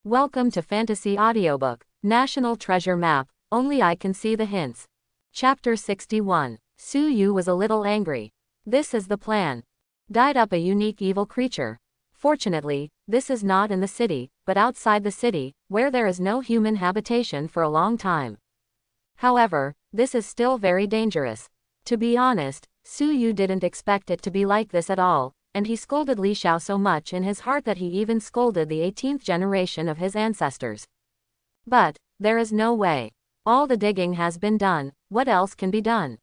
Welcome to Fantasy Audiobook, National Treasure Map, Only I Can See the Hints. Chapter 61. Su Yu was a little angry. This is the plan. Died up a unique evil creature. Fortunately, this is not in the city, but outside the city, where there is no human habitation for a long time. However, this is still very dangerous. To be honest, Su Yu didn't expect it to be like this at all, and he scolded Li Xiao so much in his heart that he even scolded the 18th generation of his ancestors. But there is no way. All the digging has been done, what else can be done?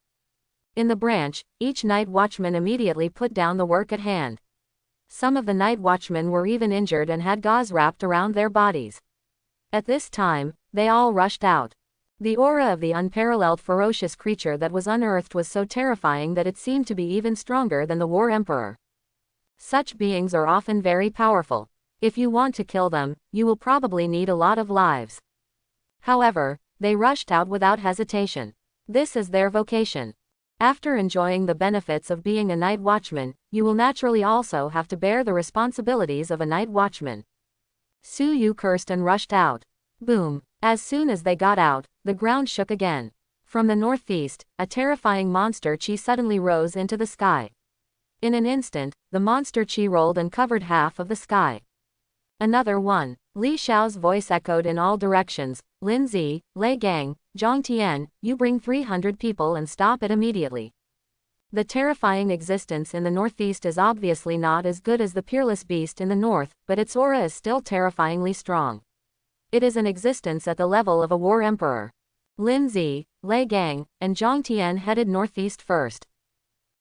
In the branch, each night watchman immediately put down the work at hand. Some of the night watchmen were even injured and had gauze wrapped around their bodies. At this time, they all rushed out. The aura of the unparalleled ferocious creature that was unearthed was so terrifying that it seemed to be even stronger than the War Emperor. Such beings are often very powerful. If you want to kill them, you will probably need a lot of lives. However, they rushed out without hesitation. This is their vocation. After enjoying the benefits of being a night watchman, you will naturally also have to bear the responsibilities of a night watchman. Su Yu cursed and rushed out. Boom! As soon as they got out, the ground shook again. From the northeast, a terrifying monster chi suddenly rose into the sky. In an instant, the monster chi rolled and covered half of the sky. Another one. Li Xiao's voice echoed in all directions. Lin Zi, Lei Gang, Zhang Tian, you bring 300 people and stop it immediately. The terrifying existence in the northeast is obviously not as good as the peerless beast in the north, but its aura is still terrifyingly strong. It is an existence at the level of a war emperor. Lin Zi, Lei Gang, and Zhang Tian headed northeast first.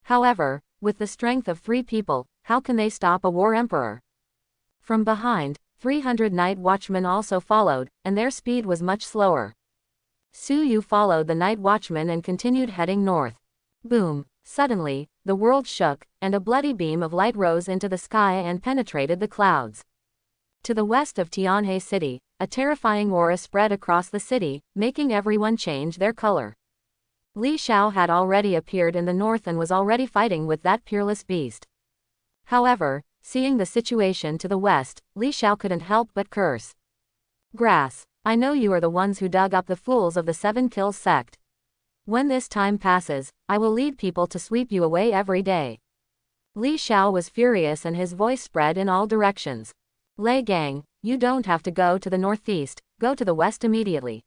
However, with the strength of 3 people, how can they stop a war emperor? From behind, 300 night watchmen also followed, and their speed was much slower. Su Yu followed the night watchman and continued heading north. Boom! Suddenly, the world shook, and a bloody beam of light rose into the sky and penetrated the clouds. To the west of Tianhe City, a terrifying aura spread across the city, making everyone change their color. Li Xiao had already appeared in the north and was already fighting with that peerless beast. However, seeing the situation to the west, Li Xiao couldn't help but curse. Grass, I know you are the ones who dug up the fools of the 7 Kills sect. When this time passes, I will lead people to sweep you away every day. Li Xiao was furious and his voice spread in all directions. Lei Gang, you don't have to go to the northeast, go to the west immediately.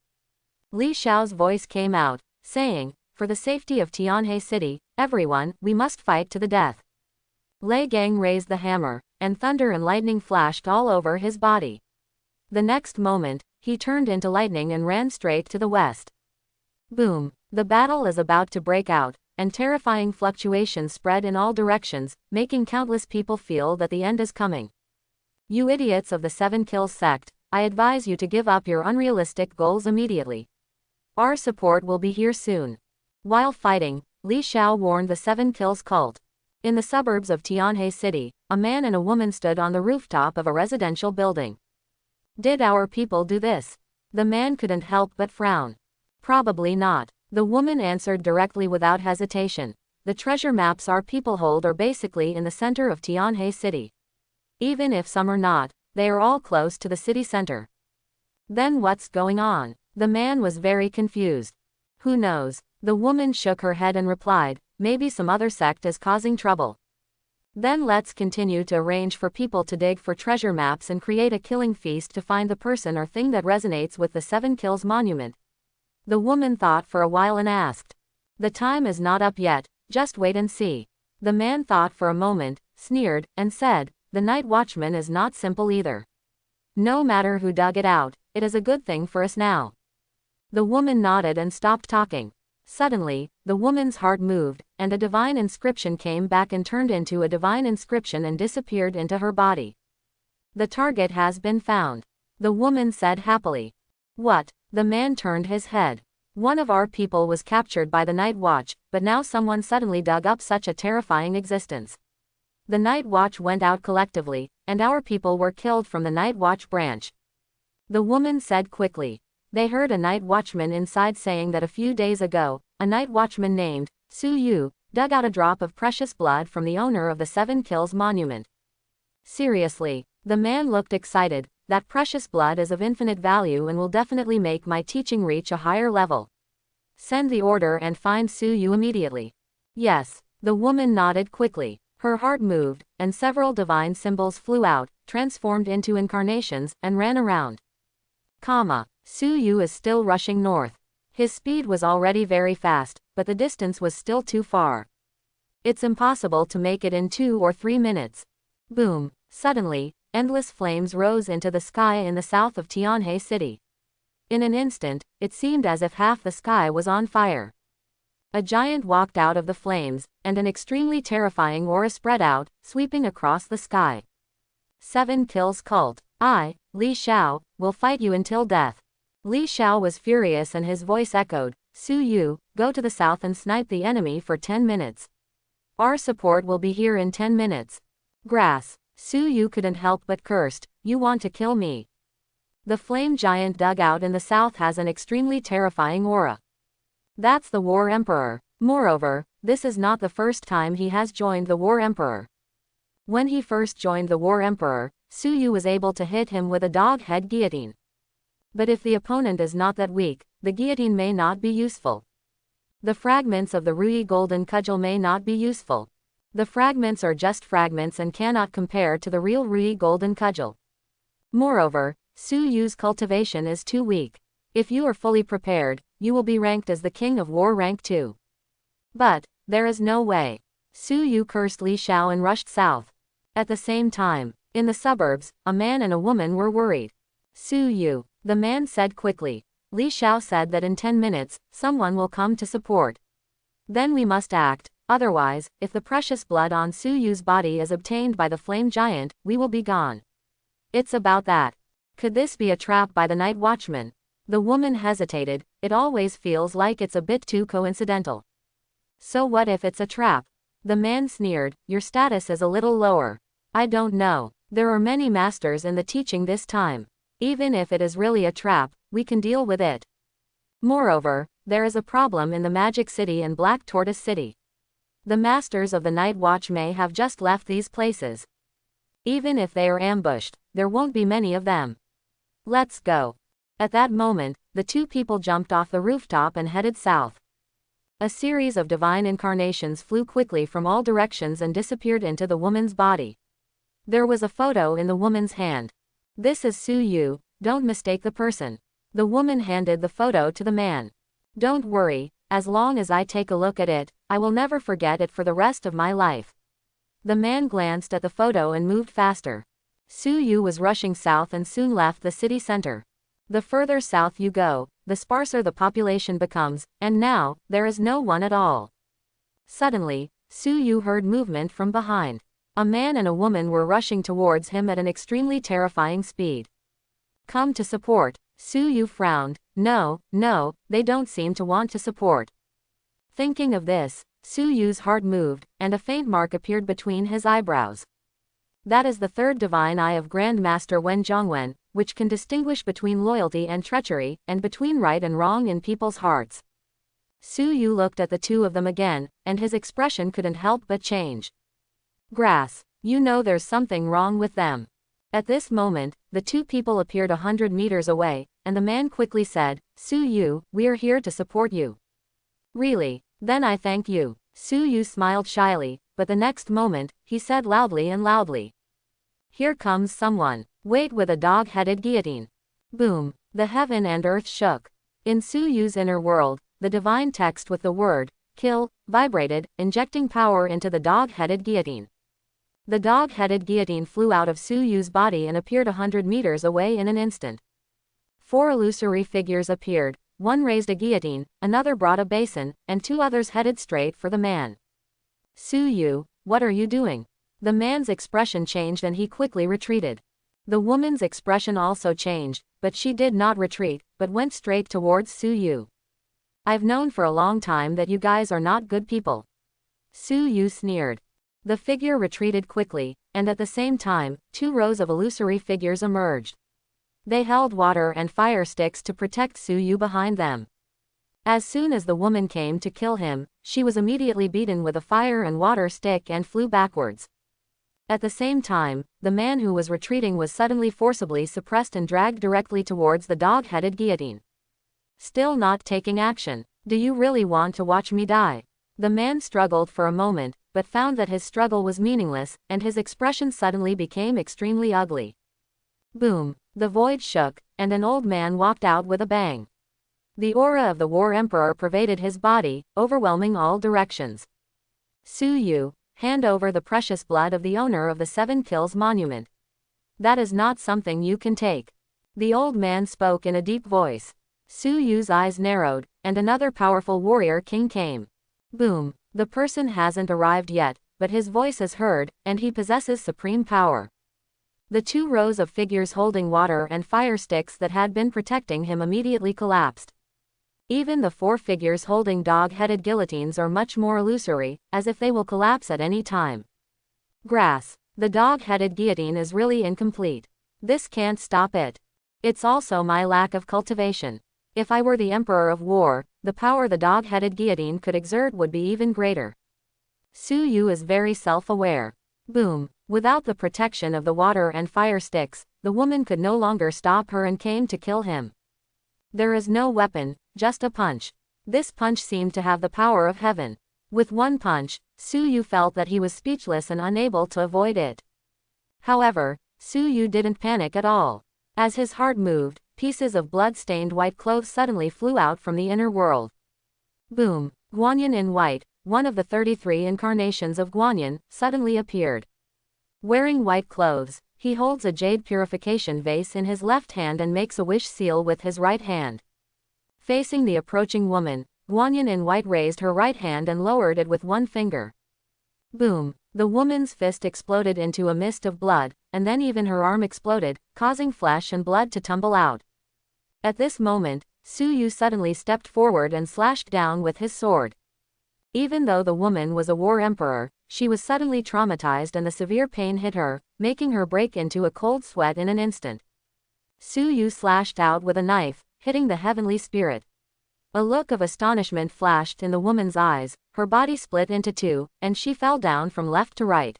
Li Xiao's voice came out, saying, for the safety of Tianhe City, everyone, we must fight to the death. Lei Gang raised the hammer, and thunder and lightning flashed all over his body. The next moment, he turned into lightning and ran straight to the west. Boom! The battle is about to break out, and terrifying fluctuations spread in all directions, making countless people feel that the end is coming. You idiots of the 7 Kills sect, I advise you to give up your unrealistic goals immediately. Our support will be here soon. While fighting, Li Xiao warned the 7 Kills cult. In the suburbs of Tianhe City, a man and a woman stood on the rooftop of a residential building. Did our people do this? The man couldn't help but frown. Probably not. The woman answered directly without hesitation. The treasure maps our people hold are basically in the center of Tianhe City. Even if some are not, they are all close to the city center. Then what's going on? The man was very confused. Who knows? The woman shook her head and replied, maybe some other sect is causing trouble. Then let's continue to arrange for people to dig for treasure maps and create a killing feast to find the person or thing that resonates with the 7 Kills monument. The woman thought for a while and asked. The time is not up yet, just wait and see. The man thought for a moment, sneered, and said, the night watchman is not simple either. No matter who dug it out, it is a good thing for us now. The woman nodded and stopped talking. Suddenly, the woman's heart moved, and a divine inscription came back and turned into a divine inscription and disappeared into her body. The target has been found. The woman said happily. What? The man turned his head. One of our people was captured by the Night Watch, but now someone suddenly dug up such a terrifying existence. The Night Watch went out collectively, and our people were killed from the Night Watch branch. The woman said quickly. They heard a night watchman inside saying that a few days ago, a night watchman named Su Yu dug out a drop of precious blood from the owner of the 7 Kills monument. Seriously, the man looked excited, that precious blood is of infinite value and will definitely make my teaching reach a higher level. Send the order and find Su Yu immediately. Yes. The woman nodded quickly. Her heart moved, and several divine symbols flew out, transformed into incarnations, and ran around. Su Yu is still rushing north. His speed was already very fast, but the distance was still too far. It's impossible to make it in 2 or 3 minutes. Boom! Suddenly, endless flames rose into the sky in the south of Tianhe City. In an instant, it seemed as if half the sky was on fire. A giant walked out of the flames, and an extremely terrifying aura spread out, sweeping across the sky. 7 kills cult. I, Li Xiao, will fight you until death. Li Xiao was furious and his voice echoed, Su Yu, go to the south and snipe the enemy for 10 minutes. Our support will be here in 10 minutes. Grass. Su Yu couldn't help but cursed, you want to kill me. The flame giant dug out in the south has an extremely terrifying aura. That's the War Emperor. Moreover, this is not the first time he has joined the War Emperor. When he first joined the War Emperor, Su Yu was able to hit him with a dog head guillotine. But if the opponent is not that weak, the guillotine may not be useful. The fragments of the Rui golden cudgel may not be useful. The fragments are just fragments and cannot compare to the real Rui golden cudgel. Moreover, Su Yu's cultivation is too weak. If you are fully prepared, you will be ranked as the King of War rank 2. But, there is no way. Su Yu cursed Li Xiao and rushed south. At the same time, in the suburbs, a man and a woman were worried. Su Yu, the man said quickly. Li Xiao said that in 10 minutes, someone will come to support. Then we must act, otherwise, if the precious blood on Su Yu's body is obtained by the flame giant, we will be gone. It's about that. Could this be a trap by the night watchman? The woman hesitated, it always feels like it's a bit too coincidental. So what if it's a trap? The man sneered, your status is a little lower. I don't know. There are many masters in the teaching this time. Even if it is really a trap, we can deal with it. Moreover, there is a problem in the Magic City and Black Tortoise City. The masters of the Night Watch may have just left these places. Even if they are ambushed, there won't be many of them. Let's go. At that moment, the two people jumped off the rooftop and headed south. A series of divine incarnations flew quickly from all directions and disappeared into the woman's body. There was a photo in the woman's hand. This is Su Yu, don't mistake the person. The woman handed the photo to the man. Don't worry, as long as I take a look at it, I will never forget it for the rest of my life. The man glanced at the photo and moved faster. Su Yu was rushing south and soon left the city center. The further south you go, the sparser the population becomes, and now, there is no one at all. Suddenly, Su Yu heard movement from behind. A man and a woman were rushing towards him at an extremely terrifying speed. Come to support. Su Yu frowned. No, they don't seem to want to support. Thinking of this, Su Yu's heart moved, and a faint mark appeared between his eyebrows. That is the third divine eye of Grand Master Wen Zhongwen, which can distinguish between loyalty and treachery, and between right and wrong in people's hearts. Su Yu looked at the two of them again, and his expression couldn't help but change. Grass. You know there's something wrong with them. At this moment, the two people appeared 100 meters away, and the man quickly said, Su Yu, we are here to support you. Really? Then I thank you. Su Yu smiled shyly, but the next moment, he said loudly and loudly. Here comes someone. Wait with a dog-headed guillotine. Boom. The heaven and earth shook. In Su Yu's inner world, the divine text with the word, kill, vibrated, injecting power into the dog-headed guillotine. The dog-headed guillotine flew out of Su Yu's body and appeared 100 meters away in an instant. 4 illusory figures appeared, one raised a guillotine, another brought a basin, and 2 others headed straight for the man. Su Yu, what are you doing? The man's expression changed and he quickly retreated. The woman's expression also changed, but she did not retreat, but went straight towards Su Yu. I've known for a long time that you guys are not good people. Su Yu sneered. The figure retreated quickly, and at the same time, 2 rows of illusory figures emerged. They held water and fire sticks to protect Su Yu behind them. As soon as the woman came to kill him, she was immediately beaten with a fire and water stick and flew backwards. At the same time, the man who was retreating was suddenly forcibly suppressed and dragged directly towards the dog-headed guillotine. Still not taking action. Do you really want to watch me die? The man struggled for a moment, but found that his struggle was meaningless, and his expression suddenly became extremely ugly. Boom! The void shook, and an old man walked out with a bang. The aura of the War Emperor pervaded his body, overwhelming all directions. Su Yu, hand over the precious blood of the owner of the 7 Kills monument. That is not something you can take. The old man spoke in a deep voice. Su Yu's eyes narrowed, and another powerful warrior king came. Boom! The person hasn't arrived yet, but his voice is heard, and he possesses supreme power. The 2 rows of figures holding water and fire sticks that had been protecting him immediately collapsed. Even the 4 figures holding dog-headed guillotines are much more illusory, as if they will collapse at any time. Grass. The dog-headed guillotine is really incomplete. This can't stop it. It's also my lack of cultivation. If I were the Emperor of War, the power the dog-headed guillotine could exert would be even greater. Su Yu is very self-aware. Boom! Without the protection of the water and fire sticks, the woman could no longer stop her and came to kill him. There is no weapon, just a punch. This punch seemed to have the power of heaven. With one punch, Su Yu felt that he was speechless and unable to avoid it. However, Su Yu didn't panic at all. As his heart moved, pieces of blood-stained white clothes suddenly flew out from the inner world. Boom! Guanyin in white, one of the 33 incarnations of Guanyin, suddenly appeared. Wearing white clothes, he holds a jade purification vase in his left hand and makes a wish seal with his right hand. Facing the approaching woman, Guanyin in white raised her right hand and lowered it with one finger. Boom! The woman's fist exploded into a mist of blood, and then even her arm exploded, causing flesh and blood to tumble out. At this moment, Su Yu suddenly stepped forward and slashed down with his sword. Even though the woman was a war emperor, she was suddenly traumatized and the severe pain hit her, making her break into a cold sweat in an instant. Su Yu slashed out with a knife, hitting the heavenly spirit. A look of astonishment flashed in the woman's eyes, her body split into 2, and she fell down from left to right.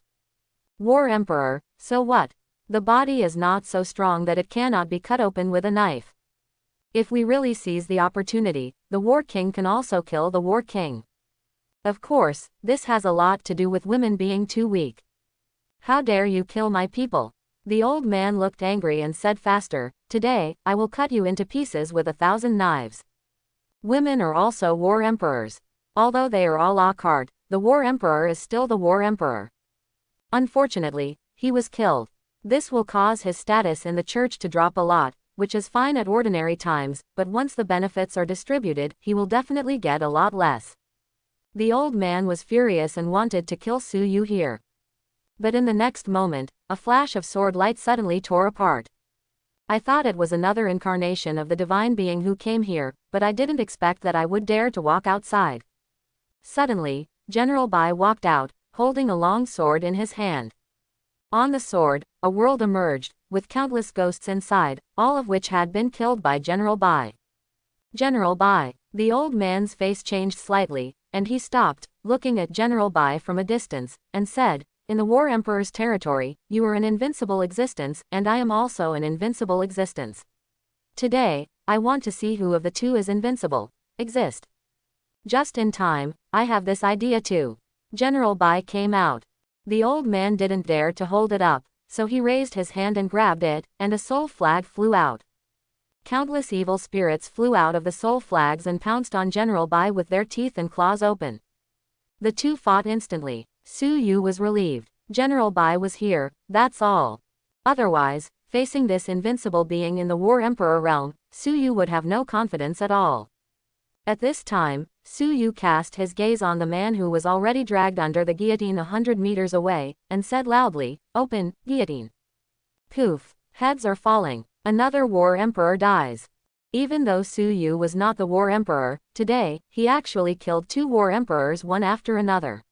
War Emperor, so what? The body is not so strong that it cannot be cut open with a knife. If we really seize the opportunity, the War King can also kill the War King. Of course, this has a lot to do with women being too weak. How dare you kill my people? The old man looked angry and said faster, today, I will cut you into pieces with 1,000 knives. Women are also war emperors. Although they are a la carte, the war emperor is still the war emperor. Unfortunately, he was killed. This will cause his status in the church to drop a lot, which is fine at ordinary times, but once the benefits are distributed, he will definitely get a lot less. The old man was furious and wanted to kill Su Yu here. But in the next moment, a flash of sword light suddenly tore apart. I thought it was another incarnation of the divine being who came here, but I didn't expect that I would dare to walk outside. Suddenly, General Bai walked out, holding a long sword in his hand. On the sword, a world emerged, with countless ghosts inside, all of which had been killed by General Bai. General Bai. The old man's face changed slightly, and he stopped, looking at General Bai from a distance, and said, in the War Emperor's territory, you are an invincible existence, and I am also an invincible existence. Today, I want to see who of the 2 is invincible. Exist. Just in time, I have this idea too. General Bai came out. The old man didn't dare to hold it up, so he raised his hand and grabbed it, and a soul flag flew out. Countless evil spirits flew out of the soul flags and pounced on General Bai with their teeth and claws open. The 2 fought instantly. Su Yu was relieved. General Bai was here, that's all. Otherwise, facing this invincible being in the War Emperor realm, Su Yu would have no confidence at all. At this time, Su Yu cast his gaze on the man who was already dragged under the guillotine 100 meters away, and said loudly, open, guillotine. Poof, heads are falling. Another War Emperor dies. Even though Su Yu was not the War Emperor, today, he actually killed 2 War Emperors one after another.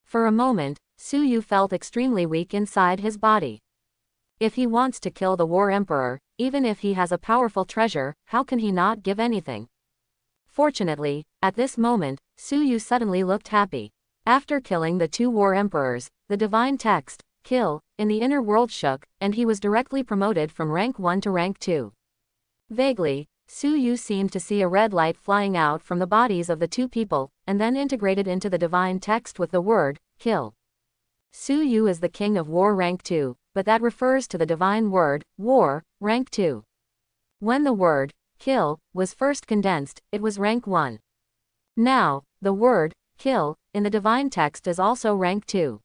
For a moment, Su Yu felt extremely weak inside his body. If he wants to kill the War Emperor, even if he has a powerful treasure, how can he not give anything? Fortunately, at this moment, Su Yu suddenly looked happy. After killing the 2 War Emperors, the divine text, kill, in the inner world shook, and he was directly promoted from rank 1 to rank 2. Vaguely, Su Yu seemed to see a red light flying out from the bodies of the two people, and then integrated into the divine text with the word, kill. Su Yu is the king of war rank 2, but that refers to the divine word, war, rank 2. When the word, kill, was first condensed, it was rank 1. Now, the word, kill, in the divine text is also rank 2.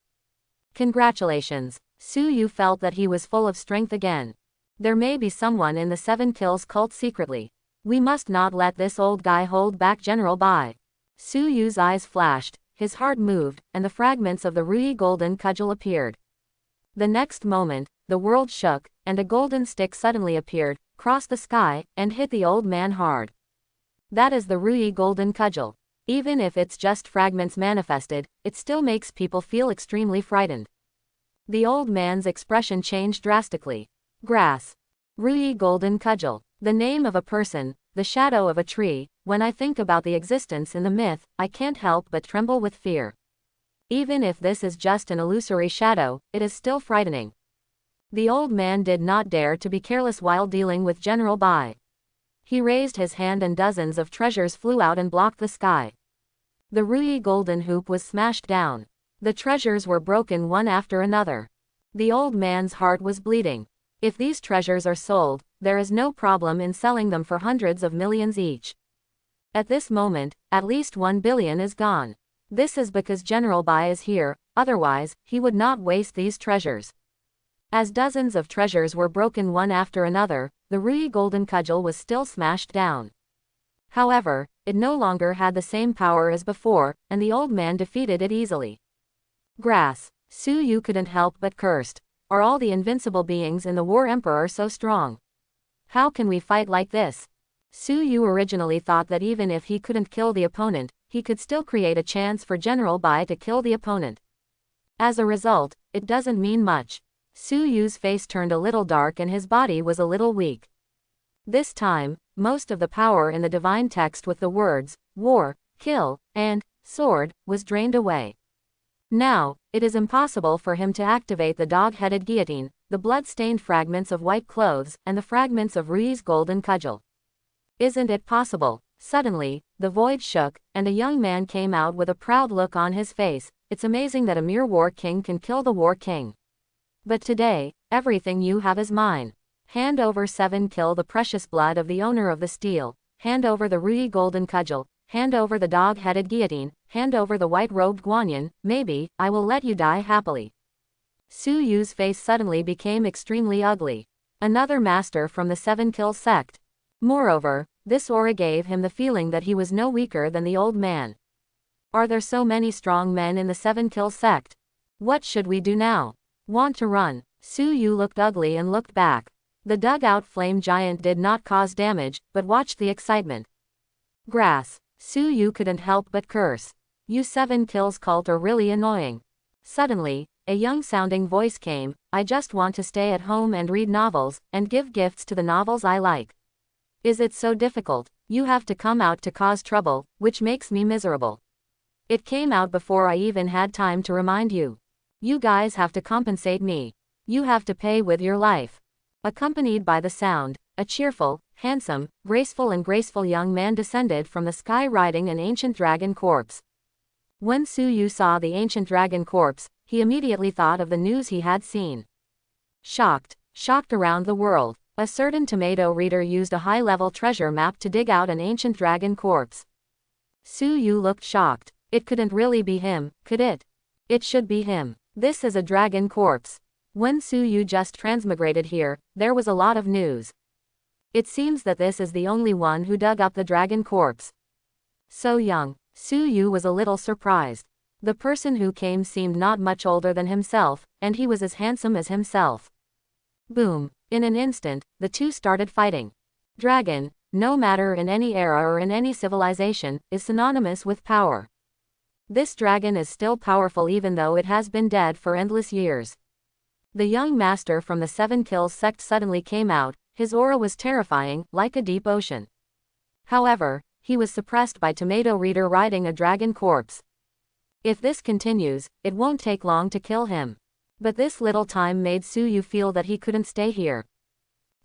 Congratulations. Su Yu felt that he was full of strength again. There may be someone in the 7 Kills cult secretly. We must not let this old guy hold back General Bai. Su Yu's eyes flashed, his heart moved, and the fragments of the Rui golden cudgel appeared. The next moment, the world shook, and a golden stick suddenly appeared, crossed the sky, and hit the old man hard. That is the Rui golden cudgel. Even if it's just fragments manifested, it still makes people feel extremely frightened. The old man's expression changed drastically. Grass. Rui golden cudgel. The name of a person, the shadow of a tree. When I think about the existence in the myth, I can't help but tremble with fear. Even if this is just an illusory shadow, it is still frightening. The old man did not dare to be careless while dealing with General Bai. He raised his hand and dozens of treasures flew out and blocked the sky. The Rui golden hoop was smashed down. The treasures were broken one after another. The old man's heart was bleeding. If these treasures are sold, there is no problem in selling them for hundreds of millions each. At this moment, at least 1 billion is gone. This is because General Bai is here, otherwise, he would not waste these treasures. As dozens of treasures were broken one after another, the Rui golden cudgel was still smashed down. However, it no longer had the same power as before, and the old man defeated it easily. Grass. Su Yu couldn't help but cursed. Are all the invincible beings in the War Emperor so strong? How can we fight like this? Su Yu originally thought that even if he couldn't kill the opponent, he could still create a chance for General Bai to kill the opponent. As a result, it doesn't mean much. Su Yu's face turned a little dark and his body was a little weak. This time, most of the power in the divine text with the words, war, kill, and sword, was drained away. Now, it is impossible for him to activate the dog-headed guillotine, the blood-stained fragments of white clothes, and the fragments of Rui's golden cudgel. Isn't it possible? Suddenly, the void shook, and a young man came out with a proud look on his face. It's amazing that a mere war king can kill the war king. But today, everything you have is mine. Hand over 7 kill the precious blood of the owner of the steel, hand over the Rui golden cudgel, hand over the dog-headed guillotine, hand over the white-robed Guanyin, maybe, I will let you die happily. Su Yu's face suddenly became extremely ugly. Another master from the 7 Kill sect. Moreover, this aura gave him the feeling that he was no weaker than the old man. Are there so many strong men in the 7 Kill sect? What should we do now? Want to run? Su Yu looked ugly and looked back. The dugout flame giant did not cause damage, but watched the excitement. Grass. Su Yu couldn't help but curse. You 7 Kills cult are really annoying. Suddenly, a young-sounding voice came, I just want to stay at home and read novels, and give gifts to the novels I like. Is it so difficult? You have to come out to cause trouble, which makes me miserable. It came out before I even had time to remind you. You guys have to compensate me. You have to pay with your life. Accompanied by the sound, a cheerful, handsome, graceful young man descended from the sky riding an ancient dragon corpse. When Su Yu saw the ancient dragon corpse, he immediately thought of the news he had seen. Shocked around the world, a certain tomato reader used a high-level treasure map to dig out an ancient dragon corpse. Su Yu looked shocked. It couldn't really be him, could it? It should be him. This is a dragon corpse. When Su Yu just transmigrated here, there was a lot of news. It seems that this is the only one who dug up the dragon corpse. So young. Su Yu was a little surprised. The person who came seemed not much older than himself, and he was as handsome as himself. Boom. In an instant, the two started fighting. Dragon, no matter in any era or in any civilization, is synonymous with power. This dragon is still powerful even though it has been dead for endless years. The young master from the 7 Kills sect suddenly came out. His aura was terrifying, like a deep ocean. However, he was suppressed by tomato reader riding a dragon corpse. If this continues, it won't take long to kill him. But this little time made Su Yu feel that he couldn't stay here.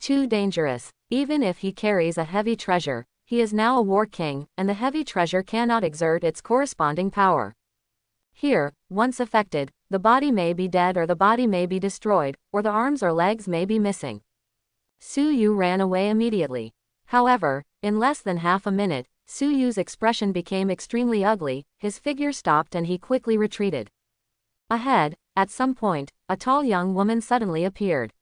Too dangerous. Even if he carries a heavy treasure, he is now a war king, and the heavy treasure cannot exert its corresponding power. Here, once affected, the body may be dead or the body may be destroyed, or the arms or legs may be missing. Su Yu ran away immediately. However, in less than half a minute, Su Yu's expression became extremely ugly, his figure stopped and he quickly retreated. Ahead, at some point, a tall young woman suddenly appeared.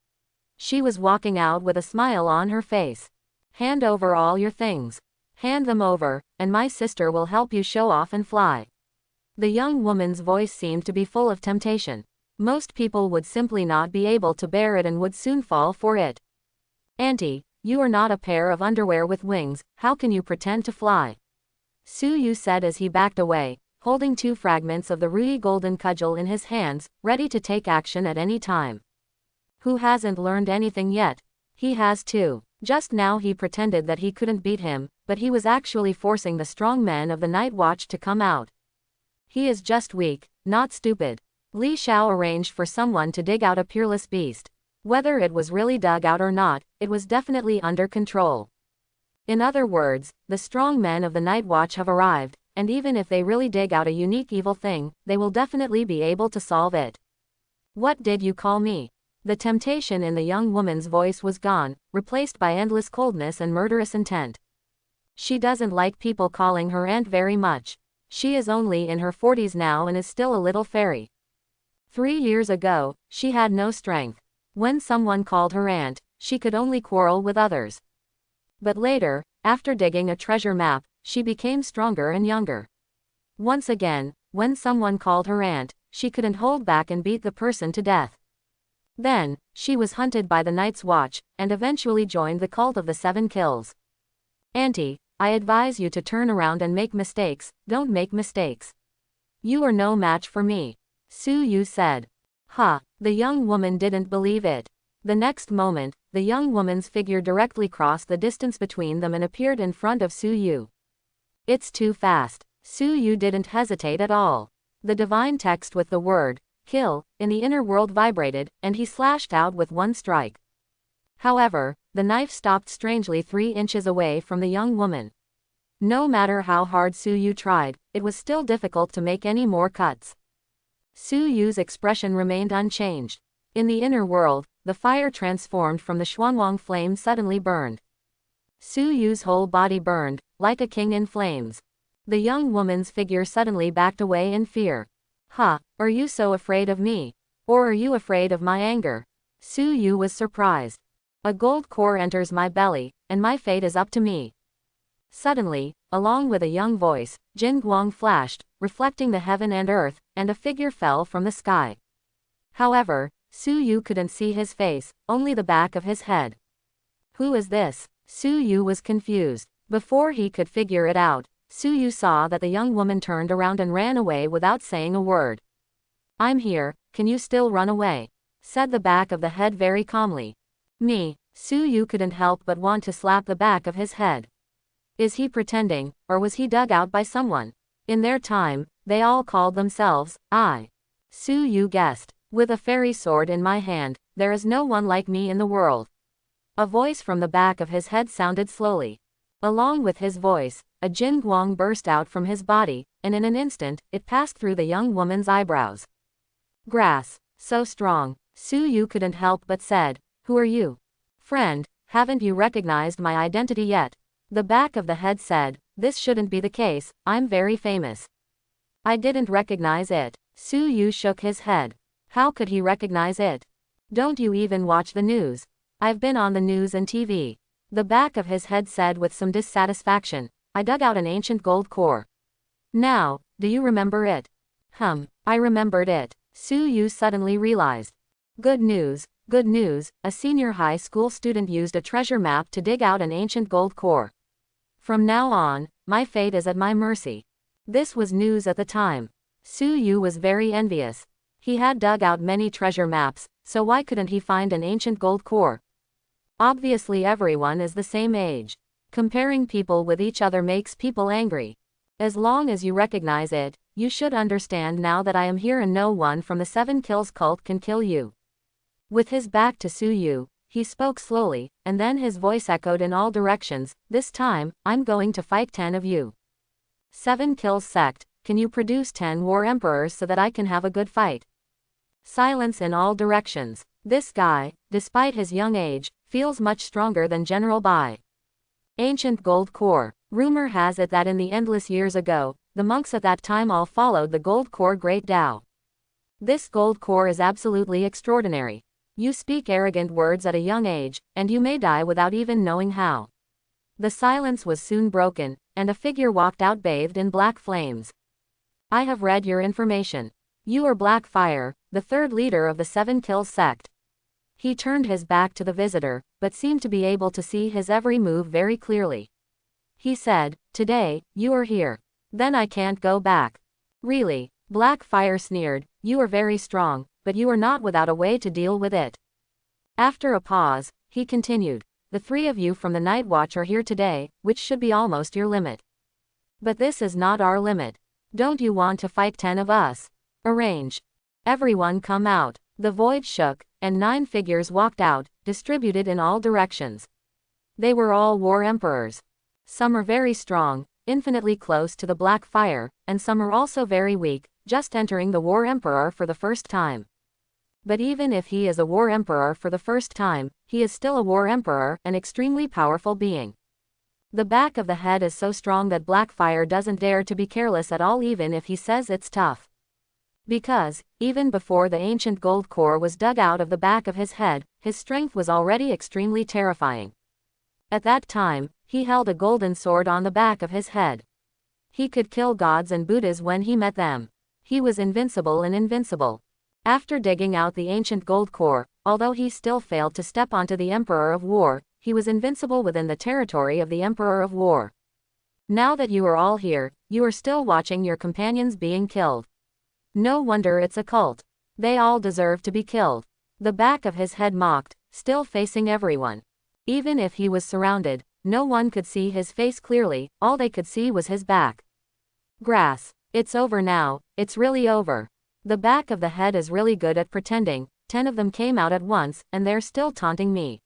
She was walking out with a smile on her face. "Hand over all your things. Hand them over, and my sister will help you show off and fly." The young woman's voice seemed to be full of temptation. Most people would simply not be able to bear it and would soon fall for it. "Auntie, you are not a pair of underwear with wings, how can you pretend to fly?" Su Yu said as he backed away, holding 2 fragments of the ruby golden cudgel in his hands, ready to take action at any time. Who hasn't learned anything yet? He has too. Just now he pretended that he couldn't beat him, but he was actually forcing the strong men of the Night Watch to come out. He is just weak, not stupid. Li Shao arranged for someone to dig out a peerless beast. Whether it was really dug out or not, it was definitely under control. In other words, the strong men of the Night Watch have arrived, and even if they really dig out a unique evil thing, they will definitely be able to solve it. "What did you call me?" The temptation in the young woman's voice was gone, replaced by endless coldness and murderous intent. She doesn't like people calling her aunt very much. She is only in her 40s now and is still a little fairy. 3 years ago, she had no strength. When someone called her aunt, she could only quarrel with others. But later, after digging a treasure map, she became stronger and younger. Once again, when someone called her aunt, she couldn't hold back and beat the person to death. Then, she was hunted by the Night's Watch, and eventually joined the cult of the 7 kills. "Auntie, I advise you to turn around and make mistakes, don't make mistakes. You are no match for me," Su Yu said. The young woman didn't believe it. The next moment, the young woman's figure directly crossed the distance between them and appeared in front of Su Yu. "It's too fast." Su Yu didn't hesitate at all. The divine text with the word, "kill," in the inner world vibrated, and he slashed out with one strike. However, the knife stopped strangely 3 inches away from the young woman. No matter how hard Su Yu tried, it was still difficult to make any more cuts. Su Yu's expression remained unchanged. In the inner world, the fire transformed from the Xuanwang flame suddenly burned. Su Yu's whole body burned, like a king in flames. The young woman's figure suddenly backed away in fear. Are you so afraid of me? Or are you afraid of my anger?" Su Yu was surprised. "A gold core enters my belly, and my fate is up to me." Suddenly, along with a young voice, Jin Guang flashed, reflecting the heaven and earth, and a figure fell from the sky. However, Su Yu couldn't see his face, only the back of his head. Who is this? Su Yu was confused. Before he could figure it out, Su Yu saw that the young woman turned around and ran away without saying a word. "I'm here, can you still run away?" said the back of the head very calmly. "Me." Su Yu couldn't help but want to slap the back of his head. Is he pretending, or was he dug out by someone? In their time, they all called themselves, I. Su Yu guessed. "With a fairy sword in my hand, there is no one like me in the world." A voice from the back of his head sounded slowly. Along with his voice, a Jin Guang burst out from his body, and in an instant, it passed through the young woman's eyebrows. "Grass. So strong." Su Yu couldn't help but said, "Who are you?" "Friend, haven't you recognized my identity yet?" The back of the head said, "This shouldn't be the case, I'm very famous." "I didn't recognize it." Su Yu shook his head. How could he recognize it? "Don't you even watch the news?" "I've been on the news and TV." The back of his head said with some dissatisfaction, "I dug out an ancient gold core." "Now, do you remember it?" I remembered it." Su Yu suddenly realized. Good news, good news, a senior high school student used a treasure map to dig out an ancient gold core. From now on, my fate is at my mercy. This was news at the time. Su Yu was very envious. He had dug out many treasure maps, so why couldn't he find an ancient gold core? Obviously everyone is the same age. Comparing people with each other makes people angry. As long as you recognize it, you should understand now that I am here and no one from the Seven Kills cult can kill you. With his back to Su Yu, he spoke slowly, and then his voice echoed in all directions, this time, I'm going to fight 10 of you. Seven Kills sect, can you produce 10 war emperors so that I can have a good fight? Silence in all directions. This guy, despite his young age, feels much stronger than General Bai. Ancient Gold Core. Rumor has it that in the endless years ago, the monks at that time all followed the Gold Core Great Tao. This Gold Core is absolutely extraordinary. You speak arrogant words at a young age, and you may die without even knowing how. The silence was soon broken, and a figure walked out bathed in black flames. I have read your information. You are Black Fire, the third leader of the Seven Kills sect. He turned his back to the visitor, but seemed to be able to see his every move very clearly. He said, today, you are here. Then I can't go back. Really? Black Fire sneered, you are very strong, but you are not without a way to deal with it. After a pause, he continued, the three of you from the Night Watch are here today, which should be almost your limit. But this is not our limit. Don't you want to fight 10 of us? Arrange. Everyone come out. The void shook, and 9 figures walked out, distributed in all directions. They were all war emperors. Some are very strong, infinitely close to the Black Fire, and some are also very weak, just entering the war emperor for the first time. But even if he is a war emperor for the first time, he is still a war emperor, an extremely powerful being. The back of the head is so strong that Black Fire doesn't dare to be careless at all even if he says it's tough. Because, even before the ancient gold core was dug out of the back of his head, his strength was already extremely terrifying. At that time, he held a golden sword on the back of his head. He could kill gods and Buddhas when he met them. He was invincible and invincible. After digging out the ancient gold core, although he still failed to step onto the Emperor of War, he was invincible within the territory of the Emperor of War. Now that you are all here, you are still watching your companions being killed. No wonder it's a cult. They all deserve to be killed. The back of his head mocked, still facing everyone. Even if he was surrounded, no one could see his face clearly, all they could see was his back. Grass. It's over now, it's really over. The back of the head is really good at pretending, 10 of them came out at once, and they're still taunting me.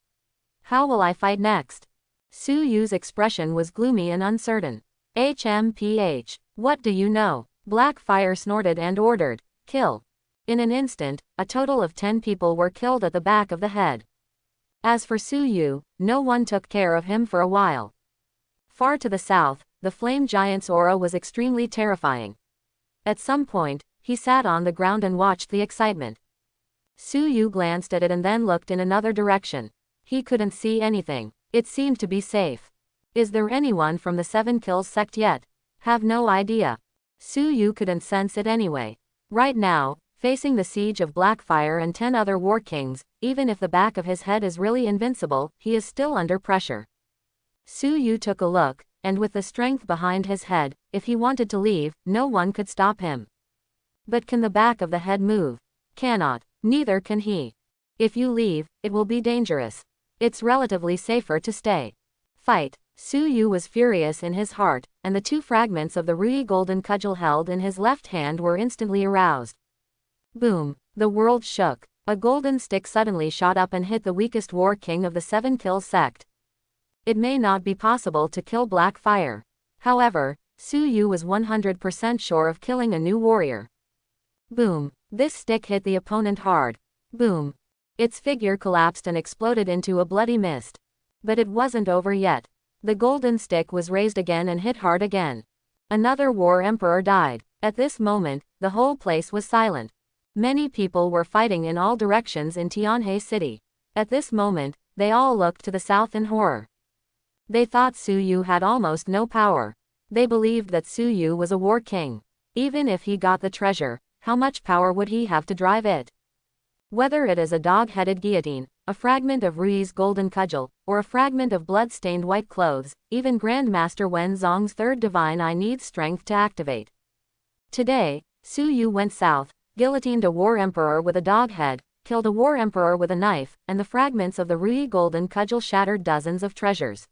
How will I fight next? Su Yu's expression was gloomy and uncertain. HMPH. What do you know? Black Fire snorted and ordered, kill. In an instant, a total of 10 people were killed at the back of the head. As for Su Yu, no one took care of him for a while. Far to the south, the flame giant's aura was extremely terrifying. At some point, he sat on the ground and watched the excitement. Su Yu glanced at it and then looked in another direction. He couldn't see anything. It seemed to be safe. Is there anyone from the Seven Kills sect yet? Have no idea. Su Yu couldn't sense it anyway. Right now, facing the siege of Blackfire and 10 other war kings, even if the back of his head is really invincible, he is still under pressure. Su Yu took a look, and with the strength behind his head, if he wanted to leave, no one could stop him. But can the back of the head move? Cannot. Neither can he. If you leave, it will be dangerous. It's relatively safer to stay. Fight. Su Yu was furious in his heart, and the 2 fragments of the Rui golden cudgel held in his left hand were instantly aroused. Boom. The world shook. A golden stick suddenly shot up and hit the weakest war king of the Seven Kills sect. It may not be possible to kill Black Fire. However, Su Yu was 100% sure of killing a new warrior. Boom. This stick hit the opponent hard. Boom. Its figure collapsed and exploded into a bloody mist. But it wasn't over yet. The golden stick was raised again and hit hard again. Another war emperor died. At this moment, the whole place was silent. Many people were fighting in all directions in Tianhe City. At this moment, they all looked to the south in horror. They thought Su Yu had almost no power. They believed that Su Yu was a war king. Even if he got the treasure, how much power would he have to drive it? Whether it is a dog-headed guillotine, a fragment of Rui's golden cudgel, or a fragment of blood-stained white clothes, even Grandmaster Wen Zong's third divine eye needs strength to activate. Today, Su Yu went south, guillotined a war emperor with a dog head, killed a war emperor with a knife, and the fragments of the Rui golden cudgel shattered dozens of treasures.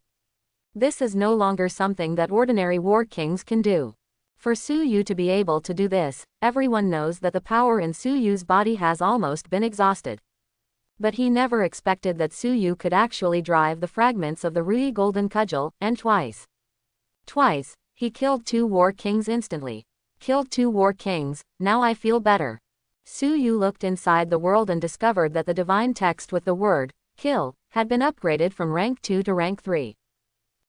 This is no longer something that ordinary war kings can do. For Su Yu to be able to do this, everyone knows that the power in Su Yu's body has almost been exhausted. But he never expected that Su Yu could actually drive the fragments of the Rui golden cudgel, and twice, he killed 2 war kings instantly. Killed 2 war kings, now I feel better. Su Yu looked inside the world and discovered that the divine text with the word, kill, had been upgraded from rank 2 to rank 3.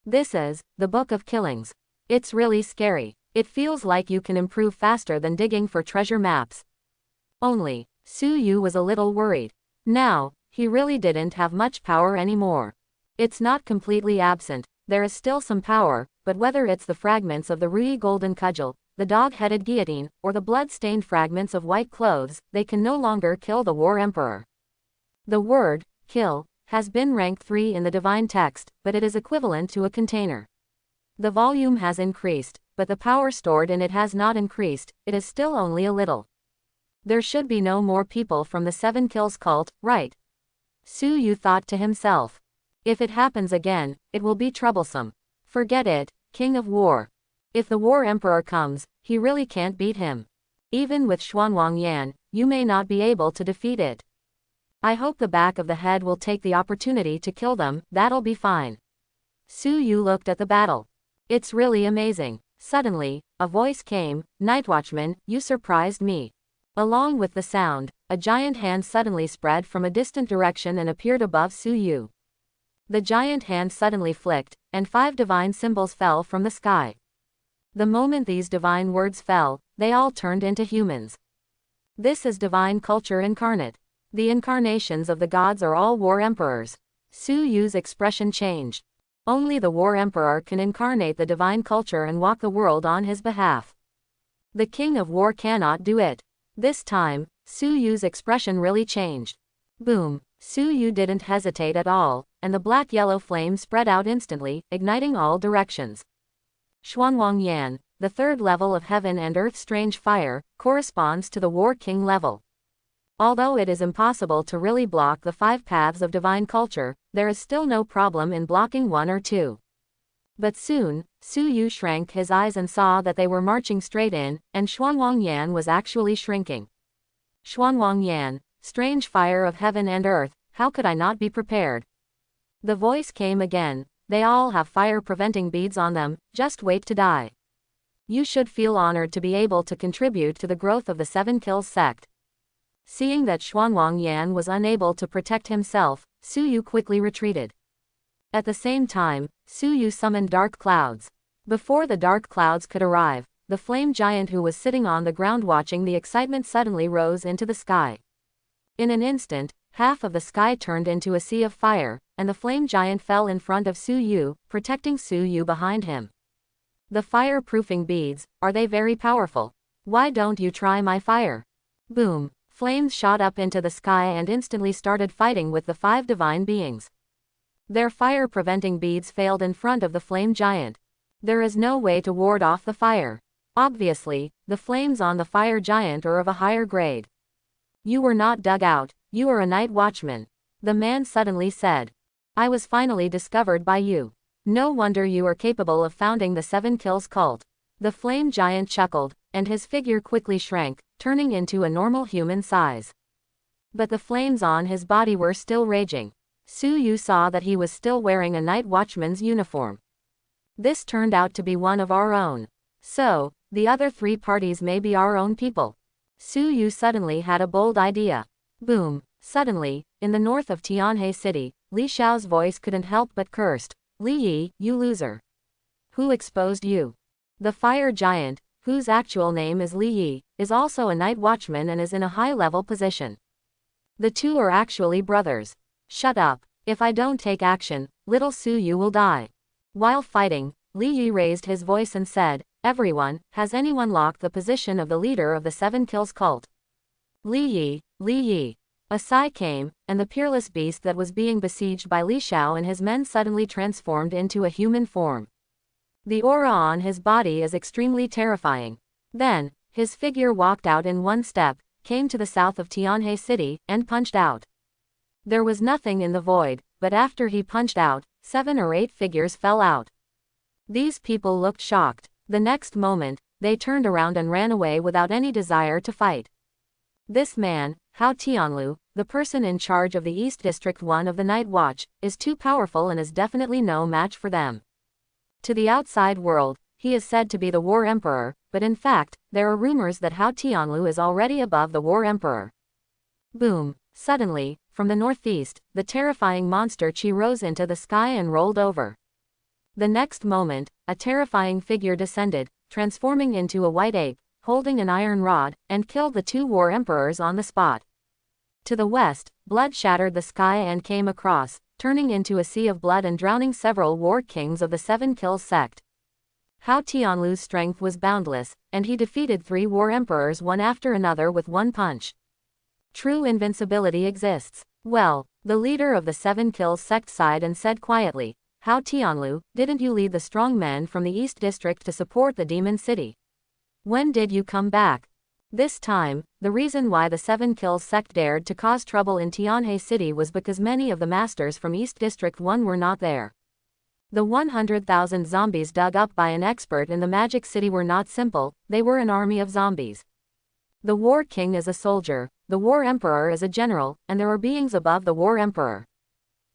This is, the Book of Killings. It's really scary. It feels like you can improve faster than digging for treasure maps. Only, Su Yu was a little worried. Now, he really didn't have much power anymore. It's not completely absent, there is still some power, but whether it's the fragments of the Rui golden cudgel, the dog-headed guillotine, or the blood-stained fragments of white clothes, they can no longer kill the War Emperor. The word, kill, has been ranked 3 in the divine text, but it is equivalent to a container. The volume has increased, but the power stored in it has not increased, it is still only a little. There should be no more people from the 7 Kills cult, right? Su Yu thought to himself. If it happens again, it will be troublesome. Forget it, King of War. If the War Emperor comes, he really can't beat him. Even with Xuanwang Yan, you may not be able to defeat it. I hope the back of the head will take the opportunity to kill them, that'll be fine. Su Yu looked at the battle. It's really amazing. Suddenly, a voice came, Night Watchman, you surprised me. Along with the sound, a giant hand suddenly spread from a distant direction and appeared above Su Yu. The giant hand suddenly flicked, and 5 divine symbols fell from the sky. The moment these divine words fell, they all turned into humans. This is divine culture incarnate. The incarnations of the gods are all war emperors. Su Yu's expression changed. Only the war emperor can incarnate the divine culture and walk the world on his behalf. The king of war cannot do it. This time, Su Yu's expression really changed. Boom! Su Yu didn't hesitate at all, and the black-yellow flame spread out instantly, igniting all directions. Xuanwang Yan, the 3rd level of heaven and earth strange fire, corresponds to the war king level. Although it is impossible to really block the 5 paths of divine culture, there is still no problem in blocking 1 or 2. But soon, Su Yu shrank his eyes and saw that they were marching straight in, and Xuanwang Yan was actually shrinking. Xuanwang Yan, strange fire of heaven and earth, how could I not be prepared? The voice came again, they all have fire-preventing beads on them, just wait to die. You should feel honored to be able to contribute to the growth of the 7 Kills sect. Seeing that Xuanwang Yan was unable to protect himself, Su Yu quickly retreated. At the same time, Su Yu summoned dark clouds. Before the dark clouds could arrive, the flame giant who was sitting on the ground watching the excitement suddenly rose into the sky. In an instant, half of the sky turned into a sea of fire, and the flame giant fell in front of Su Yu, protecting Su Yu behind him. The fire-proofing beads, are they very powerful? Why don't you try my fire? Boom! Flames shot up into the sky and instantly started fighting with the 5 divine beings. Their fire-preventing beads failed in front of the flame giant. There is no way to ward off the fire. Obviously, the flames on the fire giant are of a higher grade. You were not dug out, you are a night watchman. The man suddenly said. I was finally discovered by you. No wonder you are capable of founding the 7 Kills cult. The flame giant chuckled, and his figure quickly shrank, turning into a normal human size. But the flames on his body were still raging. Su Yu saw that he was still wearing a night watchman's uniform. This turned out to be one of our own. So, the other 3 parties may be our own people. Su Yu suddenly had a bold idea. Boom! Suddenly, in the north of Tianhe City, Li Xiao's voice couldn't help but cursed. Li Yi, you loser. Who exposed you? The fire giant, whose actual name is Li Yi, is also a night watchman and is in a high-level position. The 2 are actually brothers. Shut up. If I don't take action, little Su Yu will die. While fighting, Li Yi raised his voice and said, Everyone, has anyone locked the position of the leader of the 7 Kills cult? Li Yi, Li Yi. A sigh came, and the peerless beast that was being besieged by Li Xiao and his men suddenly transformed into a human form. The aura on his body is extremely terrifying. Then, his figure walked out in 1 step, came to the south of Tianhe City, and punched out. There was nothing in the void, but after he punched out, 7 or 8 figures fell out. These people looked shocked. The next moment, they turned around and ran away without any desire to fight. This man, Hao Tianlu, the person in charge of the East District 1 of the Night Watch, is too powerful and is definitely no match for them. To the outside world, he is said to be the War Emperor, but in fact, there are rumors that Hao Tianlu is already above the War Emperor. Boom! Suddenly, from the northeast, the terrifying monster Qi rose into the sky and rolled over. The next moment, a terrifying figure descended, transforming into a white ape, holding an iron rod, and killed the two war emperors on the spot. To the west, blood shattered the sky and came across, turning into a sea of blood and drowning several war kings of the Seven Kills sect. Hao Tianlu's strength was boundless, and he defeated 3 war emperors one after another with one punch. True invincibility exists. Well, the leader of the Seven Kills sect sighed and said quietly, Hao Tianlu, didn't you lead the strong men from the East District to support the Demon City? When did you come back? This time, the reason why the Seven Kills sect dared to cause trouble in Tianhe City was because many of the masters from East District 1 were not there. The 100,000 zombies dug up by an expert in the Magic City were not simple, they were an army of zombies. The War King is a soldier, the War Emperor is a general, and there are beings above the War Emperor.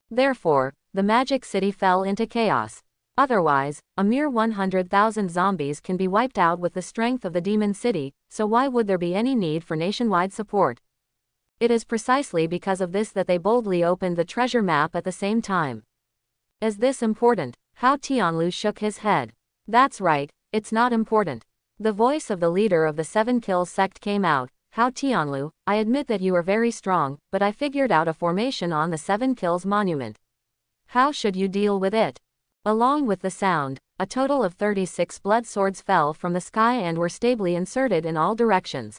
Therefore, the Magic City fell into chaos. Otherwise, a mere 100,000 zombies can be wiped out with the strength of the Demon City, so why would there be any need for nationwide support? It is precisely because of this that they boldly opened the treasure map at the same time. Is this important? Hao Tianlu shook his head. That's right, it's not important. The voice of the leader of the Seven Kills sect came out. Hao Tianlu, I admit that you are very strong, but I figured out a formation on the Seven Kills monument. How should you deal with it? Along with the sound, a total of 36 blood swords fell from the sky and were stably inserted in all directions.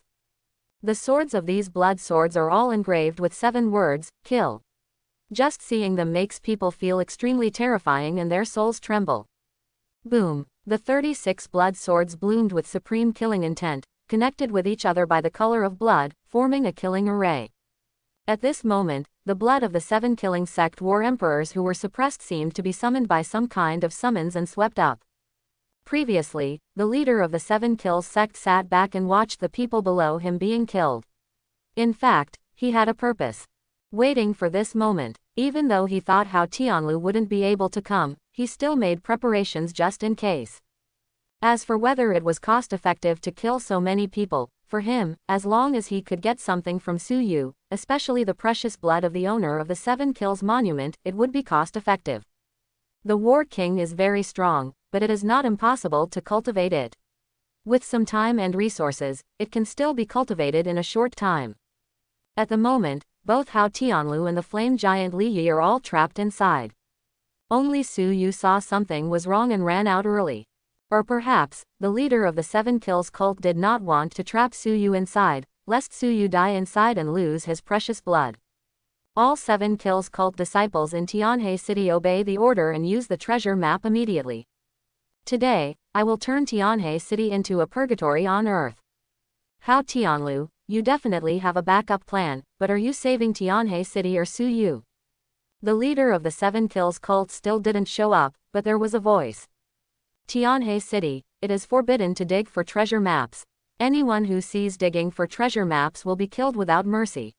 The swords of these blood swords are all engraved with 7 words, kill. Just seeing them makes people feel extremely terrifying and their souls tremble. Boom! The 36 blood swords bloomed with supreme killing intent, connected with each other by the color of blood, forming a killing array. At this moment, the blood of the 7 killing sect war emperors who were suppressed seemed to be summoned by some kind of summons and swept up. Previously, the leader of the 7 Kills sect sat back and watched the people below him being killed. In fact, he had a purpose. Waiting for this moment, even though he thought Hao Tianlu wouldn't be able to come, he still made preparations just in case. As for whether it was cost-effective to kill so many people, for him, as long as he could get something from Su Yu, especially the precious blood of the owner of the 7 Kills monument, it would be cost-effective. The War King is very strong, but it is not impossible to cultivate it. With some time and resources, it can still be cultivated in a short time. At the moment, both Hao Tianlu and the flame giant Li Yi are all trapped inside. Only Su Yu saw something was wrong and ran out early. Or perhaps, the leader of the 7 Kills cult did not want to trap Su Yu inside, lest Su Yu die inside and lose his precious blood. All 7 Kills cult disciples in Tianhe City obey the order and use the treasure map immediately. Today, I will turn Tianhe City into a purgatory on earth. Hao Tianlu, you definitely have a backup plan, but are you saving Tianhe City or Su Yu? The leader of the 7 Kills cult still didn't show up, but there was a voice. Tianhe City, it is forbidden to dig for treasure maps. Anyone who sees digging for treasure maps will be killed without mercy.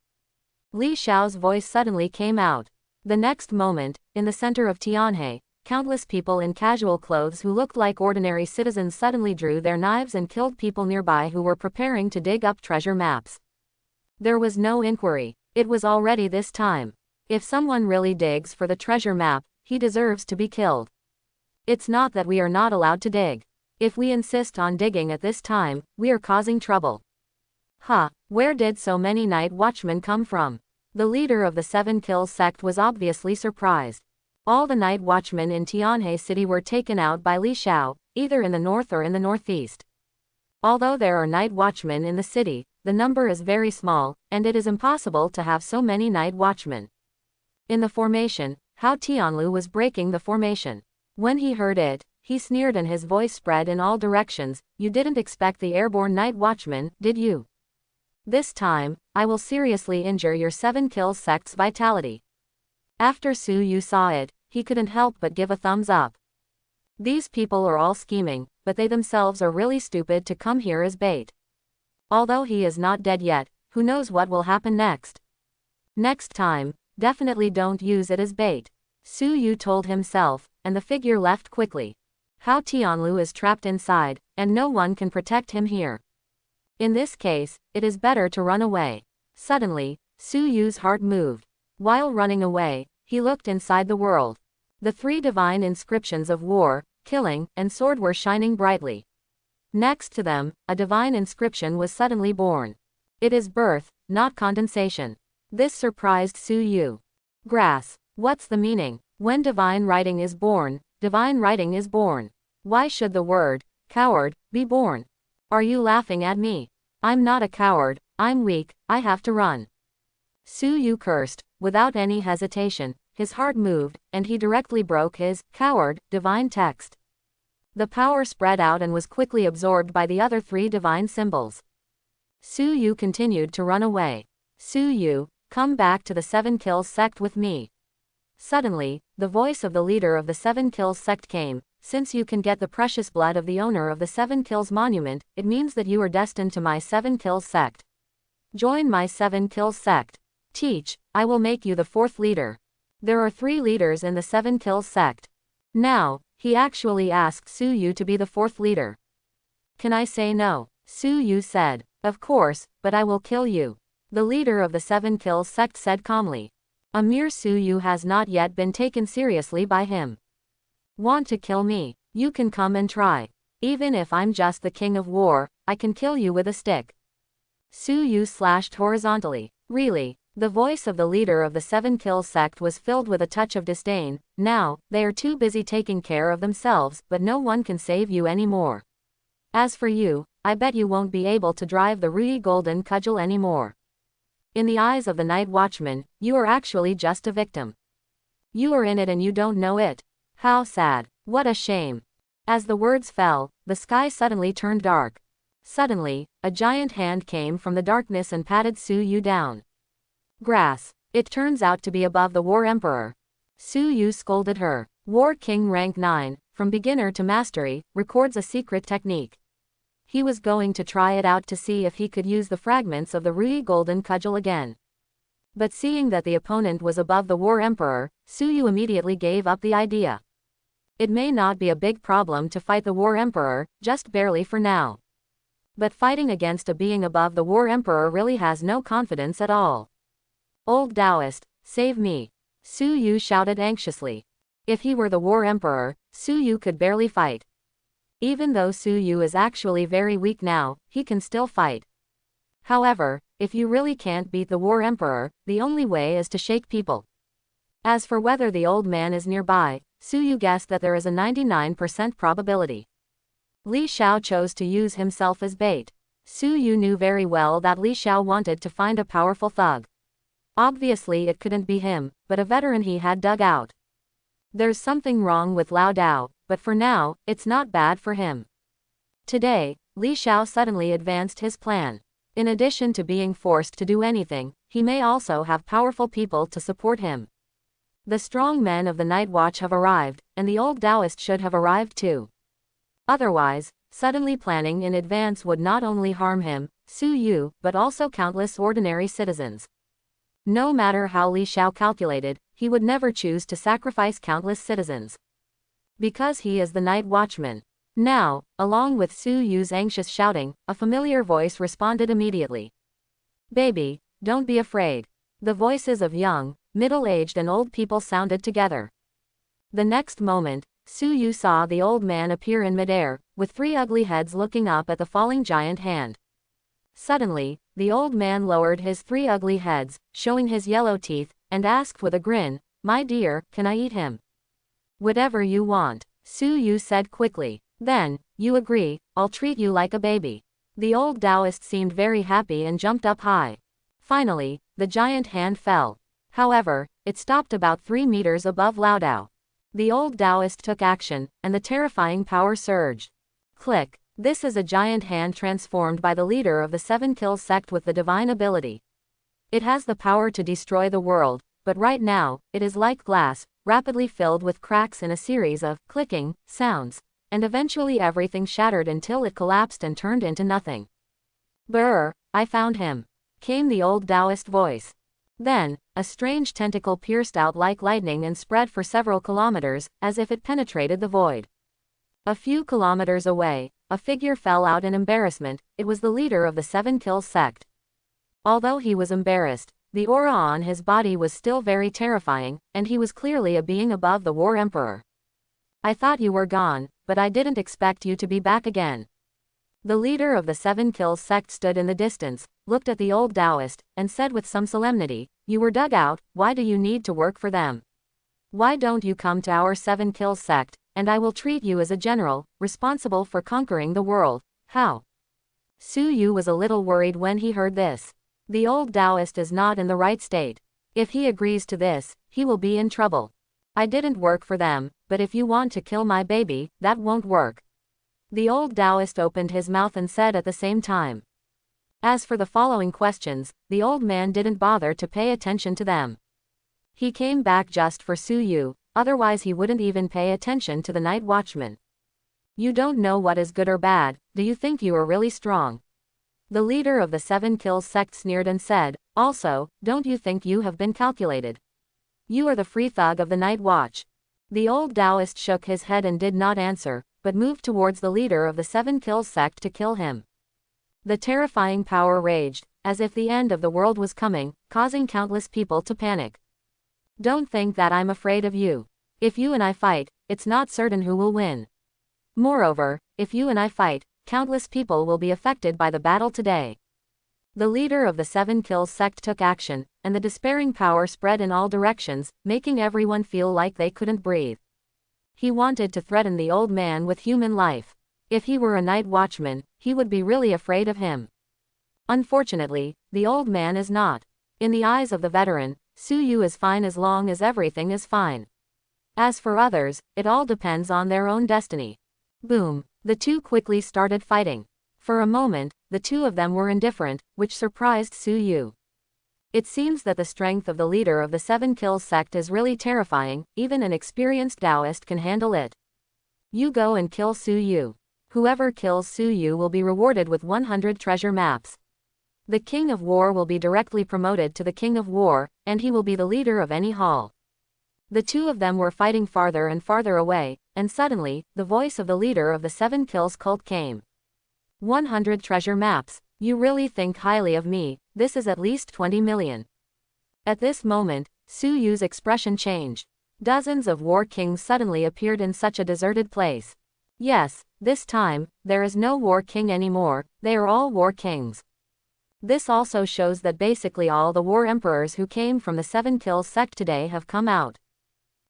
Li Xiao's voice suddenly came out. The next moment, in the center of Tianhe, countless people in casual clothes who looked like ordinary citizens suddenly drew their knives and killed people nearby who were preparing to dig up treasure maps. There was no inquiry. It was already this time. If someone really digs for the treasure map, he deserves to be killed. It's not that we are not allowed to dig. If we insist on digging at this time, we are causing trouble. Where did so many night watchmen come from? The leader of the 7 Kills sect was obviously surprised. All the night watchmen in Tianhe City were taken out by Li Xiao, either in the north or in the northeast. Although there are night watchmen in the city, the number is very small, and it is impossible to have so many night watchmen. In the formation, Hao Tianlu was breaking the formation. When he heard it, he sneered and his voice spread in all directions. You didn't expect the airborne night watchman, did you? This time, I will seriously injure your 7 Kills sect's vitality. After Su Yu saw it, he couldn't help but give a thumbs up. These people are all scheming, but they themselves are really stupid to come here as bait. Although he is not dead yet, who knows what will happen next. Next time, definitely don't use it as bait. Su Yu told himself, and the figure left quickly. Hao Tianlu is trapped inside, and no one can protect him here. In this case, it is better to run away. Suddenly, Su Yu's heart moved. While running away, he looked inside the world. The 3 divine inscriptions of war, killing, and sword were shining brightly. Next to them, a divine inscription was suddenly born. It is birth, not condensation. This surprised Su Yu. Grass. What's the meaning? When divine writing is born, divine writing is born. Why should the word, coward, be born? Are you laughing at me? I'm not a coward, I'm weak, I have to run. Su Yu cursed, without any hesitation, his heart moved, and he directly broke his, coward, divine text. The power spread out and was quickly absorbed by the other 3 divine symbols. Su Yu continued to run away. Su Yu, come back to the 7 Kills sect with me. Suddenly, the voice of the leader of the 7 Kills sect came. Since you can get the precious blood of the owner of the 7 Kills monument, it means that you are destined to my 7 Kills sect. Join my 7 Kills sect. Teach, I will make you the 4th leader. There are 3 leaders in the 7 Kills sect. Now, he actually asked Su Yu to be the 4th leader. Can I say no? Su Yu said. Of course, but I will kill you. The leader of the 7 Kills sect said calmly. A mere Su Yu has not yet been taken seriously by him. Want to kill me? You can come and try. Even if I'm just the king of war, I can kill you with a stick. Su Yu slashed horizontally. Really? The voice of the leader of the 7 Kills sect was filled with a touch of disdain. Now, they are too busy taking care of themselves, but no one can save you anymore. As for you, I bet you won't be able to drive the Rui golden cudgel anymore. In the eyes of the night watchman, you are actually just a victim. You are in it and you don't know it. How sad. What a shame. As the words fell, the sky suddenly turned dark. Suddenly, a giant hand came from the darkness and patted Su Yu down. Grass. It turns out to be above the War Emperor. Su Yu scolded her. War King rank 9, from beginner to mastery, records a secret technique. He was going to try it out to see if he could use the fragments of the Rui golden cudgel again. But seeing that the opponent was above the War Emperor, Su Yu immediately gave up the idea. It may not be a big problem to fight the War Emperor, just barely for now. But fighting against a being above the War Emperor really has no confidence at all. Old Taoist, save me. Su Yu shouted anxiously. If he were the War Emperor, Su Yu could barely fight. Even though Su Yu is actually very weak now, he can still fight. However, if you really can't beat the War Emperor, the only way is to shake people. As for whether the old man is nearby, Su Yu guessed that there is a 99% probability. Li Xiao chose to use himself as bait. Su Yu knew very well that Li Xiao wanted to find a powerful thug. Obviously it couldn't be him, but a veteran he had dug out. There's something wrong with Lao Dao, but for now, it's not bad for him. Today, Li Xiao suddenly advanced his plan. In addition to being forced to do anything, he may also have powerful people to support him. The strong men of the Night Watch have arrived, and the old Taoist should have arrived too. Otherwise, suddenly planning in advance would not only harm him, Su Yu, but also countless ordinary citizens. No matter how Li Xiao calculated, he would never choose to sacrifice countless citizens. Because he is the night watchman. Now, along with Su Yu's anxious shouting, a familiar voice responded immediately. Baby, don't be afraid. The voices of young, middle-aged and old people sounded together. The next moment, Su Yu saw the old man appear in midair, with 3 ugly heads looking up at the falling giant hand. Suddenly, the old man lowered his 3 ugly heads, showing his yellow teeth, and asked with a grin, "My dear, can I eat him?" "Whatever you want," Su Yu said quickly. "Then, you agree, I'll treat you like a baby." The old Taoist seemed very happy and jumped up high. Finally, the giant hand fell. However, it stopped about 3 meters above Lao Dao. The old Taoist took action, and the terrifying power surged. Click. This is a giant hand transformed by the leader of the 7 Kills sect with the divine ability. It has the power to destroy the world, but right now, it is like glass, rapidly filled with cracks in a series of clicking sounds. and eventually everything shattered until it collapsed and turned into nothing. Brr, I found him, came the old Taoist voice. Then, a strange tentacle pierced out like lightning and spread for several kilometers, as if it penetrated the void. A few kilometers away, a figure fell out in embarrassment. It was the leader of the Seven Kills sect. Although he was embarrassed, the aura on his body was still very terrifying, and he was clearly a being above the War Emperor. I thought you were gone, but I didn't expect you to be back again. The leader of the Seven Kills sect stood in the distance, looked at the old Taoist, and said with some solemnity, "You were dug out, why do you need to work for them? Why don't you come to our Seven Kills sect, and I will treat you as a general, responsible for conquering the world." How? Su Yu was a little worried when he heard this. The old Taoist is not in the right state. If he agrees to this, he will be in trouble. I didn't work for them, but if you want to kill my baby, that won't work. The old Taoist opened his mouth and said at the same time. As for the following questions, the old man didn't bother to pay attention to them. He came back just for Su Yu, otherwise he wouldn't even pay attention to the night watchman. You don't know what is good or bad, do you think you are really strong? The leader of the Seven Kills sect sneered and said, also, don't you think you have been calculated? You are the free thug of the night watch. The old Taoist shook his head and did not answer, but moved towards the leader of the Seven Kills sect to kill him. The terrifying power raged, as if the end of the world was coming, causing countless people to panic. Don't think that I'm afraid of you. If you and I fight, it's not certain who will win. Moreover, if you and I fight, countless people will be affected by the battle today. The leader of the Seven Kills sect took action, and the despairing power spread in all directions, making everyone feel like they couldn't breathe. He wanted to threaten the old man with human life. If he were a night watchman, he would be really afraid of him. Unfortunately, the old man is not. In the eyes of the veteran, Su Yu is fine as long as everything is fine. As for others, it all depends on their own destiny. Boom, the two quickly started fighting. For a moment, the two of them were indifferent, which surprised Su Yu. It seems that the strength of the leader of the Seven Kills sect is really terrifying, even an experienced Taoist can handle it. You go and kill Su Yu. Whoever kills Su Yu will be rewarded with 100 treasure maps. The King of War will be directly promoted to the King of War, and he will be the leader of any hall. The two of them were fighting farther and farther away, and suddenly, the voice of the leader of the Seven Kills cult came. 100 treasure maps. You really think highly of me, this is at least 20 million. At this moment, Su Yu's expression changed. Dozens of war kings suddenly appeared in such a deserted place. Yes, this time, there is no war king anymore, they are all war kings. This also shows that basically all the war emperors who came from the Seven Kills sect today have come out.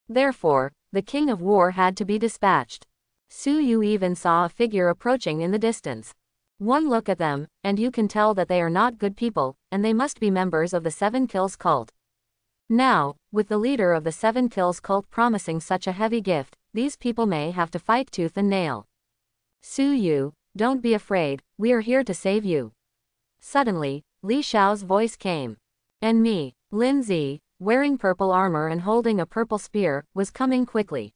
Therefore, the King of War had to be dispatched. Su Yu even saw a figure approaching in the distance. One look at them, and you can tell that they are not good people, and they must be members of the Seven Kills cult. Now, with the leader of the Seven Kills cult promising such a heavy gift, these people may have to fight tooth and nail. Su Yu, don't be afraid, we are here to save you. Suddenly, Li Xiao's voice came. And me, Lin Zi, wearing purple armor and holding a purple spear, was coming quickly.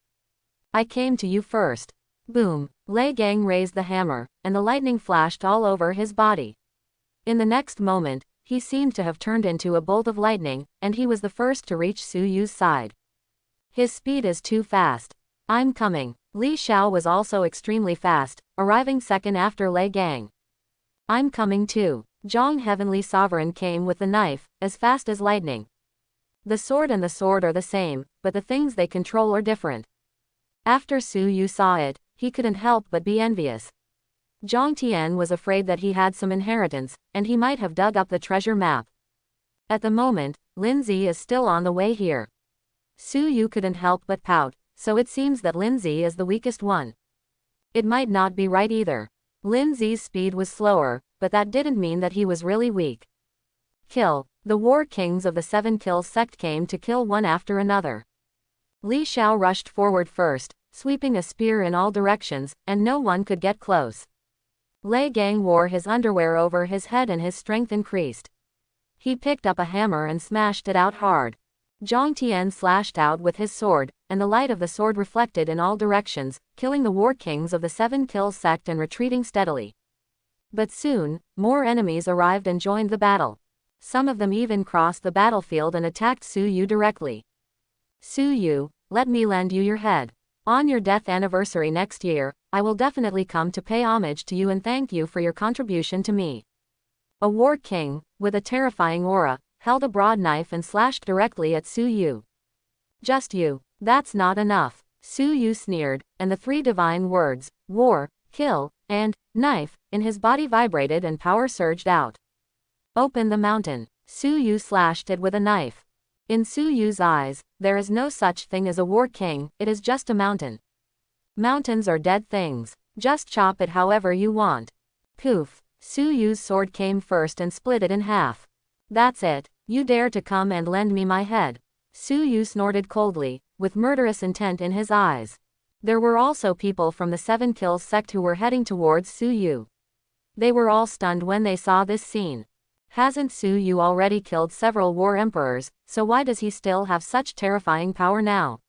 I came to you first. Boom, Lei Gang raised the hammer, and the lightning flashed all over his body. In the next moment, he seemed to have turned into a bolt of lightning, and he was the first to reach Su Yu's side. His speed is too fast. I'm coming. Li Xiao was also extremely fast, arriving second after Lei Gang. I'm coming too. Zhang Heavenly Sovereign came with the knife, as fast as lightning. The sword and the sword are the same, but the things they control are different. After Su Yu saw it, he couldn't help but be envious. Zhang Tian was afraid that he had some inheritance, and he might have dug up the treasure map. At the moment, Lin Zi is still on the way here. Su Yu couldn't help but pout, so it seems that Lin Zi is the weakest one. It might not be right either. Lin Zi's speed was slower, but that didn't mean that he was really weak. Kill. The war kings of the Seven Kills sect came to kill one after another. Li Xiao rushed forward first, sweeping a spear in all directions, and no one could get close. Lei Gang wore his underwear over his head and his strength increased. He picked up a hammer and smashed it out hard. Zhang Tian slashed out with his sword, and the light of the sword reflected in all directions, killing the war kings of the Seven Kills sect and retreating steadily. But soon, more enemies arrived and joined the battle. Some of them even crossed the battlefield and attacked Su Yu directly. Su Yu, let me lend you your head. On your death anniversary next year, I will definitely come to pay homage to you and thank you for your contribution to me. A war king, with a terrifying aura, held a broad knife and slashed directly at Su Yu. Just you. That's not enough. Su Yu sneered, and the three divine words, war, kill, and knife, in his body vibrated and power surged out. Open the mountain. Su Yu slashed it with a knife. In Su Yu's eyes, there is no such thing as a war king, it is just a mountain. Mountains are dead things. Just chop it however you want. Poof. Su Yu's sword came first and split it in half. That's it. You dare to come and lend me my head. Su Yu snorted coldly, with murderous intent in his eyes. There were also people from the Seven Kills sect who were heading towards Su Yu. They were all stunned when they saw this scene. Hasn't Su Yu already killed several war emperors, so why does he still have such terrifying power now?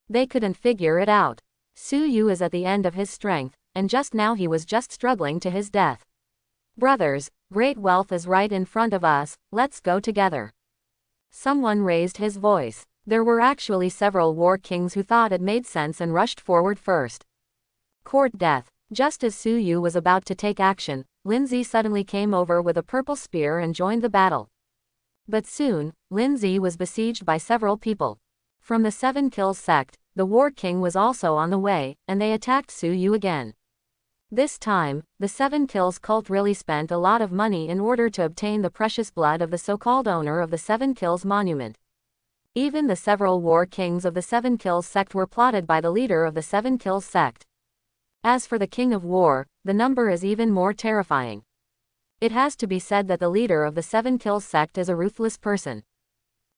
They couldn't figure it out. Su Yu is at the end of his strength, and just now he was just struggling to his death. Brothers, great wealth is right in front of us, let's go together. Someone raised his voice. There were actually several war kings who thought it made sense and rushed forward first. Court death. Just as Su Yu was about to take action, Lindsay suddenly came over with a purple spear and joined the battle. But soon, Lindsay was besieged by several people. From the Seven Kills sect, the War King was also on the way, and they attacked Su Yu again. This time, the Seven Kills cult really spent a lot of money in order to obtain the precious blood of the so-called owner of the Seven Kills monument. Even the several War Kings of the Seven Kills sect were plotted by the leader of the Seven Kills sect. As for the King of War, the number is even more terrifying. It has to be said that the leader of the Seven Kills sect is a ruthless person.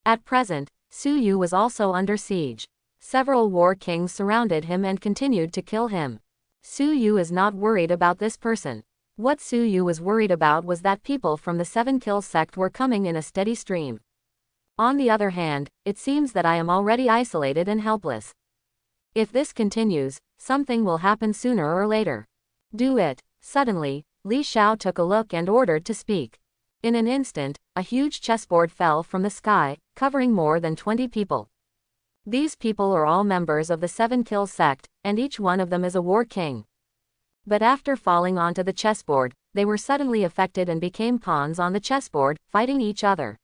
At present, Su Yu was also under siege. Several war kings surrounded him and continued to kill him. Su Yu is not worried about this person. What Su Yu was worried about was that people from the Seven Kills sect were coming in a steady stream. On the other hand, it seems that I am already isolated and helpless. If this continues, something will happen sooner or later. Do it. Suddenly, Li Xiao took a look and ordered to speak. In an instant, a huge chessboard fell from the sky, covering more than 20 people. These people are all members of the Seven Kills sect, and each one of them is a war king. But after falling onto the chessboard, they were suddenly affected and became pawns on the chessboard, fighting each other.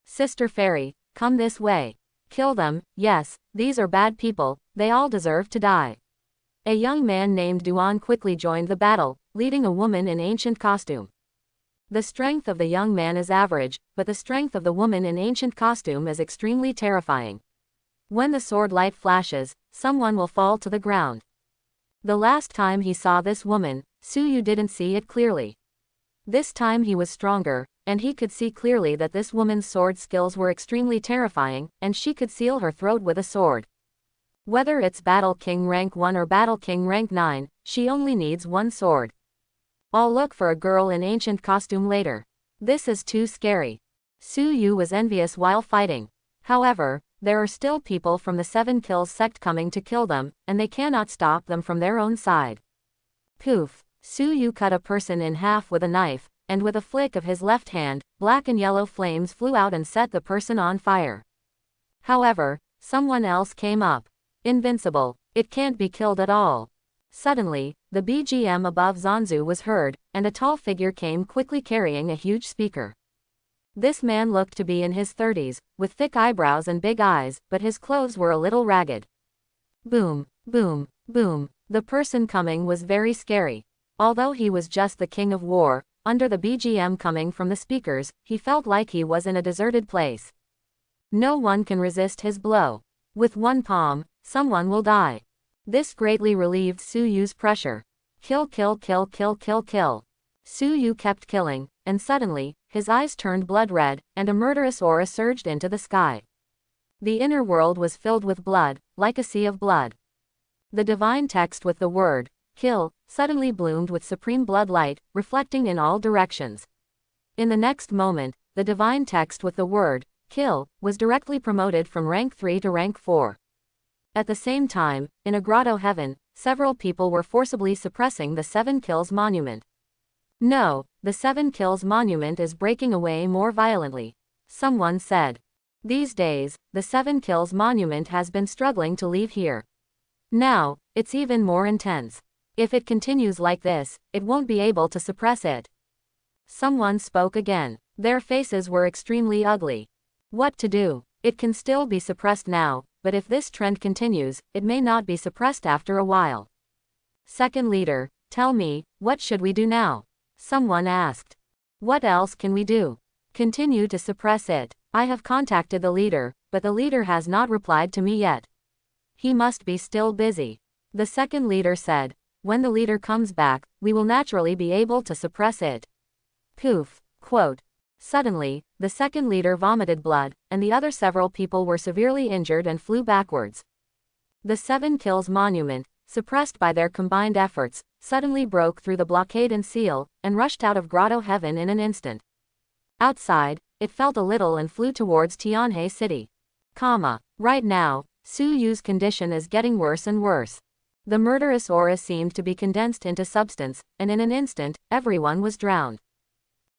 Sister Fairy, come this way. Kill them, yes, these are bad people, they all deserve to die. A young man named Duan quickly joined the battle, leading a woman in ancient costume. The strength of the young man is average, but the strength of the woman in ancient costume is extremely terrifying. When the sword light flashes, someone will fall to the ground. The last time he saw this woman, Su Yu didn't see it clearly. This time he was stronger, and he could see clearly that this woman's sword skills were extremely terrifying, and she could seal her throat with a sword. Whether it's Battle King rank 1 or Battle King rank 9, she only needs one sword. I'll look for a girl in ancient costume later. This is too scary. Su Yu was envious while fighting. However, there are still people from the Seven Kills sect coming to kill them, and they cannot stop them from their own side. Poof! Su Yu cut a person in half with a knife, and with a flick of his left hand, black and yellow flames flew out and set the person on fire. However, someone else came up. Invincible. It can't be killed at all. Suddenly, the BGM above Zanzu was heard, and a tall figure came quickly carrying a huge speaker. This man looked to be in his 30s, with thick eyebrows and big eyes, but his clothes were a little ragged. Boom, boom, boom. The person coming was very scary. Although he was just the King of War, under the BGM coming from the speakers, he felt like he was in a deserted place. No one can resist his blow. With one palm, someone will die. This greatly relieved Su Yu's pressure. Kill, kill, kill, kill, kill, kill. Su Yu kept killing, and suddenly, his eyes turned blood red, and a murderous aura surged into the sky. The inner world was filled with blood, like a sea of blood. The divine text with the word, kill, suddenly bloomed with supreme blood light, reflecting in all directions. In the next moment, the divine text with the word, kill, was directly promoted from rank 3 to rank 4. At the same time, in a grotto heaven, several people were forcibly suppressing the 7 Kills monument. No, the 7 Kills monument is breaking away more violently, someone said. These days, the 7 Kills monument has been struggling to leave here. Now, it's even more intense. If it continues like this, it won't be able to suppress it. Someone spoke again. Their faces were extremely ugly. What to do? It can still be suppressed now, but if this trend continues, it may not be suppressed after a while. Second leader, tell me, what should we do now? Someone asked. What else can we do? Continue to suppress it. I have contacted the leader, but the leader has not replied to me yet. He must be still busy. The second leader said, when the leader comes back, we will naturally be able to suppress it. Poof. Quote. Suddenly, the second leader vomited blood, and the other several people were severely injured and flew backwards. The 7 Kills monument, suppressed by their combined efforts, suddenly broke through the blockade and seal, and rushed out of grotto heaven in an instant. Outside, it felt a little and flew towards Tianhe City. Right now, Su Yu's condition is getting worse and worse. The murderous aura seemed to be condensed into substance, and in an instant, everyone was drowned.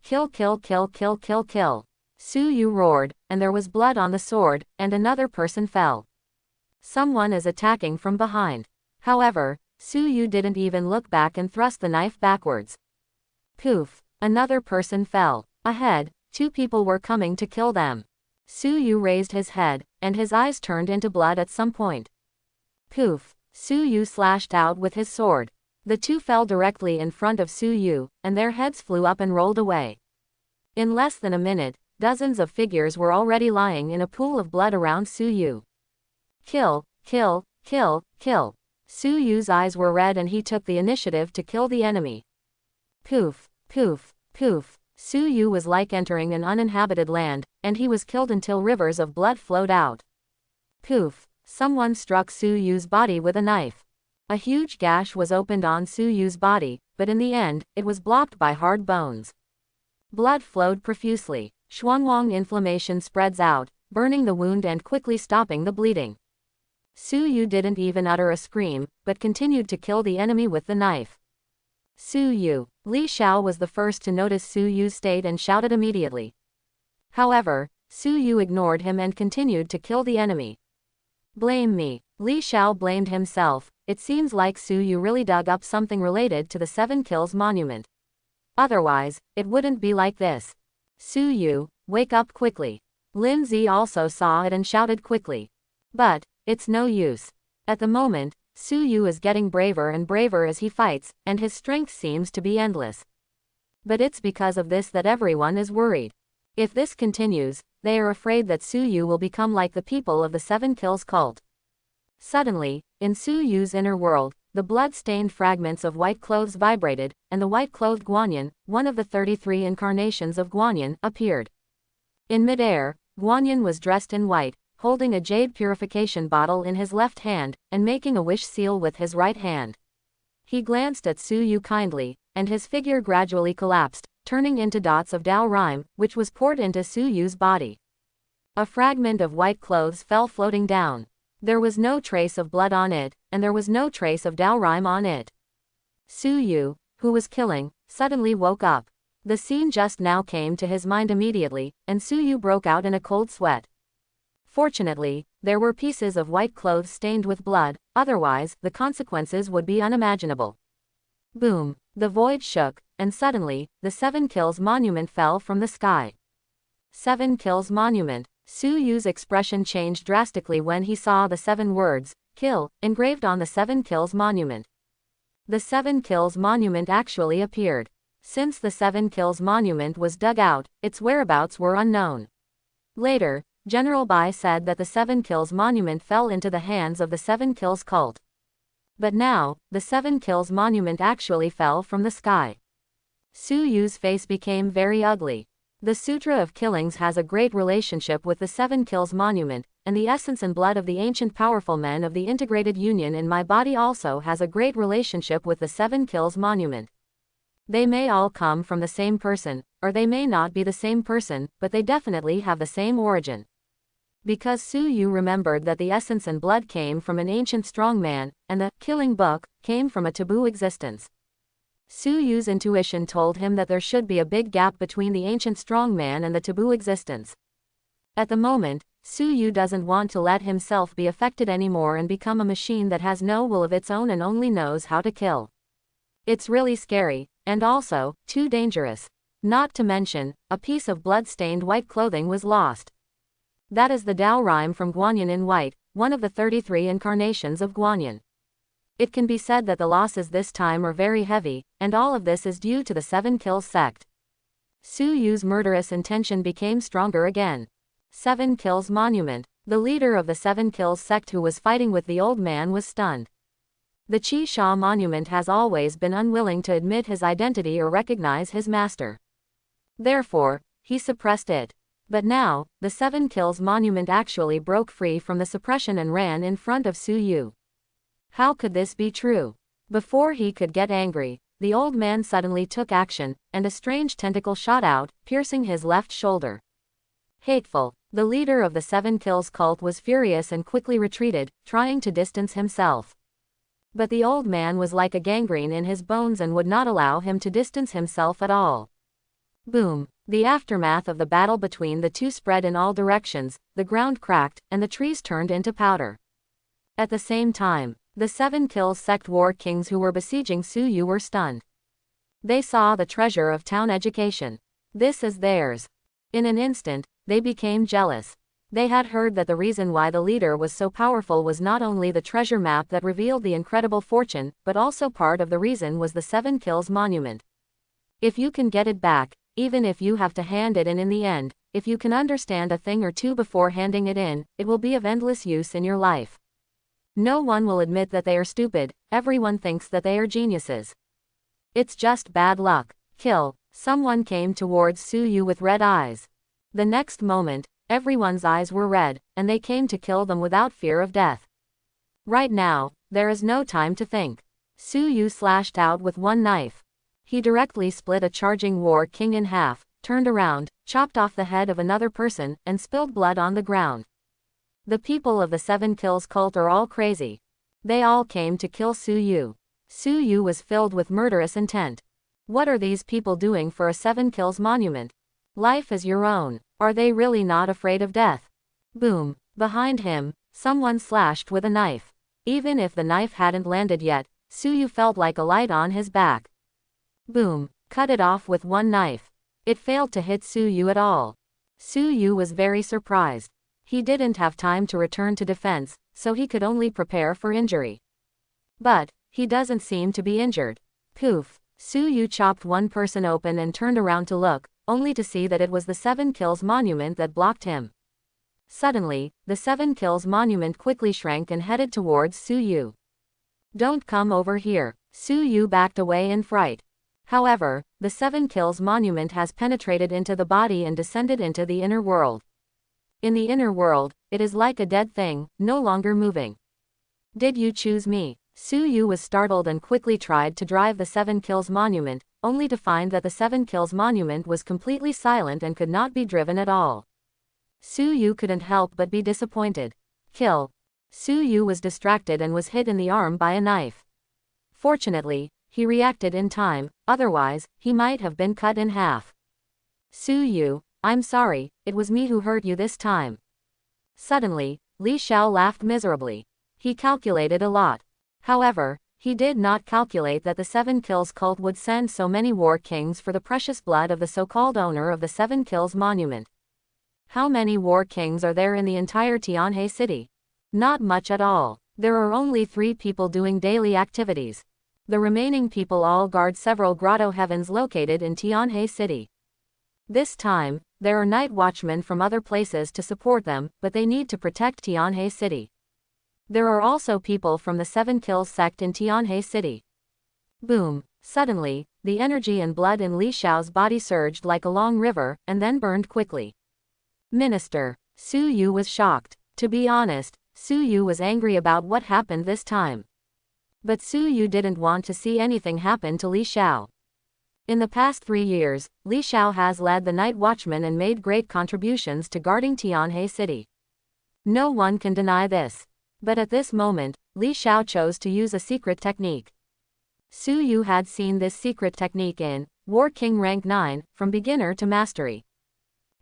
Kill, kill, kill, kill, kill, kill. Su Yu roared, and there was blood on the sword, and another person fell. Someone is attacking from behind. However, Su Yu didn't even look back and thrust the knife backwards. Poof. Another person fell. Ahead, 2 people were coming to kill them. Su Yu raised his head, and his eyes turned into blood at some point. Poof. Su Yu slashed out with his sword. The 2 fell directly in front of Su Yu, and their heads flew up and rolled away. In less than a minute, dozens of figures were already lying in a pool of blood around Su Yu. Kill, kill, kill, kill. Su Yu's eyes were red and he took the initiative to kill the enemy. Poof, poof, poof. Su Yu was like entering an uninhabited land, and he was killed until rivers of blood flowed out. Poof. Someone struck Su Yu's body with a knife. A huge gash was opened on Su Yu's body, but in the end, it was blocked by hard bones. Blood flowed profusely. Xuanwang inflammation spreads out, burning the wound and quickly stopping the bleeding. Su Yu didn't even utter a scream, but continued to kill the enemy with the knife. Su Yu. Li Xiao was the first to notice Su Yu's state and shouted immediately. However, Su Yu ignored him and continued to kill the enemy. Blame me. Li Xiao blamed himself. It seems like Su Yu really dug up something related to the 7 Kills monument. Otherwise, it wouldn't be like this. Su Yu, wake up quickly. Lin Zi also saw it and shouted quickly. But, it's no use. At the moment, Su Yu is getting braver and braver as he fights, and his strength seems to be endless. But it's because of this that everyone is worried. If this continues, they are afraid that Su Yu will become like the people of the 7 Kills cult. Suddenly, in Su Yu's inner world, the blood-stained fragments of white clothes vibrated, and the white-clothed Guanyin, one of the 33 incarnations of Guanyin, appeared. In midair, Guanyin was dressed in white, holding a jade purification bottle in his left hand, and making a wish seal with his right hand. He glanced at Su Yu kindly, and his figure gradually collapsed, turning into dots of Dao Rime, which was poured into Su Yu's body. A fragment of white clothes fell floating down. There was no trace of blood on it, and there was no trace of Dao Rime on it. Su Yu, who was killing, suddenly woke up. The scene just now came to his mind immediately, and Su Yu broke out in a cold sweat. Fortunately, there were pieces of white clothes stained with blood, otherwise, the consequences would be unimaginable. Boom! The void shook, and suddenly, the 7 Kills monument fell from the sky. 7 Kills monument. Su Yu's expression changed drastically when he saw the 7 words, kill, engraved on the 7 Kills monument. The 7 Kills monument actually appeared. Since the 7 Kills monument was dug out, its whereabouts were unknown. Later, General Bai said that the 7 Kills monument fell into the hands of the 7 Kills cult. But now, the 7 Kills monument actually fell from the sky. Su Yu's face became very ugly. The Sutra of Killings has a great relationship with the 7 Kills monument, and the essence and blood of the ancient powerful men of the integrated union in my body also has a great relationship with the 7 Kills monument. They may all come from the same person, or they may not be the same person, but they definitely have the same origin. Because Su Yu remembered that the essence and blood came from an ancient strongman, and the killing book came from a taboo existence. Su Yu's intuition told him that there should be a big gap between the ancient strongman and the taboo existence. At the moment, Su Yu doesn't want to let himself be affected anymore and become a machine that has no will of its own and only knows how to kill. It's really scary, and also, too dangerous. Not to mention, a piece of blood-stained white clothing was lost. That is the Tao rhyme from Guanyin in white, one of the 33 incarnations of Guanyin. It can be said that the losses this time are very heavy, and all of this is due to the 7 Kills sect. Su Yu's murderous intention became stronger again. 7 Kills Monument. The leader of the 7 Kills sect who was fighting with the old man was stunned. The Qi Sha Monument has always been unwilling to admit his identity or recognize his master. Therefore, he suppressed it. But now, the 7 Kills Monument actually broke free from the suppression and ran in front of Su Yu. How could this be true? Before he could get angry, the old man suddenly took action, and a strange tentacle shot out, piercing his left shoulder. Hateful. The leader of the 7 Kills cult was furious and quickly retreated, trying to distance himself. But the old man was like a gangrene in his bones and would not allow him to distance himself at all. Boom. The aftermath of the battle between the two spread in all directions, the ground cracked, and the trees turned into powder. At the same time, the 7 Kills sect war kings who were besieging Su Yu were stunned. They saw the treasure of town education. This is theirs. In an instant, they became jealous. They had heard that the reason why the leader was so powerful was not only the treasure map that revealed the incredible fortune, but also part of the reason was the 7 Kills Monument. If you can get it back, even if you have to hand it in the end, if you can understand a thing or two before handing it in, it will be of endless use in your life. No one will admit that they are stupid, everyone thinks that they are geniuses. It's just bad luck. Kill. Someone came towards Su Yu with red eyes. The next moment, everyone's eyes were red, and they came to kill them without fear of death. Right now, there is no time to think. Su Yu slashed out with one knife. He directly split a charging war king in half, turned around, chopped off the head of another person, and spilled blood on the ground. The people of the 7 Kills cult are all crazy. They all came to kill Su Yu. Su Yu was filled with murderous intent. What are these people doing for a 7 Kills monument? Life is your own. Are they really not afraid of death? Boom. Behind him, someone slashed with a knife. Even if the knife hadn't landed yet, Su Yu felt like a light on his back. Boom. Cut it off with one knife. It failed to hit Su Yu at all. Su Yu was very surprised. He didn't have time to return to defense, so he could only prepare for injury. But he doesn't seem to be injured. Poof. Su Yu chopped one person open and turned around to look, only to see that it was the 7 Kills monument that blocked him. Suddenly, the 7 Kills monument quickly shrank and headed towards Su Yu. Don't come over here. Su Yu backed away in fright. However, the 7 Kills monument has penetrated into the body and descended into the inner world. In the inner world, it is like a dead thing, no longer moving. Did you choose me? Su Yu was startled and quickly tried to drive the 7 Kills monument, only to find that the 7 Kills monument was completely silent and could not be driven at all. Su Yu couldn't help but be disappointed. Kill. Su Yu was distracted and was hit in the arm by a knife. Fortunately, he reacted in time, otherwise, he might have been cut in half. Su Yu, I'm sorry, it was me who hurt you this time. Suddenly, Li Xiao laughed miserably. He calculated a lot. However, he did not calculate that the 7 Kills cult would send so many war kings for the precious blood of the so-called owner of the 7 Kills monument. How many war kings are there in the entire Tianhe city? Not much at all. There are only 3 people doing daily activities. The remaining people all guard several grotto heavens located in Tianhe city. This time, there are night watchmen from other places to support them, but they need to protect Tianhe city. There are also people from the 7 Kills sect in Tianhe city. Boom. Suddenly, the energy and blood in Li Xiao's body surged like a long river, and then burned quickly. Minister. Su Yu was shocked. To be honest, Su Yu was angry about what happened this time. But Su Yu didn't want to see anything happen to Li Xiao. In the past 3 years, Li Xiao has led the night watchmen and made great contributions to guarding Tianhe city. No one can deny this. But at this moment, Li Xiao chose to use a secret technique. Su Yu had seen this secret technique in War King Rank 9, from beginner to mastery.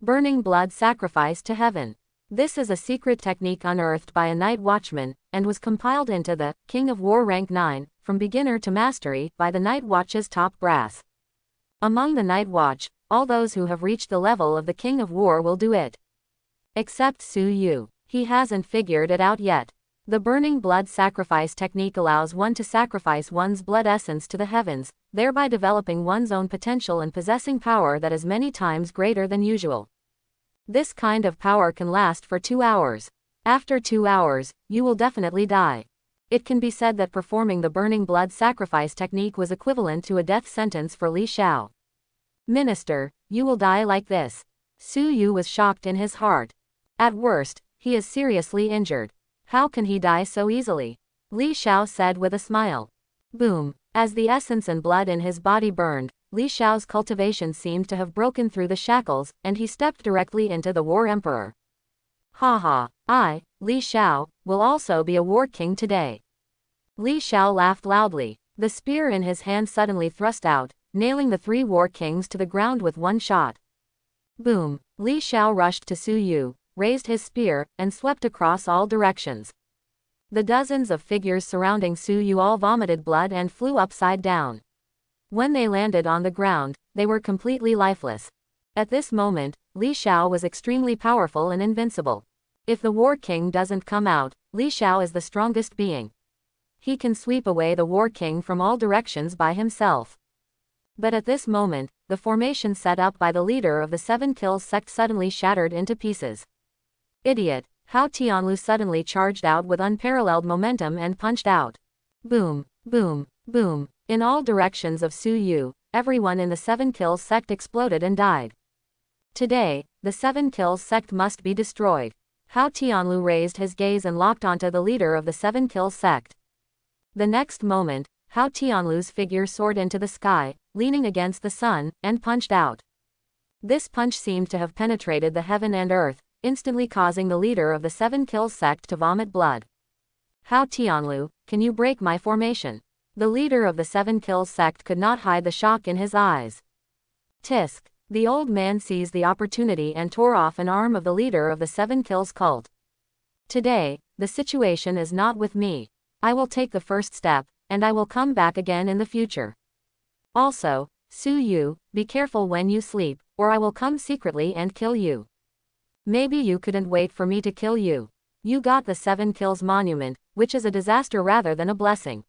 Burning blood sacrifice to heaven. This is a secret technique unearthed by a night watchman, and was compiled into the King of War Rank 9, from beginner to mastery, by the Night Watch's top brass. Among the Night Watch, all those who have reached the level of the King of War will do it. Except Su Yu. He hasn't figured it out yet. The burning blood sacrifice technique allows one to sacrifice one's blood essence to the heavens, thereby developing one's own potential and possessing power that is many times greater than usual. This kind of power can last for 2 hours. After 2 hours, you will definitely die. It can be said that performing the burning blood sacrifice technique was equivalent to a death sentence for Li Xiao. Minister, you will die like this. Su Yu was shocked in his heart. At worst, he is seriously injured. How can he die so easily? Li Xiao said with a smile. Boom. As the essence and blood in his body burned, Li Xiao's cultivation seemed to have broken through the shackles, and he stepped directly into the War Emperor. Ha ha, I, Li Xiao, will also be a War King today. Li Xiao laughed loudly. The spear in his hand suddenly thrust out, nailing the 3 War Kings to the ground with one shot. Boom. Li Xiao rushed to Su Yu, raised his spear, and swept across all directions. The dozens of figures surrounding Su Yu all vomited blood and flew upside down. When they landed on the ground, they were completely lifeless. At this moment, Li Xiao was extremely powerful and invincible. If the War King doesn't come out, Li Xiao is the strongest being. He can sweep away the War King from all directions by himself. But at this moment, the formation set up by the leader of the 7 Kills sect suddenly shattered into pieces. Idiot! Hao Tianlu suddenly charged out with unparalleled momentum and punched out. Boom, boom, boom. In all directions of Su Yu, everyone in the 7 Kills sect exploded and died. Today, the 7 Kills sect must be destroyed. Hao Tianlu raised his gaze and locked onto the leader of the 7 Kills sect. The next moment, Hao Tianlu's figure soared into the sky, leaning against the sun, and punched out. This punch seemed to have penetrated the heaven and earth, instantly causing the leader of the 7 Kills sect to vomit blood. Hao Tianlu, can you break my formation? The leader of the 7 Kills sect could not hide the shock in his eyes. Tisk. The old man seized the opportunity and tore off an arm of the leader of the 7 Kills cult. Today, the situation is not with me. I will take the first step, and I will come back again in the future. Also, Su Yu, be careful when you sleep, or I will come secretly and kill you. Maybe you couldn't wait for me to kill you. You got the 7 Kills monument, which is a disaster rather than a blessing.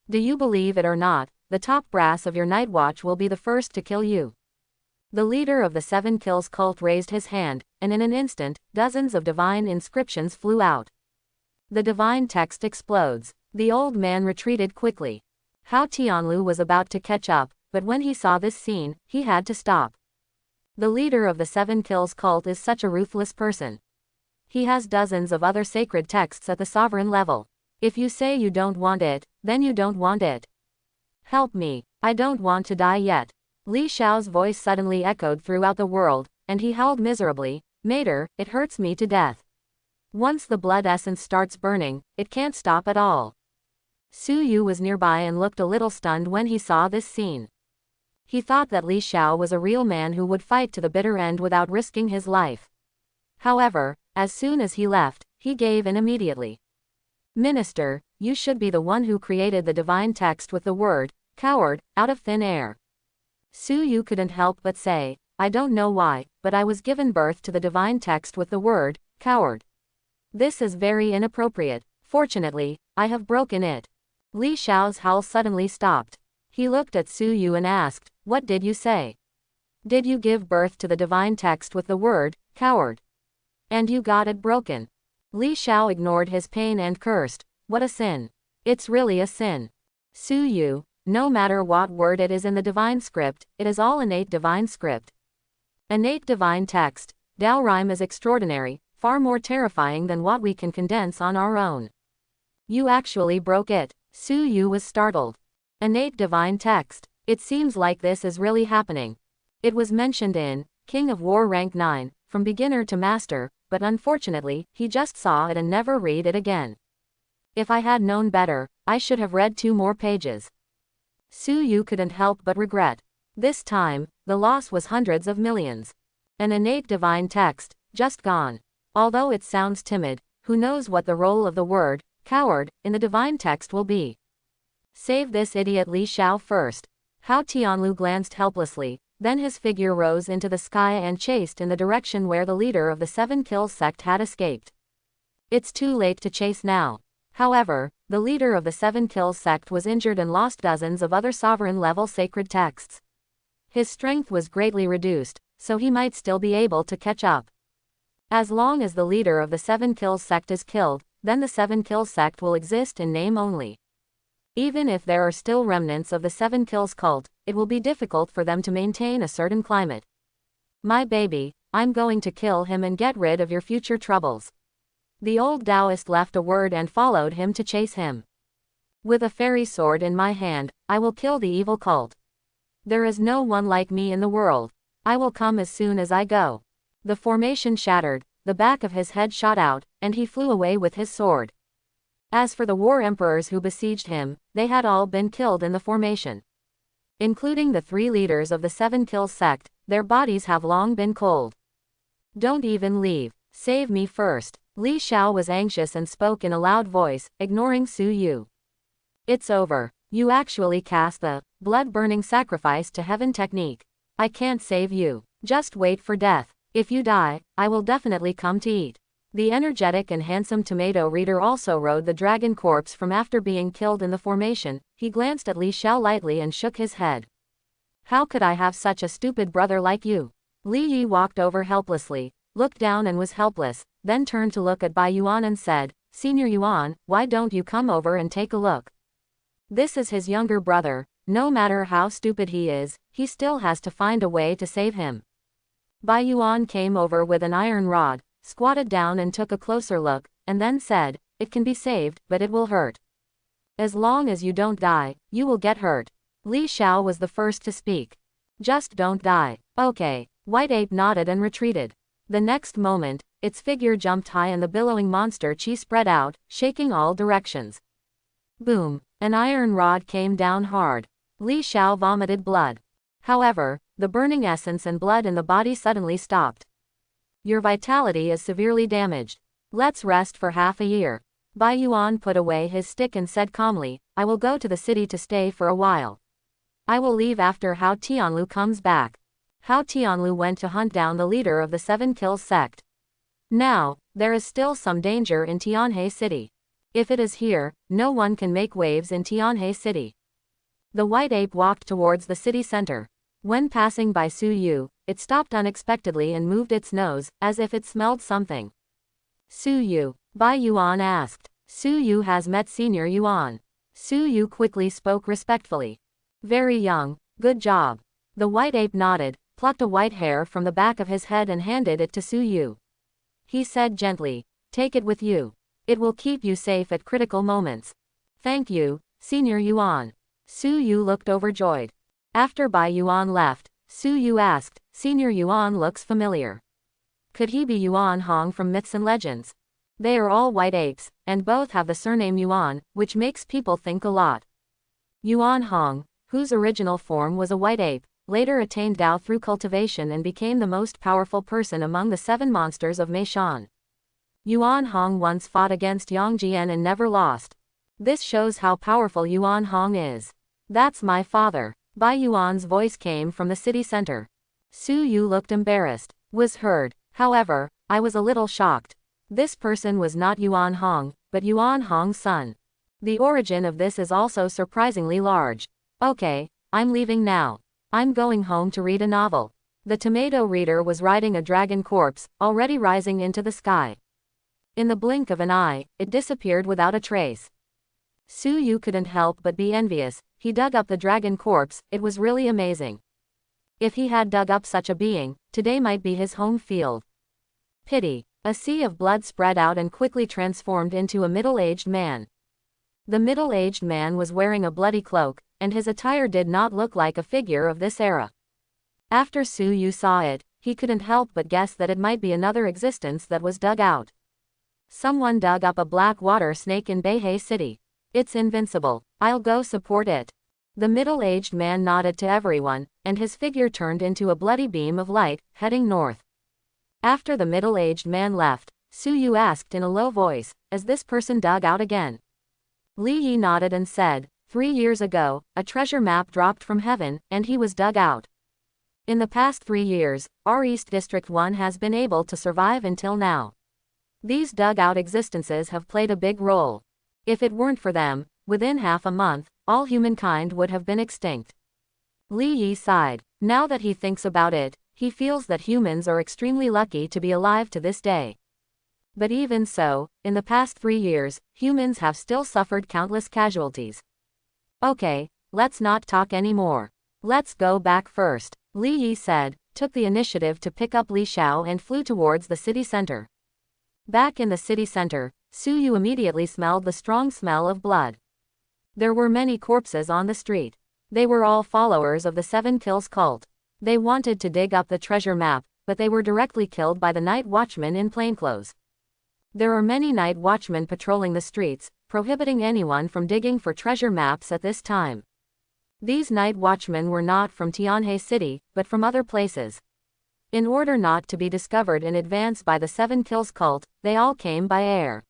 Do you believe it or not, the top brass of your night watch will be the first to kill you. The leader of the 7 Kills cult raised his hand, and in an instant, dozens of divine inscriptions flew out. The divine text explodes. The old man retreated quickly. Hao Tianlu was about to catch up, but when he saw this scene, he had to stop. The leader of the 7 Kills cult is such a ruthless person. He has dozens of other sacred texts at the sovereign level. If you say you don't want it, then you don't want it. Help me, I don't want to die yet. Li Xiao's voice suddenly echoed throughout the world, and he howled miserably, Mater, it hurts me to death. Once the blood essence starts burning, it can't stop at all. Su Yu was nearby and looked a little stunned when he saw this scene. He thought that Li Xiao was a real man who would fight to the bitter end without risking his life. However, as soon as he left, he gave in immediately. Minister, you should be the one who created the divine text with the word, coward, out of thin air. Su Yu couldn't help but say, I don't know why, but I was given birth to the divine text with the word, coward. This is very inappropriate. Fortunately, I have broken it. Li Xiao's howl suddenly stopped. He looked at Su Yu and asked, what did you say? Did you give birth to the divine text with the word, coward? And you got it broken. Li Xiao ignored his pain and cursed, what a sin. It's really a sin. Su Yu, no matter what word it is in the divine script, it is all innate divine script. Innate divine text, Dao rhyme is extraordinary, far more terrifying than what we can condense on our own. You actually broke it. Su Yu was startled. Innate divine text. It seems like this is really happening. It was mentioned in King of War Rank 9, from beginner to master, but unfortunately, he just saw it and never read it again. If I had known better, I should have read 2 more pages. Su Yu couldn't help but regret. This time, the loss was hundreds of millions. An innate divine text, just gone. Although it sounds timid, who knows what the role of the word, coward, in the divine text will be. Save this idiot Li Xiao first. Hao Tianlu glanced helplessly, then his figure rose into the sky and chased in the direction where the leader of the 7 Kills sect had escaped. It's too late to chase now. However, the leader of the 7 Kills sect was injured and lost dozens of other sovereign-level sacred texts. His strength was greatly reduced, so he might still be able to catch up. As long as the leader of the 7 Kills sect is killed, then the 7 Kills sect will exist in name only. Even if there are still remnants of the 7 Kills cult, it will be difficult for them to maintain a certain climate. My baby, I'm going to kill him and get rid of your future troubles. The old Taoist left a word and followed him to chase him. With a fairy sword in my hand, I will kill the evil cult. There is no one like me in the world. I will come as soon as I go. The formation shattered, the back of his head shot out, and he flew away with his sword. As for the war emperors who besieged him, they had all been killed in the formation. Including the 3 leaders of the 7 Kills sect, their bodies have long been cold. Don't even leave. Save me first. Li Xiao was anxious and spoke in a loud voice, ignoring Su Yu. It's over. You actually cast the blood-burning sacrifice to heaven technique. I can't save you. Just wait for death. If you die, I will definitely come to eat. The energetic and handsome tomato reader also rode the dragon corpse from after being killed in the formation. He glanced at Li Xiao lightly and shook his head. How could I have such a stupid brother like you? Li Yi walked over helplessly, looked down and was helpless, then turned to look at Bai Yuan and said, Senior Yuan, why don't you come over and take a look? This is his younger brother. No matter how stupid he is, he still has to find a way to save him. Bai Yuan came over with an iron rod, squatted down and took a closer look, and then said, It can be saved, but it will hurt. As long as you don't die, you will get hurt. Li Xiao was the first to speak. Just don't die. Okay. White Ape nodded and retreated. The next moment, its figure jumped high and the billowing monster chi spread out, shaking all directions. Boom. An iron rod came down hard. Li Xiao vomited blood. However, the burning essence and blood in the body suddenly stopped. Your vitality is severely damaged. Let's rest for half a year. Bai Yuan put away his stick and said calmly, I will go to the city to stay for a while. I will leave after Hao Tianlu comes back. Hao Tianlu went to hunt down the leader of the 7 Kills sect. Now, there is still some danger in Tianhe City. If it is here, no one can make waves in Tianhe City. The white ape walked towards the city center. When passing by Su Yu, it stopped unexpectedly and moved its nose, as if it smelled something. Su Yu, Bai Yuan asked. Su Yu has met Senior Yuan. Su Yu quickly spoke respectfully. Very young, good job. The white ape nodded, plucked a white hair from the back of his head and handed it to Su Yu. He said gently, Take it with you. It will keep you safe at critical moments. Thank you, Senior Yuan. Su Yu looked overjoyed. After Bai Yuan left, Su Yu asked, Senior Yuan looks familiar. Could he be Yuan Hong from Myths and Legends? They are all white apes, and both have the surname Yuan, which makes people think a lot. Yuan Hong, whose original form was a white ape, later attained Dao through cultivation and became the most powerful person among the 7 monsters of Meishan. Yuan Hong once fought against Yang Jian and never lost. This shows how powerful Yuan Hong is. That's my father. Bai Yuan's voice came from the city center. Su Yu looked embarrassed. Was heard. However, I was a little shocked. This person was not Yuan Hong, but Yuan Hong's son. The origin of this is also surprisingly large. Okay, I'm leaving now. I'm going home to read a novel. The tomato reader was riding a dragon corpse, already rising into the sky. In the blink of an eye, it disappeared without a trace. Su Yu couldn't help but be envious. He dug up the dragon corpse. It was really amazing. If he had dug up such a being, today might be his home field. Pity. A sea of blood spread out and quickly transformed into a middle-aged man. The middle-aged man was wearing a bloody cloak, and his attire did not look like a figure of this era. After Su Yu saw it, he couldn't help but guess that it might be another existence that was dug out. Someone dug up a black water snake in Beihei City. It's invincible. I'll go support it. The middle-aged man nodded to everyone, and his figure turned into a bloody beam of light, heading north. After the middle-aged man left, Su Yu asked in a low voice, "Is this person dug out again?" Li Yi nodded and said, 3 years ago, a treasure map dropped from heaven, and he was dug out. In the past 3 years, our East District 1 has been able to survive until now. These dug-out existences have played a big role. If it weren't for them, within half a month, all humankind would have been extinct. Li Yi sighed. Now that he thinks about it, he feels that humans are extremely lucky to be alive to this day. But even so, in the past 3 years, humans have still suffered countless casualties. Okay, let's not talk anymore. Let's go back first, Li Yi said, took the initiative to pick up Li Xiao and flew towards the city center. Back in the city center, Su Yu immediately smelled the strong smell of blood. There were many corpses on the street. They were all followers of the Seven Kills cult. They wanted to dig up the treasure map, but they were directly killed by the night watchmen in plainclothes. There are many night watchmen patrolling the streets, prohibiting anyone from digging for treasure maps at this time. These night watchmen were not from Tianhe City, but from other places. In order not to be discovered in advance by the Seven Kills cult, they all came by air.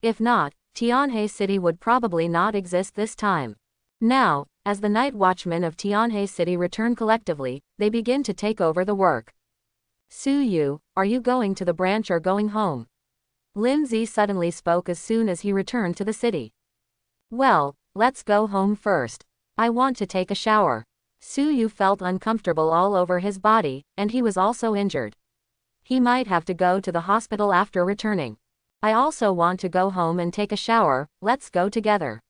If not, Tianhe City would probably not exist this time. Now, as the night watchmen of Tianhe City return collectively, they begin to take over the work. Su Yu, are you going to the branch or going home? Lin Zi suddenly spoke as soon as he returned to the city. Well, let's go home first. I want to take a shower. Su Yu felt uncomfortable all over his body, and he was also injured. He might have to go to the hospital after returning. I also want to go home and take a shower, let's go together.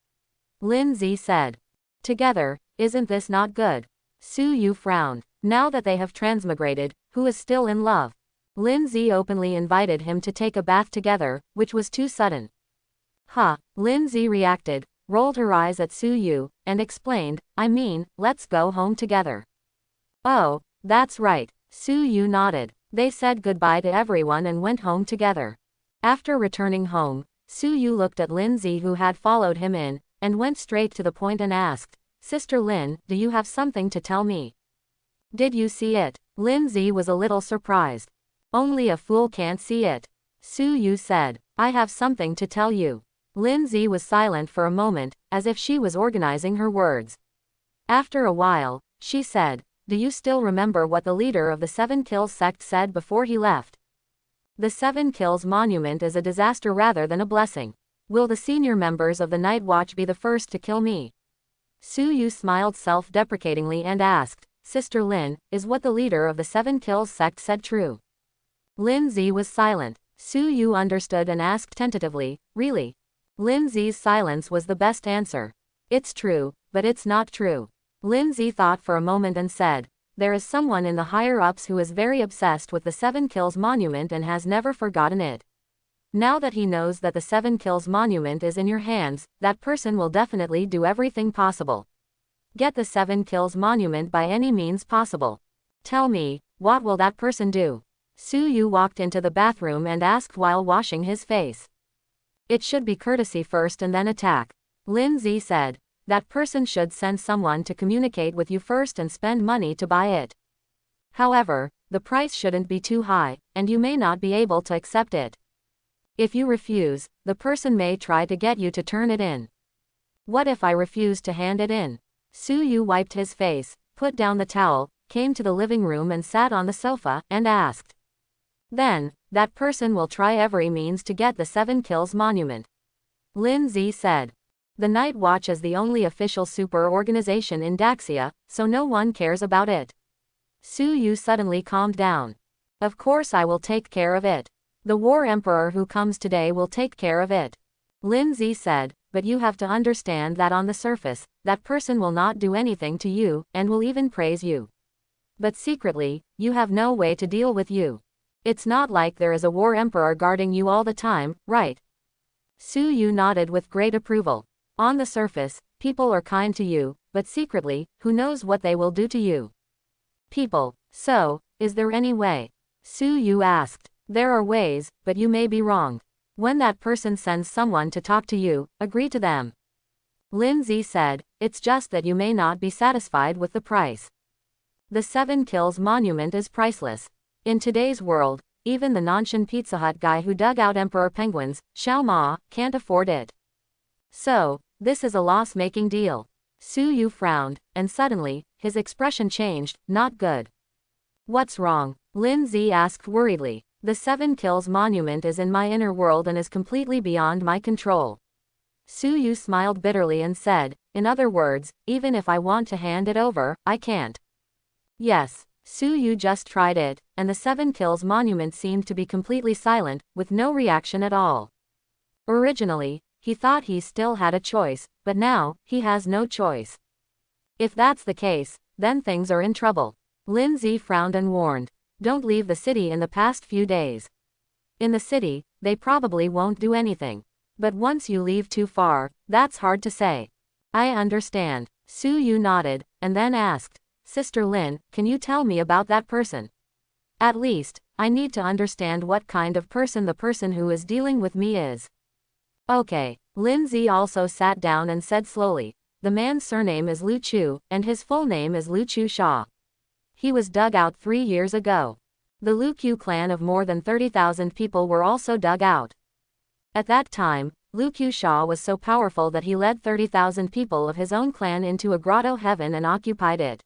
Lin Zi said. Together, isn't this not good? Su Yu frowned. Now that they have transmigrated, who is still in love? Lin Zi openly invited him to take a bath together, which was too sudden. Lin Zi reacted, rolled her eyes at Su Yu, and explained, I mean, let's go home together. Oh, that's right. Su Yu nodded. They said goodbye to everyone and went home together. After returning home, Su Yu looked at Lin Zi who had followed him in, and went straight to the point and asked, Sister Lin, do you have something to tell me? Did you see it? Lin Zi was a little surprised. Only a fool can't see it. Su Yu said, I have something to tell you. Lin Zi was silent for a moment, as if she was organizing her words. After a while, she said, do you still remember what the leader of the Seven Kills sect said before he left? The Seven Kills monument is a disaster rather than a blessing. Will the senior members of the Night Watch be the first to kill me? Su Yu smiled self-deprecatingly and asked, Sister Lin, is what the leader of the Seven Kills sect said true? Lin Zi was silent. Su Yu understood and asked tentatively, really? Lin Zi's silence was the best answer. It's true, but it's not true. Lin Zi thought for a moment and said, there is someone in the higher-ups who is very obsessed with the Seven Kills monument and has never forgotten it. Now that he knows that the Seven Kills monument is in your hands, that person will definitely do everything possible. Get the Seven Kills monument by any means possible. Tell me, what will that person do? Su Yu walked into the bathroom and asked while washing his face. It should be courtesy first and then attack. Lin Zi said, that person should send someone to communicate with you first and spend money to buy it. However, the price shouldn't be too high, and you may not be able to accept it. If you refuse, the person may try to get you to turn it in. What if I refuse to hand it in? Su Yu wiped his face, put down the towel, came to the living room and sat on the sofa, and asked. Then, that person will try every means to get the Seven Kills monument. Lin Zi said. The Night Watch is the only official super organization in Daxia, so no one cares about it. Su Yu suddenly calmed down. Of course I will take care of it. The War Emperor who comes today will take care of it. Lin Zi said, but you have to understand that on the surface, that person will not do anything to you, and will even praise you. But secretly, you have no way to deal with you. It's not like there is a War Emperor guarding you all the time, right? Su Yu nodded with great approval. On the surface, people are kind to you, but secretly, who knows what they will do to you? People. So, Is there any way? Su Yu asked. There are ways, but you may be wrong. When that person sends someone to talk to you, agree to them. Lin Zi said, it's just that you may not be satisfied with the price. The 7 Kills monument is priceless. In today's world, even the Nanshan Pizza Hut guy who dug out emperor penguins, Xiao Ma, can't afford it. So, this is a loss-making deal. Su Yu frowned, and suddenly, his expression changed, not good. What's wrong? Lin Zi asked worriedly. The 7 Kills monument is in my inner world and is completely beyond my control. Su Yu smiled bitterly and said, in other words, even if I want to hand it over, I can't. Yes, Su Yu just tried it, and the 7 Kills monument seemed to be completely silent, with no reaction at all. Originally, he thought he still had a choice, but now, he has no choice. If that's the case, then things are in trouble. Lin Zi frowned and warned, don't leave the city in the past few days. In the city, they probably won't do anything. But once you leave too far, that's hard to say. I understand. Su Yu nodded, and then asked, Sister Lin, can you tell me about that person? At least, I need to understand what kind of person the person who is dealing with me is. Okay. Lin Zi also sat down and said slowly, the man's surname is Lu Chu, and his full name is Lu Chu Sha. He was dug out 3 years ago. The Lu Qiu clan of more than 30,000 people were also dug out. At that time, Lu Qiu Sha was so powerful that he led 30,000 people of his own clan into a grotto heaven and occupied it.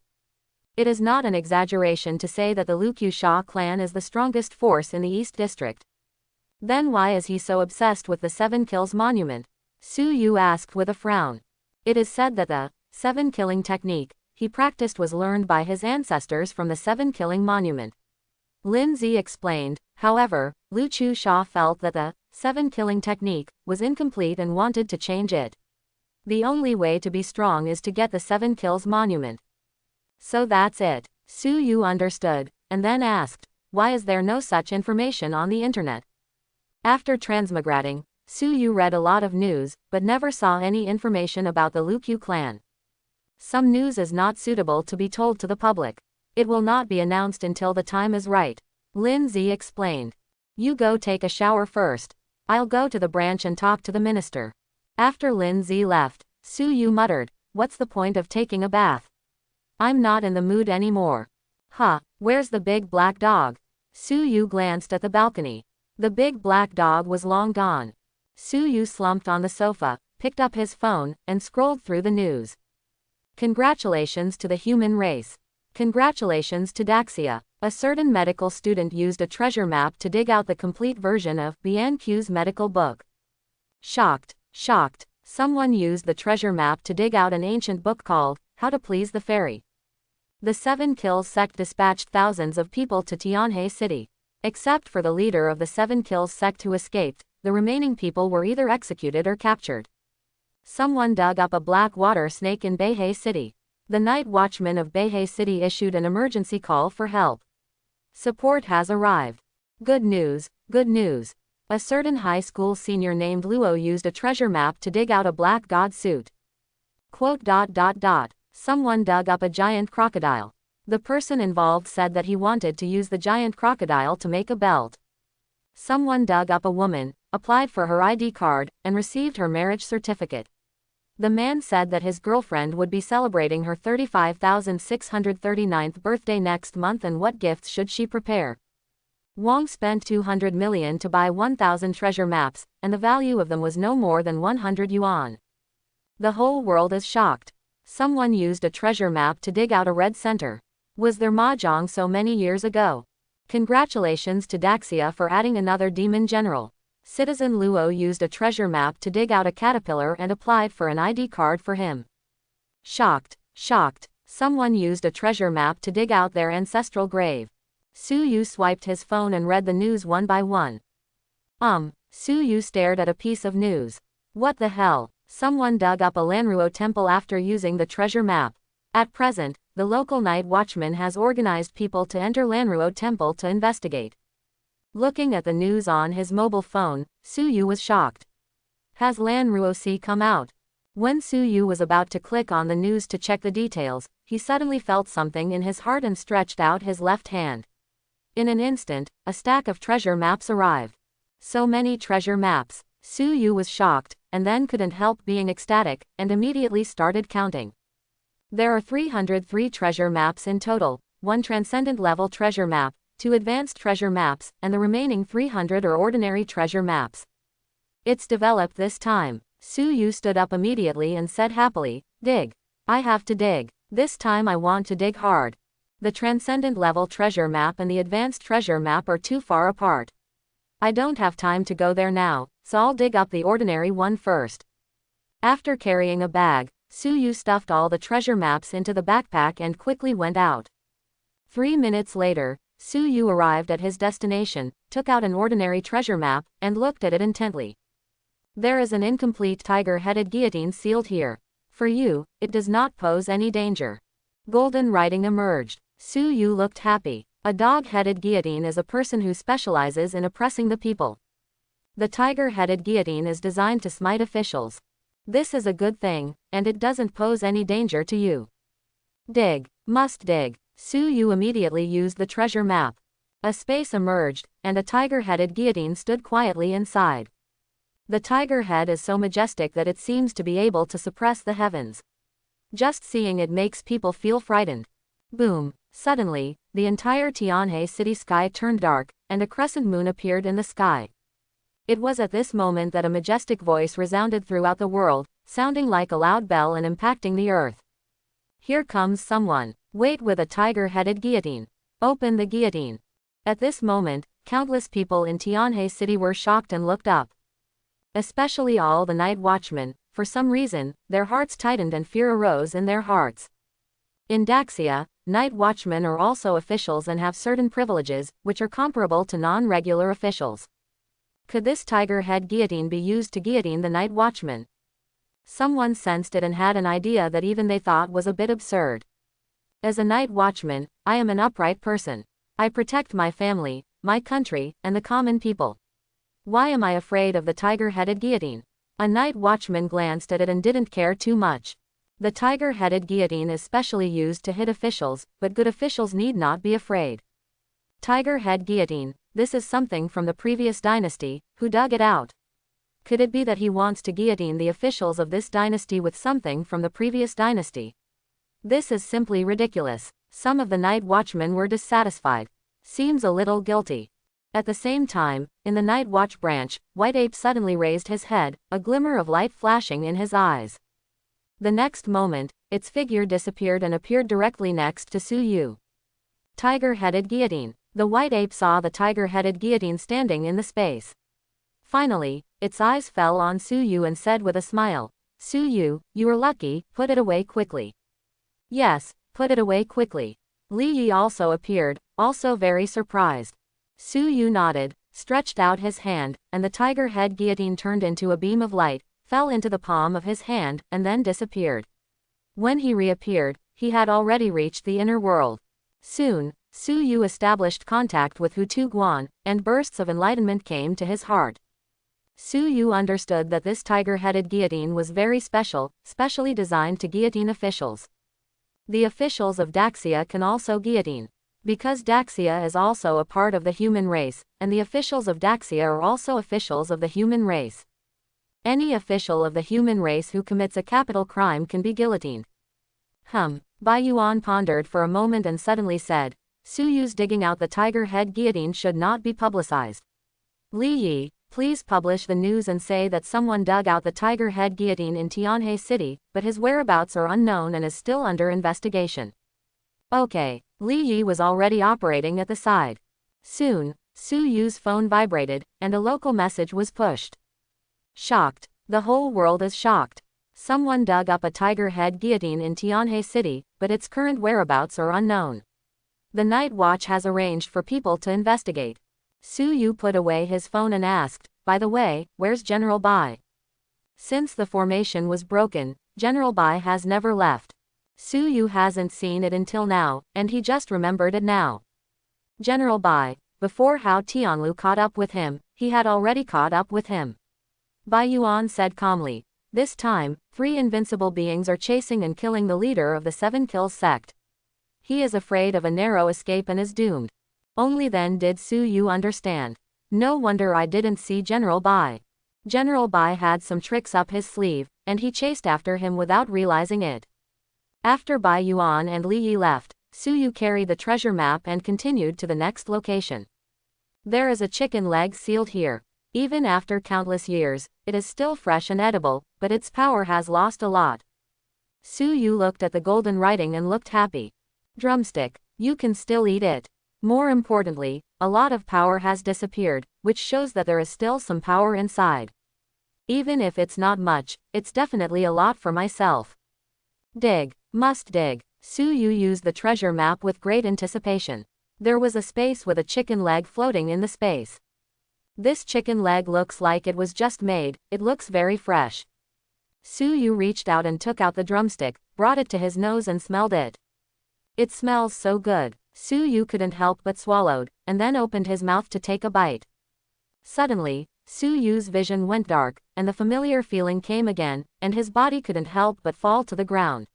It is not an exaggeration to say that the Lu Qiu Sha clan is the strongest force in the East District. Then why is he so obsessed with the 7 Kills monument? Su Yu asked with a frown. It is said that the 7 killing technique he practiced was learned by his ancestors from the 7 killing monument. Lin Zi explained, however, Lu Qiu Sha felt that the 7 killing technique was incomplete and wanted to change it. The only way to be strong is to get the 7 Kills monument. So that's it. Su Yu understood, and then asked, why is there no such information on the internet? After transmigrating, Su Yu read a lot of news, but never saw any information about the Lu Qiu clan. Some news is not suitable to be told to the public. It will not be announced until the time is right. Lin Zi explained. You go take a shower first. I'll go to the branch and talk to the minister. After Lin Zi left, Su Yu muttered, what's the point of taking a bath? I'm not in the mood anymore. Huh, where's the big black dog? Su Yu glanced at the balcony. The big black dog was long gone. Su Yu slumped on the sofa, picked up his phone, and scrolled through the news. Congratulations to the human race. Congratulations to Daxia. A certain medical student used a treasure map to dig out the complete version of Bian Q's medical book. Shocked. Someone used the treasure map to dig out an ancient book called How to Please the Fairy. The 7 Kills sect dispatched thousands of people to Tianhe City. Except for the leader of the 7 Kills sect who escaped, the remaining people were either executed or captured. Someone dug up a black water snake in Beihai City. The night watchman of Beihai City issued an emergency call for help. Support has arrived. Good news. A certain high school senior named Luo used a treasure map to dig out a black god suit. Someone dug up a giant crocodile. The person involved said that he wanted to use the giant crocodile to make a belt. Someone dug up a woman, applied for her ID card, and received her marriage certificate. The man said that his girlfriend would be celebrating her 35,639th birthday next month and what gifts should she prepare. Wang spent 200 million to buy 1,000 treasure maps, and the value of them was no more than 100 yuan. The whole world is shocked. Someone used a treasure map to dig out a red center. Was there mahjong so many years ago? Congratulations to Daxia for adding another demon general. Citizen Luo used a treasure map to dig out a caterpillar and applied for an ID card for him. Shocked. Someone used a treasure map to dig out their ancestral grave. Su Yu swiped his phone and read the news one by one. Su Yu stared at a piece of news. What the hell? Someone dug up a Lanruo temple after using the treasure map. At present, the local night watchman has organized people to enter Lanruo temple to investigate. Looking at the news on his mobile phone, Su Yu was shocked. Has Lanruo C come out? When Su Yu was about to click on the news to check the details, he suddenly felt something in his heart and stretched out his left hand. In an instant, a stack of treasure maps arrived. So many treasure maps. Su Yu was shocked, and then couldn't help being ecstatic, and immediately started counting. There are 303 treasure maps in total, 1 transcendent level treasure map, 2 advanced treasure maps, and the remaining 300 are ordinary treasure maps. It's developed this time. Su Yu stood up immediately and said happily, dig. I have to dig. This time I want to dig hard. The transcendent level treasure map and the advanced treasure map are too far apart. I don't have time to go there now, so I'll dig up the ordinary one first. After carrying a bag, Su Yu stuffed all the treasure maps into the backpack and quickly went out. 3 minutes later, Su Yu arrived at his destination, took out an ordinary treasure map, and looked at it intently. There is an incomplete tiger-headed guillotine sealed here. For you, it does not pose any danger. Golden writing emerged. Su Yu looked happy. A dog-headed guillotine is a person who specializes in oppressing the people. The tiger-headed guillotine is designed to smite officials. This is a good thing, and it doesn't pose any danger to you. Dig. Must dig. Su Yu immediately used the treasure map. A space emerged, and a tiger-headed guillotine stood quietly inside. The tiger head is so majestic that it seems to be able to suppress the heavens. Just seeing it makes people feel frightened. Boom. Suddenly, the entire Tianhe city sky turned dark, and a crescent moon appeared in the sky. It was at this moment that a majestic voice resounded throughout the world, sounding like a loud bell and impacting the earth. Here comes someone. Wait with a tiger-headed guillotine. Open the guillotine. At this moment, countless people in Tianhe city were shocked and looked up. Especially all the night watchmen. For some reason, their hearts tightened and fear arose in their hearts. In Daxia, night watchmen are also officials and have certain privileges, which are comparable to non-regular officials. Could this tiger head guillotine be used to guillotine the night watchman? Someone sensed it and had an idea that even they thought was a bit absurd. As a night watchman, I am an upright person. I protect my family, my country, and the common people. Why am I afraid of the tiger-headed guillotine? A night watchman glanced at it and didn't care too much. The tiger-headed guillotine is specially used to hit officials, but good officials need not be afraid. Tiger head guillotine. This is something from the previous dynasty. Who dug it out? Could it be that he wants to guillotine the officials of this dynasty with something from the previous dynasty? This is simply ridiculous. Some of the night watchmen were dissatisfied. Seems a little guilty. At the same time, in the night watch branch, White Ape suddenly raised his head, a glimmer of light flashing in his eyes. The next moment, its figure disappeared and appeared directly next to Su Yu. Tiger-headed guillotine. The White Ape saw the tiger-headed guillotine standing in the space. Finally, its eyes fell on Su Yu and said with a smile, Su Yu, you are lucky, put it away quickly. Yes, put it away quickly. Li Yi also appeared, also very surprised. Su Yu nodded, stretched out his hand, and the tiger head guillotine turned into a beam of light, fell into the palm of his hand, and then disappeared. When he reappeared, he had already reached the inner world. Soon, Su Yu established contact with Hutu Guan, and bursts of enlightenment came to his heart. Su Yu understood that this tiger-headed guillotine was very special, specially designed to guillotine officials. The officials of Daxia can also guillotine. Because Daxia is also a part of the human race, and the officials of Daxia are also officials of the human race. Any official of the human race who commits a capital crime can be guillotined. Bai Yuan pondered for a moment and suddenly said, Su Yu's digging out the tiger head guillotine should not be publicized. Li Yi, please publish the news and say that someone dug out the tiger head guillotine in Tianhe City, but his whereabouts are unknown and is still under investigation. Okay. Li Yi was already operating at the side. Soon, Su Yu's phone vibrated, and a local message was pushed. Shocked. The whole world is shocked. Someone dug up a tiger head guillotine in Tianhe City, but its current whereabouts are unknown. The Night Watch has arranged for people to investigate. Su Yu put away his phone and asked, by the way, where's General Bai? Since the formation was broken, General Bai has never left. Su Yu hasn't seen it until now, and he just remembered it now. General Bai, before Hao Tianlu caught up with him, he had already caught up with him. Bai Yuan said calmly, this time, 3 invincible beings are chasing and killing the leader of the 7 Kills sect. He is afraid of a narrow escape and is doomed. Only then did Su Yu understand. No wonder I didn't see General Bai. General Bai had some tricks up his sleeve, and he chased after him without realizing it. After Bai Yuan and Li Yi left, Su Yu carried the treasure map and continued to the next location. There is a chicken leg sealed here. Even after countless years, it is still fresh and edible, but its power has lost a lot. Su Yu looked at the golden writing and looked happy. Drumstick, you can still eat it. More importantly, a lot of power has disappeared, which shows that there is still some power inside. Even if it's not much, it's definitely a lot for myself. Dig. Must dig. Su Yu used the treasure map with great anticipation. There was a space with a chicken leg floating in the space. This chicken leg looks like it was just made, it looks very fresh. Su Yu reached out and took out the drumstick, brought it to his nose and smelled it. It smells so good. Su Yu couldn't help but swallowed, and then opened his mouth to take a bite. Suddenly, Su Yu's vision went dark, and the familiar feeling came again, and his body couldn't help but fall to the ground.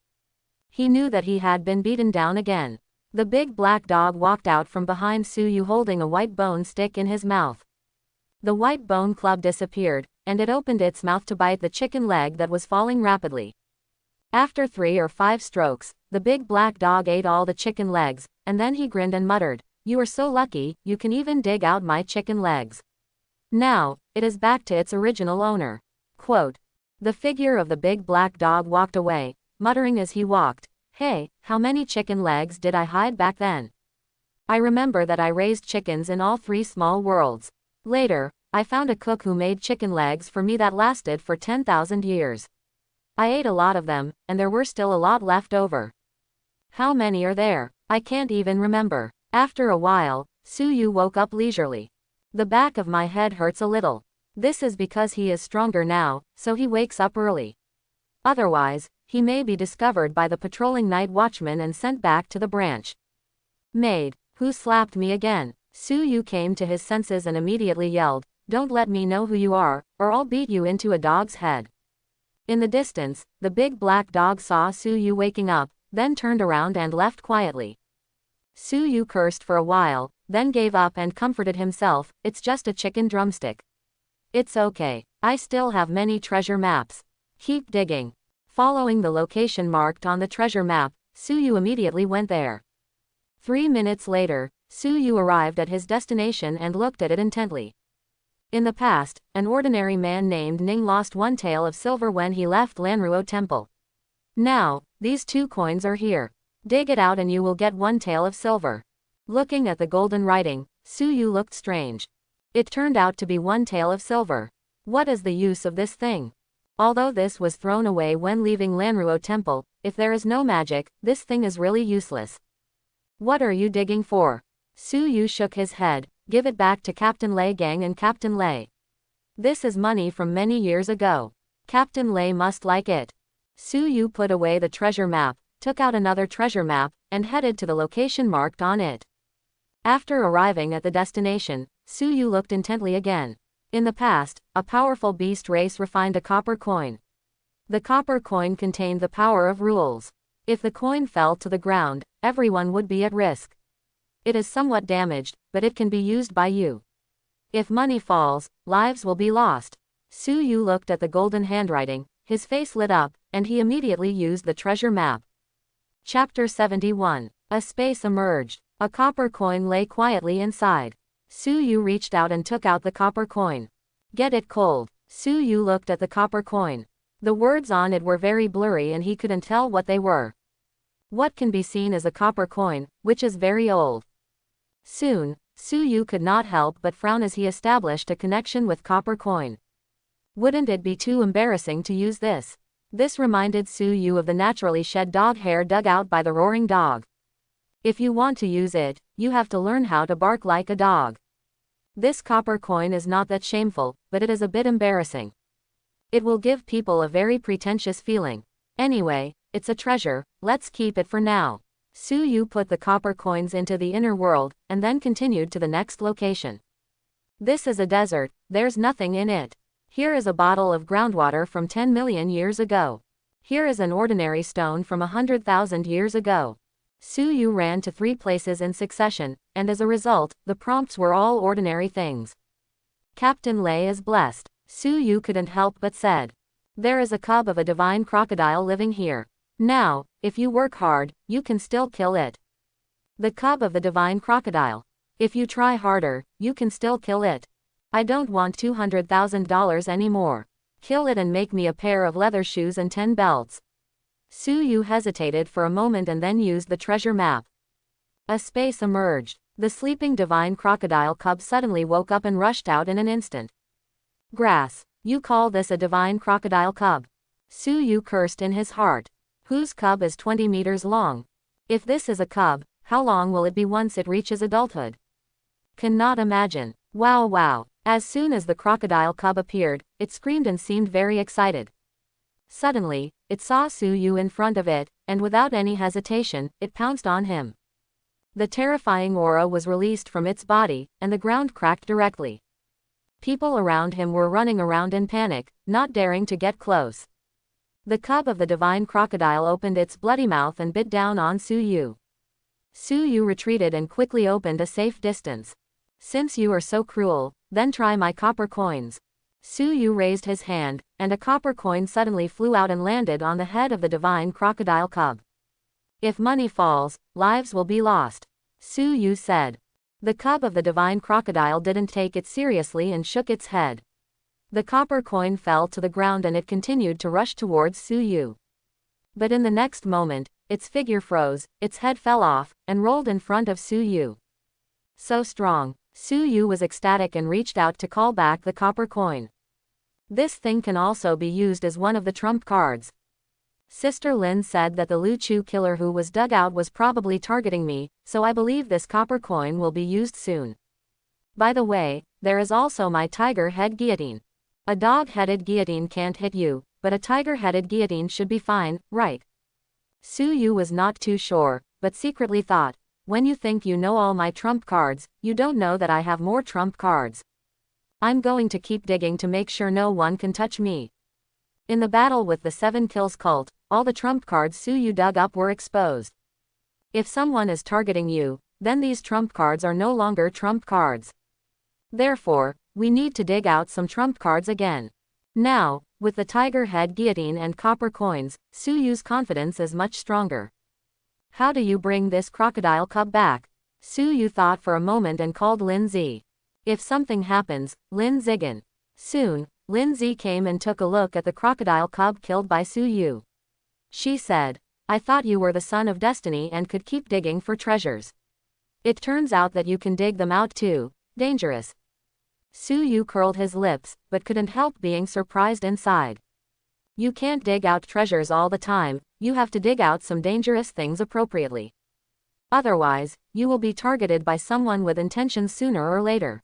He knew that he had been beaten down again. The big black dog walked out from behind Su Yu holding a white bone stick in his mouth. The white bone club disappeared, and it opened its mouth to bite the chicken leg that was falling rapidly. After 3 or 5 strokes, the big black dog ate all the chicken legs, and then he grinned and muttered, "You are so lucky, you can even dig out my chicken legs. Now, it is back to its original owner." Quote. The figure of the big black dog walked away, muttering as he walked, "Hey, how many chicken legs did I hide back then? I remember that I raised chickens in all 3 small worlds. Later, I found a cook who made chicken legs for me that lasted for 10,000 years. I ate a lot of them, and there were still a lot left over. How many are there? I can't even remember." After a while, Su Yu woke up leisurely. "The back of my head hurts a little. This is because he is stronger now, so he wakes up early. Otherwise, he may be discovered by the patrolling night watchman and sent back to the branch." "Maid, who slapped me again?" Su Yu came to his senses and immediately yelled, "Don't let me know who you are, or I'll beat you into a dog's head." In the distance, the big black dog saw Su Yu waking up, then turned around and left quietly. Su Yu cursed for a while, then gave up and comforted himself, "It's just a chicken drumstick. It's okay. I still have many treasure maps. Keep digging." Following the location marked on the treasure map, Su Yu immediately went there. 3 minutes later, Su Yu arrived at his destination and looked at it intently. In the past, an ordinary man named Ning lost 1 tael of silver when he left Lanruo Temple. Now, these 2 coins are here. Dig it out and you will get 1 tael of silver. Looking at the golden writing, Su Yu looked strange. It turned out to be 1 tael of silver. What is the use of this thing? Although this was thrown away when leaving Lanruo Temple, if there is no magic, this thing is really useless. What are you digging for? Su Yu shook his head. Give it back to Captain Lei Gang and Captain Lei. This is money from many years ago. Captain Lei must like it. Su Yu put away the treasure map, took out another treasure map, and headed to the location marked on it. After arriving at the destination, Su Yu looked intently again. In the past, a powerful beast race refined a copper coin. The copper coin contained the power of rules. If the coin fell to the ground, everyone would be at risk. It is somewhat damaged, but it can be used by you. If money falls, lives will be lost. Su Yu looked at the golden handwriting, his face lit up, and he immediately used the treasure map. Chapter 71. A space emerged. A copper coin lay quietly inside. Su Yu reached out and took out the copper coin. Get it cold. Su Yu looked at the copper coin. The words on it were very blurry and he couldn't tell what they were. What can be seen is a copper coin, which is very old. Soon, Su Yu could not help but frown as he established a connection with copper coin. Wouldn't it be too embarrassing to use this? This reminded Su Yu of the naturally shed dog hair dug out by the roaring dog. If you want to use it, you have to learn how to bark like a dog. This copper coin is not that shameful, but it is a bit embarrassing. It will give people a very pretentious feeling. Anyway, it's a treasure, let's keep it for now. Su Yu put the copper coins into the inner world, and then continued to the next location. This is a desert, there's nothing in it. Here is a bottle of groundwater from 10 million years ago. Here is an ordinary stone from 100,000 years ago. Su Yu ran to 3 places in succession, and as a result, the prompts were all ordinary things. Captain Lei is blessed. Su Yu couldn't help but said. There is a cub of a divine crocodile living here. Now, if you work hard, you can still kill it. The cub of the divine crocodile. If you try harder, you can still kill it. I don't want $200,000 anymore. Kill it and make me a pair of leather shoes and 10 belts. Su Yu hesitated for a moment and then used the treasure map. A space emerged. The sleeping divine crocodile cub suddenly woke up and rushed out in an instant. Grass. You call this a divine crocodile cub? Su Yu cursed in his heart. Whose cub is 20 meters long? If this is a cub, how long will it be once it reaches adulthood? Cannot imagine. Wow wow. As soon as the crocodile cub appeared, it screamed and seemed very excited. Suddenly, it saw Su Yu in front of it, and without any hesitation, it pounced on him. The terrifying aura was released from its body, and the ground cracked directly. People around him were running around in panic, not daring to get close. The cub of the divine crocodile opened its bloody mouth and bit down on Su Yu. Su Yu retreated and quickly opened a safe distance. Since you are so cruel, then try my copper coins. Su Yu raised his hand, and a copper coin suddenly flew out and landed on the head of the divine crocodile cub. If money falls, lives will be lost, Su Yu said. The cub of the divine crocodile didn't take it seriously and shook its head. The copper coin fell to the ground and it continued to rush towards Su Yu. But in the next moment, its figure froze, its head fell off, and rolled in front of Su Yu. So strong. Su Yu was ecstatic and reached out to call back the copper coin. This thing can also be used as one of the trump cards. Sister Lin said that the Lu Chu killer who was dug out was probably targeting me, so I believe this copper coin will be used soon. By the way, there is also my tiger head guillotine. A dog-headed guillotine can't hit you, but a tiger-headed guillotine should be fine, right? Su Yu was not too sure, but secretly thought, when you think you know all my trump cards, you don't know that I have more trump cards. I'm going to keep digging to make sure no one can touch me. In the battle with the 7 Kills cult, all the trump cards Su Yu dug up were exposed. If someone is targeting you, then these trump cards are no longer trump cards. Therefore, we need to dig out some trump cards again. Now, with the tiger head guillotine and copper coins, Su Yu's confidence is much stronger. How do you bring this crocodile cub back? Su Yu thought for a moment and called Lin Zi. If something happens, Lin Zigan. Soon, Lin Zi came and took a look at the crocodile cub killed by Su Yu. She said, I thought you were the son of destiny and could keep digging for treasures. It turns out that you can dig them out too. Dangerous. Su Yu curled his lips, but couldn't help being surprised inside. You can't dig out treasures all the time, you have to dig out some dangerous things appropriately. Otherwise, you will be targeted by someone with intentions sooner or later.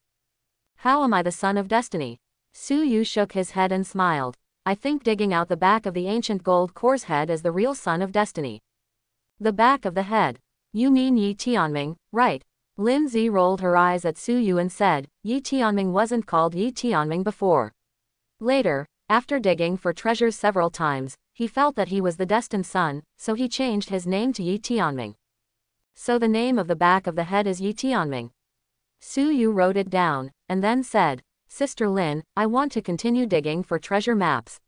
How am I the son of destiny? Su Yu shook his head and smiled. I think digging out the back of the ancient gold core's head is the real son of destiny. The back of the head. You mean Yi Tianming, right? Lin Zi rolled her eyes at Su Yu and said, Yi Tianming wasn't called Yi Tianming before. Later, after digging for treasures several times, he felt that he was the destined son, so he changed his name to Yi Tianming. So the name of the back of the head is Yi Tianming. Su Yu wrote it down, and then said, Sister Lin, I want to continue digging for treasure maps.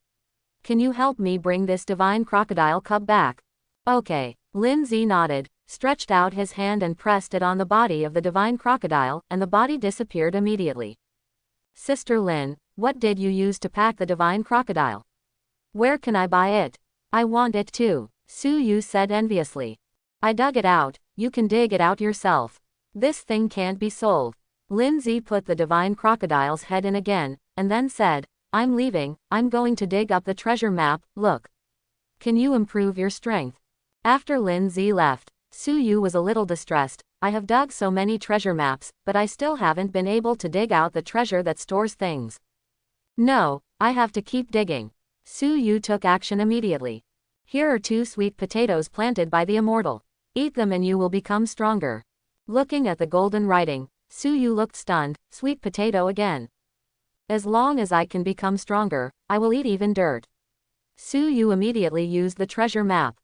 Can you help me bring this divine crocodile cub back? Okay. Lin Zi nodded, stretched out his hand and pressed it on the body of the divine crocodile, and the body disappeared immediately. Sister Lin, what did you use to pack the divine crocodile? Where can I buy it? I want it too, Su Yu said enviously. I dug it out, you can dig it out yourself. This thing can't be sold. Lin Zi put the divine crocodile's head in again, and then said, I'm leaving, I'm going to dig up the treasure map, look. Can you improve your strength? After Lin Zi left, Su Yu was a little distressed. I have dug so many treasure maps, but I still haven't been able to dig out the treasure that stores things. No, I have to keep digging. Su Yu took action immediately. Here are 2 sweet potatoes planted by the immortal. Eat them and you will become stronger. Looking at the golden writing, Su Yu looked stunned. Sweet potato again. As long as I can become stronger, I will eat even dirt. Su Yu immediately used the treasure map.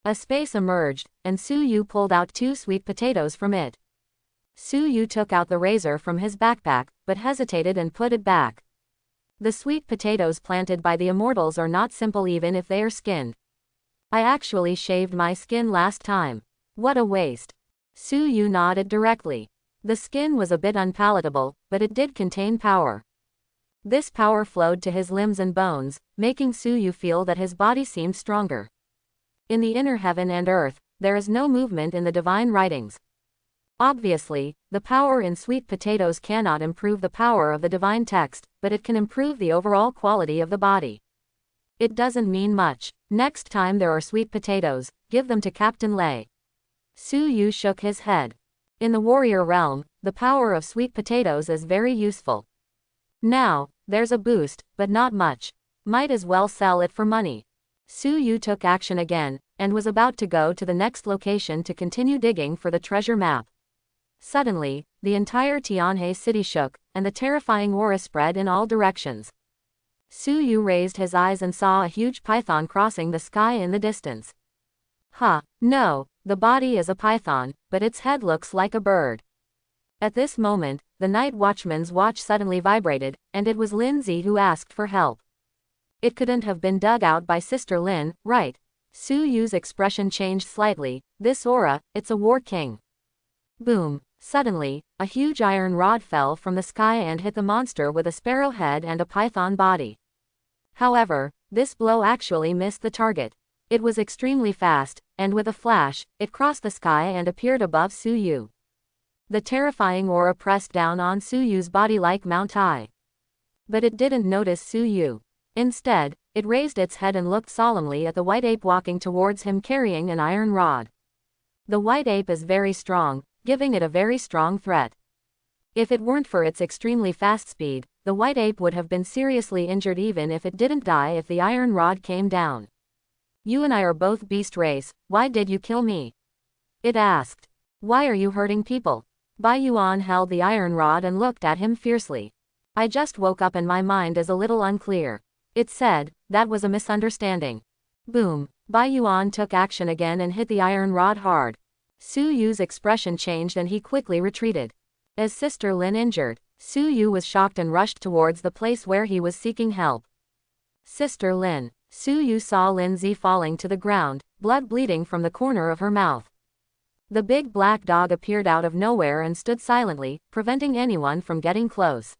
A space emerged, and Su Yu pulled out 2 sweet potatoes from it. Su Yu took out the razor from his backpack, but hesitated and put it back. The sweet potatoes planted by the immortals are not simple even if they are skinned. I actually shaved my skin last time. What a waste. Su Yu nodded directly. The skin was a bit unpalatable, but it did contain power. This power flowed to his limbs and bones, making Su Yu feel that his body seemed stronger. In the inner heaven and earth, there is no movement in the divine writings. Obviously, the power in sweet potatoes cannot improve the power of the divine text, but it can improve the overall quality of the body. It doesn't mean much. Next time there are sweet potatoes, give them to Captain Lei. Su Yu shook his head. In the warrior realm, the power of sweet potatoes is very useful. Now, there's a boost, but not much. Might as well sell it for money. Su Yu took action again, and was about to go to the next location to continue digging for the treasure map. Suddenly, the entire Tianhe city shook, and the terrifying aura spread in all directions. Su Yu raised his eyes and saw a huge python crossing the sky in the distance. No, the body is a python, but its head looks like a bird. At this moment, the night watchman's watch suddenly vibrated, and it was Lin Zi who asked for help. It couldn't have been dug out by Sister Lin, right? Su Yu's expression changed slightly. This aura, it's a war king. Boom. Suddenly, a huge iron rod fell from the sky and hit the monster with a sparrow head and a python body. However, this blow actually missed the target. It was extremely fast, and with a flash, it crossed the sky and appeared above Su Yu. The terrifying aura pressed down on Su Yu's body like Mount Ai. But it didn't notice Su Yu. Instead, it raised its head and looked solemnly at the white ape walking towards him carrying an iron rod. The white ape is very strong, giving it a very strong threat. If it weren't for its extremely fast speed, the white ape would have been seriously injured even if it didn't die if the iron rod came down. You and I are both beast race, why did you kill me? It asked. Why are you hurting people? Bai Yuan held the iron rod and looked at him fiercely. I just woke up and my mind is a little unclear. It said, that was a misunderstanding. Boom. Bai Yuan took action again and hit the iron rod hard. Su Yu's expression changed and he quickly retreated. As Sister Lin injured, Su Yu was shocked and rushed towards the place where he was seeking help. Sister Lin. Su Yu saw Lin Zi falling to the ground, blood bleeding from the corner of her mouth. The big black dog appeared out of nowhere and stood silently, preventing anyone from getting close.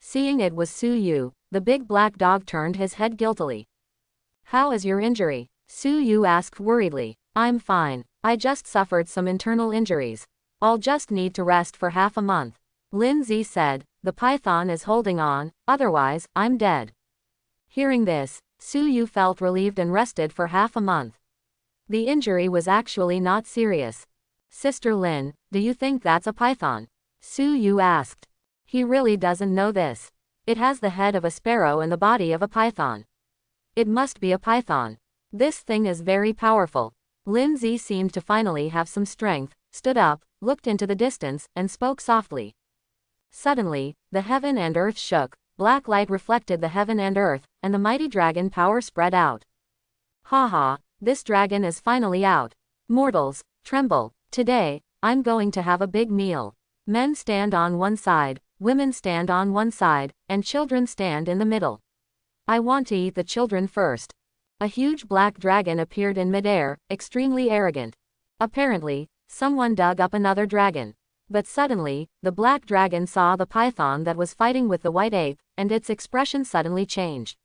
Seeing it was Su Yu, the big black dog turned his head guiltily. How is your injury? Su Yu asked worriedly. I'm fine. I just suffered some internal injuries. I'll just need to rest for half a month. Lin Zi said, the python is holding on, otherwise, I'm dead. Hearing this, Su Yu felt relieved and rested for half a month. The injury was actually not serious. Sister Lin, do you think that's a python? Su Yu asked. He really doesn't know this. It has the head of a sparrow and the body of a python. It must be a python. This thing is very powerful. Lin Zi seemed to finally have some strength, stood up, looked into the distance, and spoke softly. Suddenly, the heaven and earth shook, black light reflected the heaven and earth, and the mighty dragon power spread out. Haha, this dragon is finally out. Mortals, tremble. Today, I'm going to have a big meal. Men stand on one side, women stand on one side, and children stand in the middle. I want to eat the children first. A huge black dragon appeared in midair, extremely arrogant. Apparently, someone dug up another dragon. But suddenly, the black dragon saw the python that was fighting with the white ape, and its expression suddenly changed.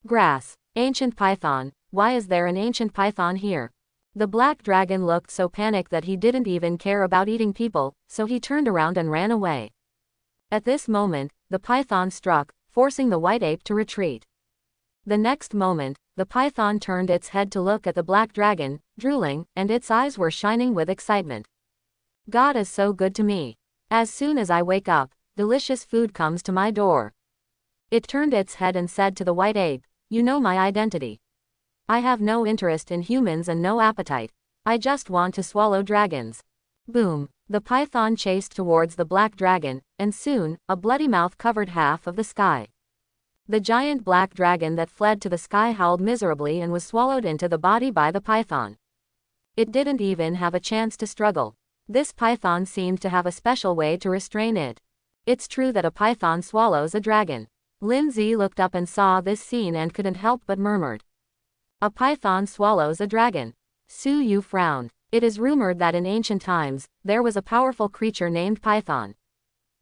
Grass. Ancient python. Why is there an ancient python here? The black dragon looked so panicked that he didn't even care about eating people, so he turned around and ran away. At this moment, the python struck, forcing the white ape to retreat. The next moment, the python turned its head to look at the black dragon, drooling, and its eyes were shining with excitement. God is so good to me. As soon as I wake up, delicious food comes to my door. It turned its head and said to the white ape, you know my identity. I have no interest in humans and no appetite. I just want to swallow dragons. Boom. The python chased towards the black dragon, and soon, a bloody mouth covered half of the sky. The giant black dragon that fled to the sky howled miserably and was swallowed into the body by the python. It didn't even have a chance to struggle. This python seemed to have a special way to restrain it. It's true that a python swallows a dragon. Lindsay looked up and saw this scene and couldn't help but murmured. A python swallows a dragon. Su Yu frowned. It is rumored that in ancient times, there was a powerful creature named Python.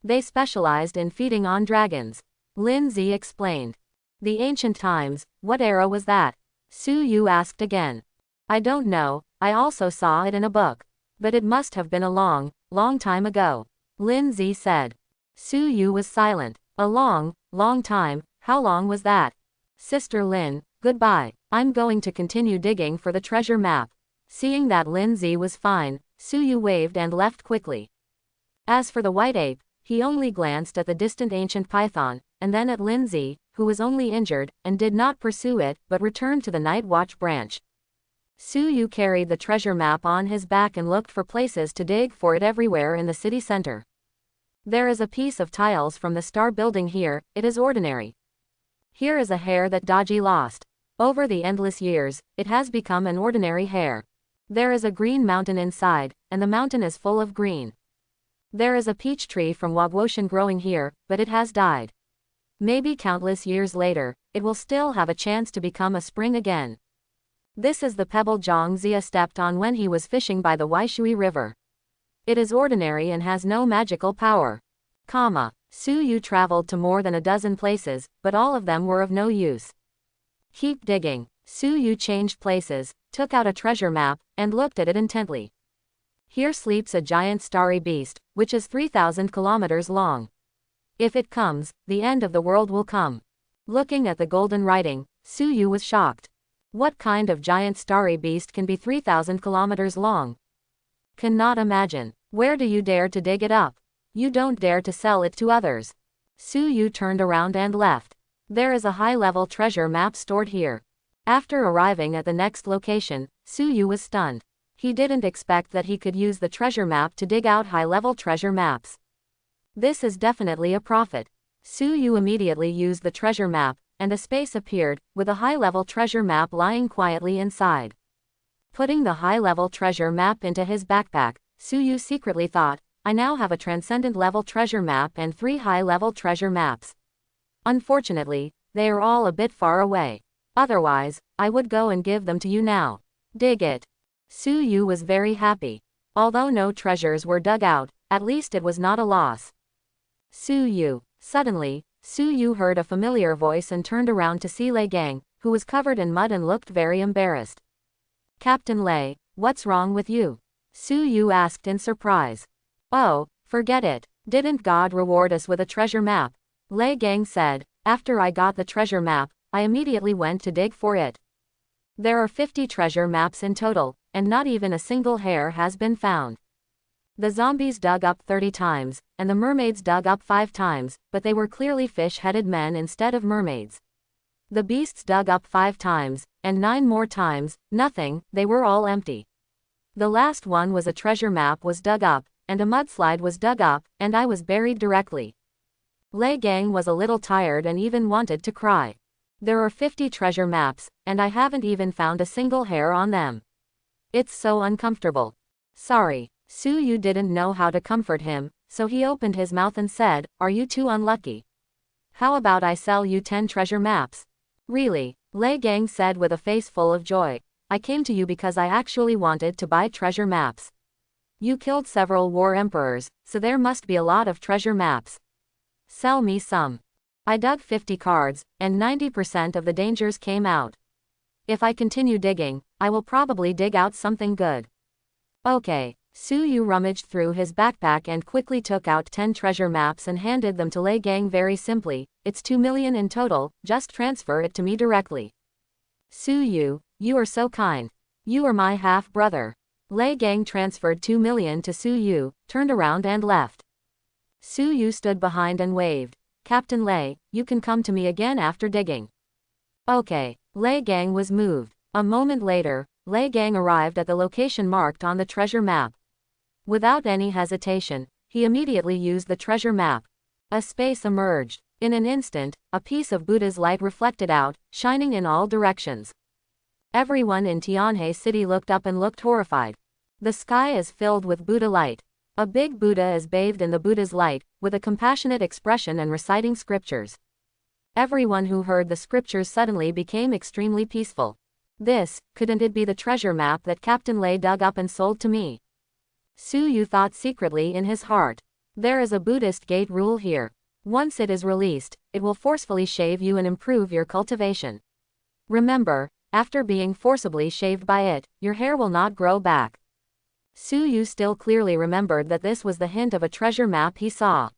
They specialized in feeding on dragons. Lindsay explained. The ancient times, what era was that? Su Yu asked again. I don't know, I also saw it in a book. But it must have been a long, long time ago. Lindsay said. Su Yu was silent. A long, long time, how long was that? Sister Lin, goodbye, I'm going to continue digging for the treasure map. Seeing that Lindsay was fine, Su Yu waved and left quickly. As for the white ape, he only glanced at the distant ancient python, and then at Lindsay, who was only injured, and did not pursue it, but returned to the night watch branch. Su Yu carried the treasure map on his back and looked for places to dig for it everywhere in the city center. There is a piece of tiles from the Star Building here, it is ordinary. Here is a hair that Dodgy lost. Over the endless years, it has become an ordinary hair. There is a green mountain inside, and the mountain is full of green. There is a peach tree from Wagwoshan growing here, but it has died. Maybe countless years later, it will still have a chance to become a spring again. This is the pebble Zhang Zia stepped on when he was fishing by the Waishui River. It is ordinary and has no magical power. Su Yu traveled to more than a dozen places, but all of them were of no use. Keep digging. Su Yu changed places, took out a treasure map, and looked at it intently. Here sleeps a giant starry beast, which is 3,000 kilometers long. If it comes, the end of the world will come. Looking at the golden writing, Su Yu was shocked. What kind of giant starry beast can be 3,000 kilometers long? Cannot imagine. Where do you dare to dig it up? You don't dare to sell it to others. Su Yu turned around and left. There is a high-level treasure map stored here. After arriving at the next location, Su Yu was stunned. He didn't expect that he could use the treasure map to dig out high-level treasure maps. This is definitely a profit. Su Yu immediately used the treasure map, and a space appeared, with a high-level treasure map lying quietly inside. Putting the high-level treasure map into his backpack, Su Yu secretly thought, I now have a transcendent level treasure map and 3 high-level treasure maps. Unfortunately, they are all a bit far away. Otherwise, I would go and give them to you now. Dig it. Su Yu was very happy. Although no treasures were dug out, at least it was not a loss. Su Yu. Suddenly, Su Yu heard a familiar voice and turned around to see Lei Gang, who was covered in mud and looked very embarrassed. Captain Lei, what's wrong with you? Su Yu asked in surprise. Oh, forget it. Didn't God reward us with a treasure map? Lei Gang said. After I got the treasure map, I immediately went to dig for it. There are 50 treasure maps in total, and not even a single hair has been found. The zombies dug up 30 times, and the mermaids dug up 5 times, but they were clearly fish-headed men instead of mermaids. The beasts dug up 5 times, and 9 more times, nothing, they were all empty. The last one was a treasure map was dug up, and a mudslide was dug up, and I was buried directly. Lei Gang was a little tired and even wanted to cry. There are 50 treasure maps, and I haven't even found a single hair on them. It's so uncomfortable. Sorry. Su Yu didn't know how to comfort him, so he opened his mouth and said, Are you too unlucky? How about I sell you 10 treasure maps? Really? Lei Gang said with a face full of joy. I came to you because I actually wanted to buy treasure maps. You killed several war emperors, so there must be a lot of treasure maps. Sell me some. I dug 50 cards, and 90% of the dangers came out. If I continue digging, I will probably dig out something good. Okay. Su Yu rummaged through his backpack and quickly took out 10 treasure maps and handed them to Lei Gang very simply. It's 2 million in total, just transfer it to me directly. Su Yu, you are so kind. You are my half-brother. Lei Gang transferred 2 million to Su Yu, turned around and left. Su Yu stood behind and waved. Captain Lei, you can come to me again after digging. Okay. Lei Gang was moved. A moment later, Lei Gang arrived at the location marked on the treasure map. Without any hesitation, he immediately used the treasure map. A space emerged. In an instant, a piece of Buddha's light reflected out, shining in all directions. Everyone in Tianhe City looked up and looked horrified. The sky is filled with Buddha light. A big Buddha is bathed in the Buddha's light, with a compassionate expression and reciting scriptures. Everyone who heard the scriptures suddenly became extremely peaceful. Couldn't it be the treasure map that Captain Lei dug up and sold to me? Su Yu thought secretly in his heart. There is a Buddhist gate rule here. Once it is released, it will forcefully shave you and improve your cultivation. Remember, after being forcibly shaved by it, your hair will not grow back. Su Yu still clearly remembered that this was the hint of a treasure map he saw.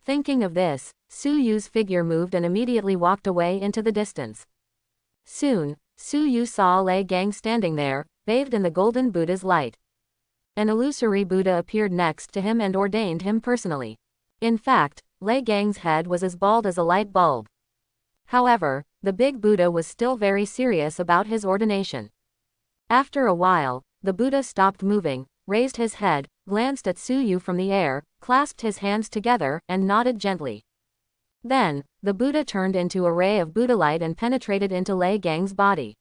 Thinking of this, Su Yu's figure moved and immediately walked away into the distance. Soon, Su Yu saw Lei Gang standing there, bathed in the golden Buddha's light. An illusory Buddha appeared next to him and ordained him personally. In fact, Lei Gang's head was as bald as a light bulb. However, the big Buddha was still very serious about his ordination. After a while, the Buddha stopped moving, raised his head, glanced at Su Yu from the air, clasped his hands together, and nodded gently. Then, the Buddha turned into a ray of Buddha light and penetrated into Lei Gang's body.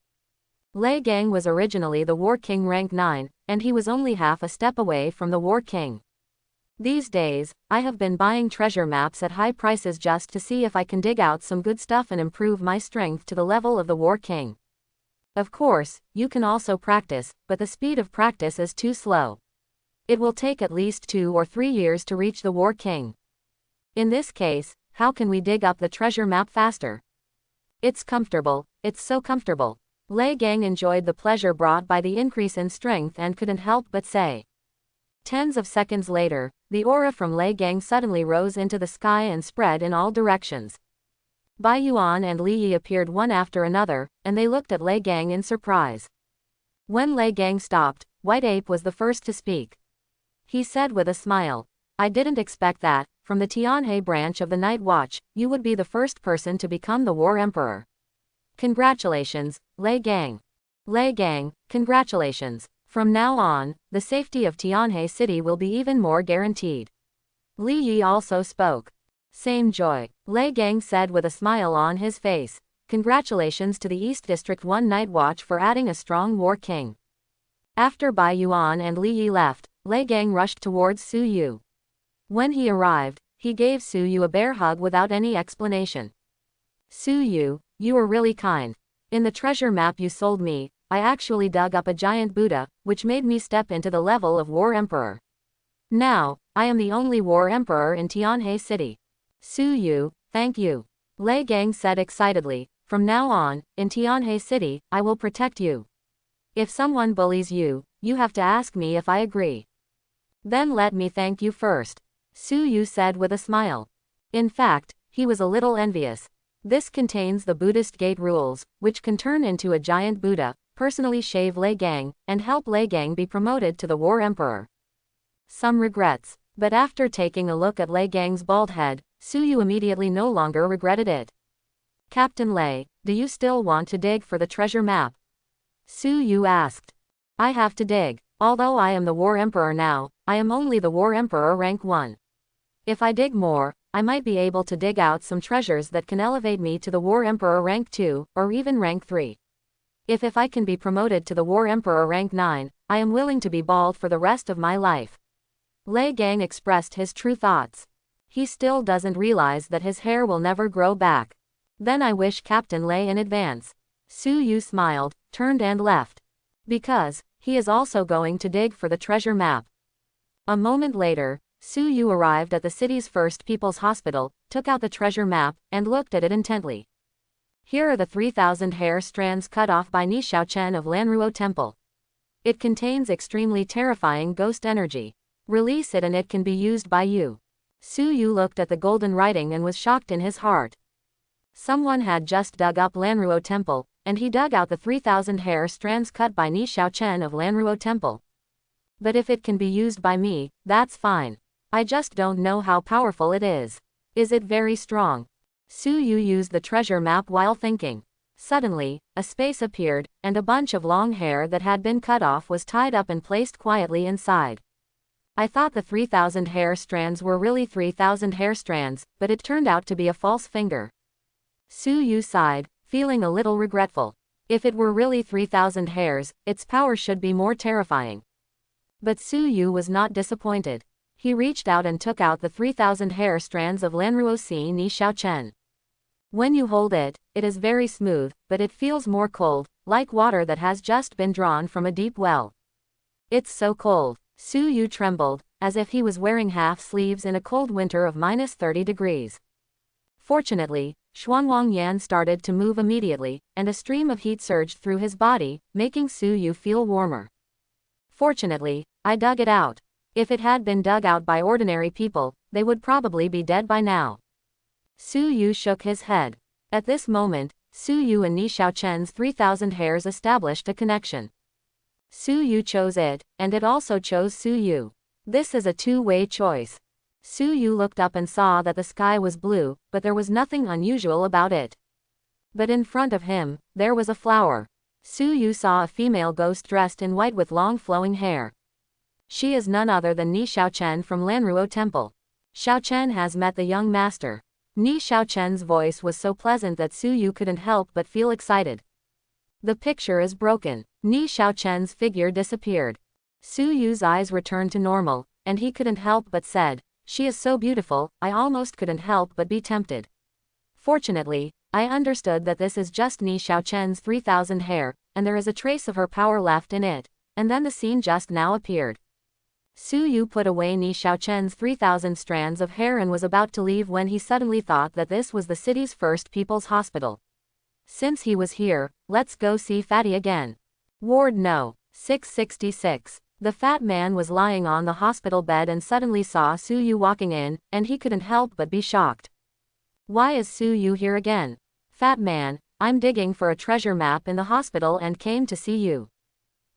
Lei Gang was originally the War King rank 9, and he was only half a step away from the War King. These days, I have been buying treasure maps at high prices just to see if I can dig out some good stuff and improve my strength to the level of the War King. Of course, you can also practice, but the speed of practice is too slow. It will take at least 2 or 3 years to reach the War King. In this case, how can we dig up the treasure map faster? It's comfortable, it's so comfortable. Lei Gang enjoyed the pleasure brought by the increase in strength and couldn't help but say. Tens of seconds later, the aura from Lei Gang suddenly rose into the sky and spread in all directions. Bai Yuan and Li Yi appeared one after another, and they looked at Lei Gang in surprise. When Lei Gang stopped, White Ape was the first to speak. He said with a smile, "I didn't expect that, from the Tianhe branch of the Night Watch, you would be the first person to become the War Emperor. Congratulations, Lei Gang. Lei Gang, congratulations. From now on, the safety of Tianhe City will be even more guaranteed." Li Yi also spoke. "Same joy," Lei Gang said with a smile on his face. "Congratulations to the East District 1 Night Watch for adding a strong War King." After Bai Yuan and Li Yi left, Lei Gang rushed towards Su Yu. When he arrived, he gave Su Yu a bear hug without any explanation. "Su Yu, you were really kind. In the treasure map you sold me, I actually dug up a giant Buddha, which made me step into the level of War Emperor. Now, I am the only War Emperor in Tianhe City." "Su Yu, thank you," Lei Gang said excitedly. "From now on, in Tianhe City, I will protect you. If someone bullies you, you have to ask me if I agree." "Then let me thank you first," Su Yu said with a smile. In fact, he was a little envious. This contains the Buddhist gate rules, which can turn into a giant Buddha, personally shave Lei Gang, and help Lei Gang be promoted to the War Emperor. Some regrets. But after taking a look at Lei Gang's bald head, Su Yu immediately no longer regretted it. "Captain Lei, do you still want to dig for the treasure map?" Su Yu asked. "I have to dig. Although I am the War Emperor now, I am only the War Emperor rank 1. If I dig more, I might be able to dig out some treasures that can elevate me to the War Emperor rank 2, or even rank 3. If I can be promoted to the War Emperor rank 9, I am willing to be bald for the rest of my life." Lei Gang expressed his true thoughts. He still doesn't realize that his hair will never grow back. "Then I wish Captain Lei in advance." Su Yu smiled, turned and left. Because, he is also going to dig for the treasure map. A moment later, Su Yu arrived at the city's first people's hospital, took out the treasure map, and looked at it intently. Here are the 3,000 hair strands cut off by Ni Xiaochen of Lanruo Temple. It contains extremely terrifying ghost energy. Release it and it can be used by you. Su Yu looked at the golden writing and was shocked in his heart. Someone had just dug up Lanruo Temple, and he dug out the 3,000 hair strands cut by Ni Xiaochen of Lanruo Temple. But if it can be used by me, that's fine. I just don't know how powerful it is. Is it very strong? Su Yu used the treasure map while thinking. Suddenly, a space appeared, and a bunch of long hair that had been cut off was tied up and placed quietly inside. I thought the 3,000 hair strands were really 3,000 hair strands, but it turned out to be a false finger. Su Yu sighed, feeling a little regretful. If it were really 3,000 hairs, its power should be more terrifying. But Su Yu was not disappointed. He reached out and took out the 3,000 hair strands of Lanruo Si Ni Xiaochen. When you hold it, it is very smooth, but it feels more cold, like water that has just been drawn from a deep well. It's so cold. Su Yu trembled, as if he was wearing half sleeves in a cold winter of -30 degrees. Fortunately, Xuanwang Yan started to move immediately, and a stream of heat surged through his body, making Su Yu feel warmer. Fortunately, I dug it out. If it had been dug out by ordinary people, they would probably be dead by now. Su Yu shook his head. At this moment, Su Yu and Ni Xiaochen's 3,000 hairs established a connection. Su Yu chose it, and it also chose Su Yu. This is a two-way choice. Su Yu looked up and saw that the sky was blue, but there was nothing unusual about it. But in front of him, there was a flower. Su Yu saw a female ghost dressed in white with long flowing hair. She is none other than Ni Xiaochen from Lanruo Temple. Xiaochen has met the young master. Ni Xiaochen's voice was so pleasant that Su Yu couldn't help but feel excited. The picture is broken. Ni Xiaochen's figure disappeared. Su Yu's eyes returned to normal, and he couldn't help but said, "She is so beautiful, I almost couldn't help but be tempted." Fortunately, I understood that this is just Ni Xiaochen's 3,000 hair, and there is a trace of her power left in it, and then the scene just now appeared. Su Yu put away Ni Xiaochen's 3,000 strands of hair and was about to leave when he suddenly thought that this was the city's first people's hospital. Since he was here, let's go see Fatty again. Ward No. 666. The fat man was lying on the hospital bed and suddenly saw Su Yu walking in, and he couldn't help but be shocked. Why is Su Yu here again? Fat man, I'm digging for a treasure map in the hospital and came to see you.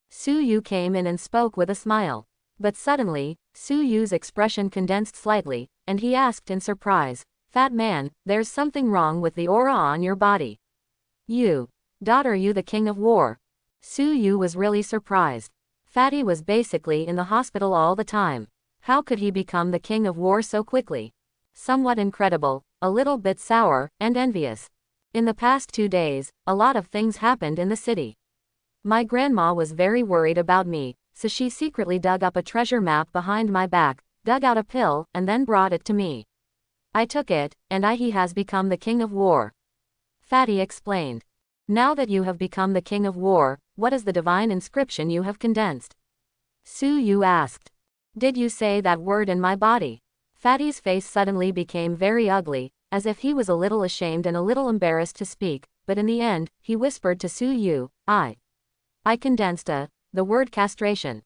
Su Yu came in and spoke with a smile. But suddenly, Su Yu's expression condensed slightly, and he asked in surprise, "Fat man, there's something wrong with the aura on your body. You the king of war?" Su Yu was really surprised. Fatty was basically in the hospital all the time. How could he become the king of war so quickly? Somewhat incredible, a little bit sour, and envious. In the past 2 days, a lot of things happened in the city. My grandma was very worried about me, so she secretly dug up a treasure map behind my back, dug out a pill, and then brought it to me. I took it, and he has become the king of war. Fatty explained. Now that you have become the king of war, what is the divine inscription you have condensed? Su Yu asked. Did you say that word in my body? Fatty's face suddenly became very ugly, as if he was a little ashamed and a little embarrassed to speak, but in the end, he whispered to Su Yu, I condensed the word castration.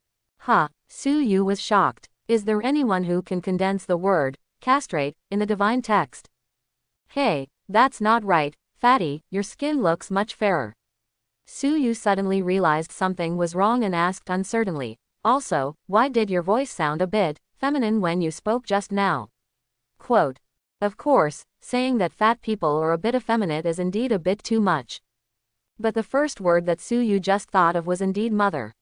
Su Yu was shocked. Is there anyone who can condense the word, castrate, in the divine text? Hey, that's not right, Fatty, your skin looks much fairer. Su Yu suddenly realized something was wrong and asked uncertainly, also, why did your voice sound a bit feminine when you spoke just now? Quote. Of course, saying that fat people are a bit effeminate is indeed a bit too much. But the first word that Su Yu just thought of was indeed mother.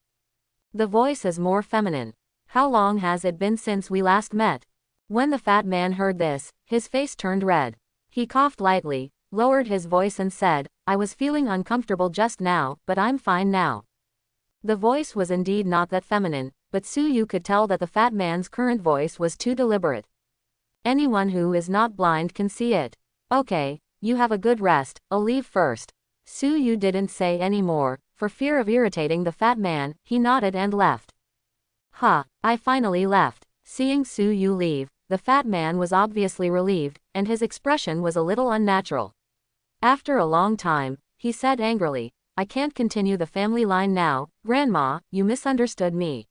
The voice is more feminine. How long has it been since we last met? When the fat man heard this, his face turned red. He coughed lightly, lowered his voice and said, I was feeling uncomfortable just now, but I'm fine now. The voice was indeed not that feminine, but Su Yu could tell that the fat man's current voice was too deliberate. Anyone who is not blind can see it. Okay, you have a good rest, I'll leave first. Su Yu didn't say any more, for fear of irritating the fat man, he nodded and left. I finally left. Seeing Su Yu leave, the fat man was obviously relieved, and his expression was a little unnatural. After a long time, he said angrily, I can't continue the family line now, Grandma, you misunderstood me.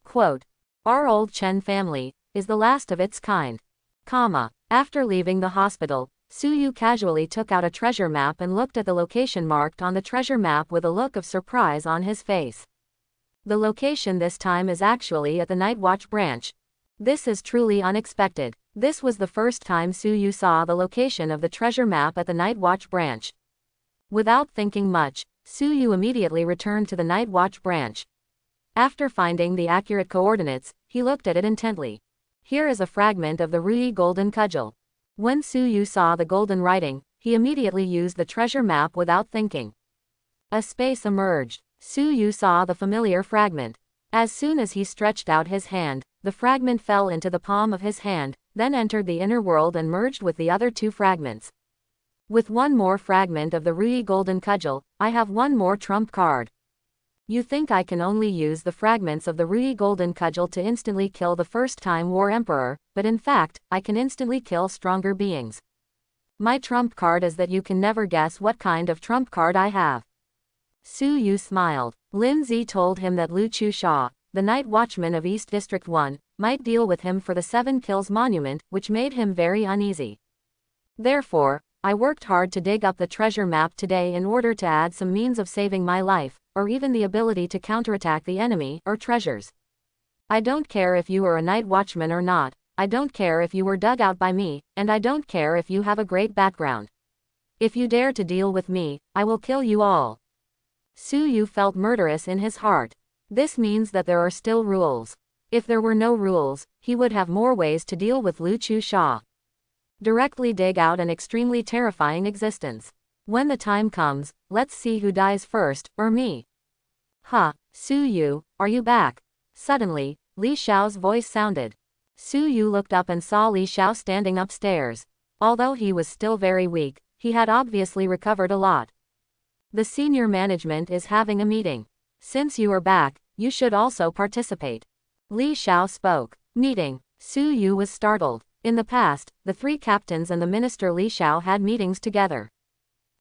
Quote, our old Chen family is the last of its kind. After leaving the hospital, Su Yu casually took out a treasure map and looked at the location marked on the treasure map with a look of surprise on his face. The location this time is actually at the Night Watch branch. This is truly unexpected. This was the first time Su Yu saw the location of the treasure map at the Night Watch branch. Without thinking much, Su Yu immediately returned to the Night Watch branch. After finding the accurate coordinates, he looked at it intently. Here is a fragment of the Rui golden cudgel. When Su Yu saw the golden writing, he immediately used the treasure map without thinking. A space emerged. Su Yu saw the familiar fragment. As soon as he stretched out his hand, the fragment fell into the palm of his hand, then entered the inner world and merged with the other two fragments. With one more fragment of the Rui Golden Cudgel, I have one more trump card. You think I can only use the fragments of the Rui Golden Cudgel to instantly kill the first-time War Emperor, but in fact, I can instantly kill stronger beings. My trump card is that you can never guess what kind of trump card I have. Su Yu smiled. Lin Zi told him that Lu Chusha, the night watchman of East District 1, might deal with him for the 7 Kills monument, which made him very uneasy. Therefore, I worked hard to dig up the treasure map today in order to add some means of saving my life, or even the ability to counterattack the enemy or treasures. I don't care if you are a night watchman or not, I don't care if you were dug out by me, and I don't care if you have a great background. If you dare to deal with me, I will kill you all. Su Yu felt murderous in his heart. This means that there are still rules. If there were no rules, he would have more ways to deal with Lu Chusha. Directly dig out an extremely terrifying existence. When the time comes, let's see who dies first, or me. Ha, Su Yu, are you back? Suddenly, Li Xiao's voice sounded. Su Yu looked up and saw Li Xiao standing upstairs. Although he was still very weak, he had obviously recovered a lot. The senior management is having a meeting. Since you are back, you should also participate. Li Xiao spoke. Meeting. Su Yu was startled. In the past, the 3 captains and the minister Li Xiao had meetings together.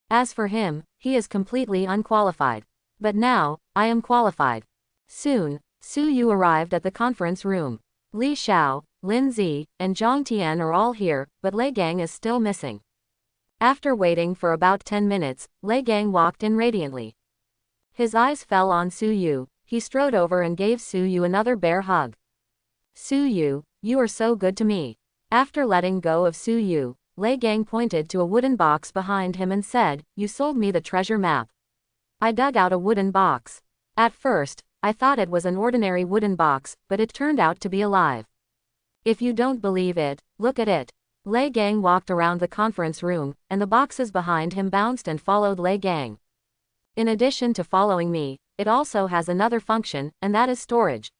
As for him, he is completely unqualified. But now, I am qualified. Soon, Su Yu arrived at the conference room. Li Xiao, Lin Zi, and Zhang Tian are all here, but Lei Gang is still missing. After waiting for about 10 minutes, Lei Gang walked in radiantly. His eyes fell on Su Yu. He strode over and gave Su Yu another bear hug. Su Yu, you are so good to me. After letting go of Su Yu, Lei Gang pointed to a wooden box behind him and said, "You sold me the treasure map." I dug out a wooden box. At first, I thought it was an ordinary wooden box, but it turned out to be alive. If you don't believe it, look at it. Lei Gang walked around the conference room, and the boxes behind him bounced and followed Lei Gang. In addition to following me, it also has another function, and that is storage.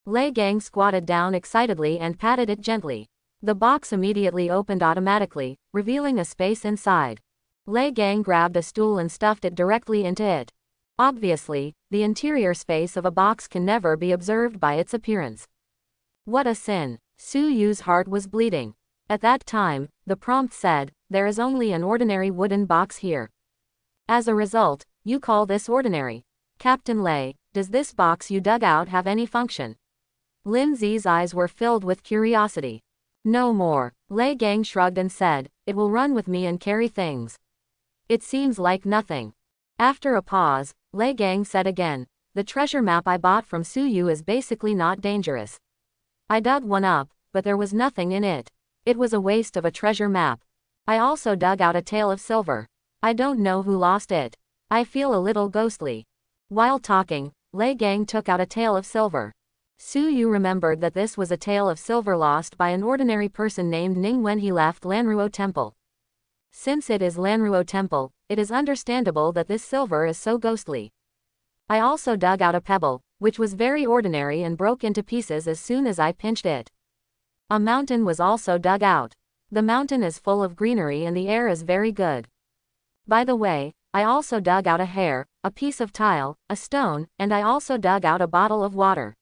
Lei Gang squatted down excitedly and patted it gently. The box immediately opened automatically, revealing a space inside. Lei Gang grabbed a stool and stuffed it directly into it. Obviously, the interior space of a box can never be observed by its appearance. What a sin. Su Yu's heart was bleeding. At that time, the prompt said, "There is only an ordinary wooden box here. As a result, you call this ordinary. Captain Lei, does this box you dug out have any function?" Lin Zi's eyes were filled with curiosity. "No more." Lei Gang shrugged and said, "It will run with me and carry things." "It seems like nothing." After a pause, Lei Gang said again, "The treasure map I bought from Su Yu is basically not dangerous. I dug one up, but there was nothing in it. It was a waste of a treasure map. I also dug out a tail of silver. I don't know who lost it. I feel a little ghostly." While talking, Lei Gang took out a tail of silver. Su Yu remembered that this was a tail of silver lost by an ordinary person named Ning when he left Lanruo Temple. Since it is Lanruo Temple, it is understandable that this silver is so ghostly. I also dug out a pebble, which was very ordinary and broke into pieces as soon as I pinched it. A mountain was also dug out. The mountain is full of greenery and the air is very good. By the way, I also dug out a hair, a piece of tile, a stone, and I also dug out a bottle of water.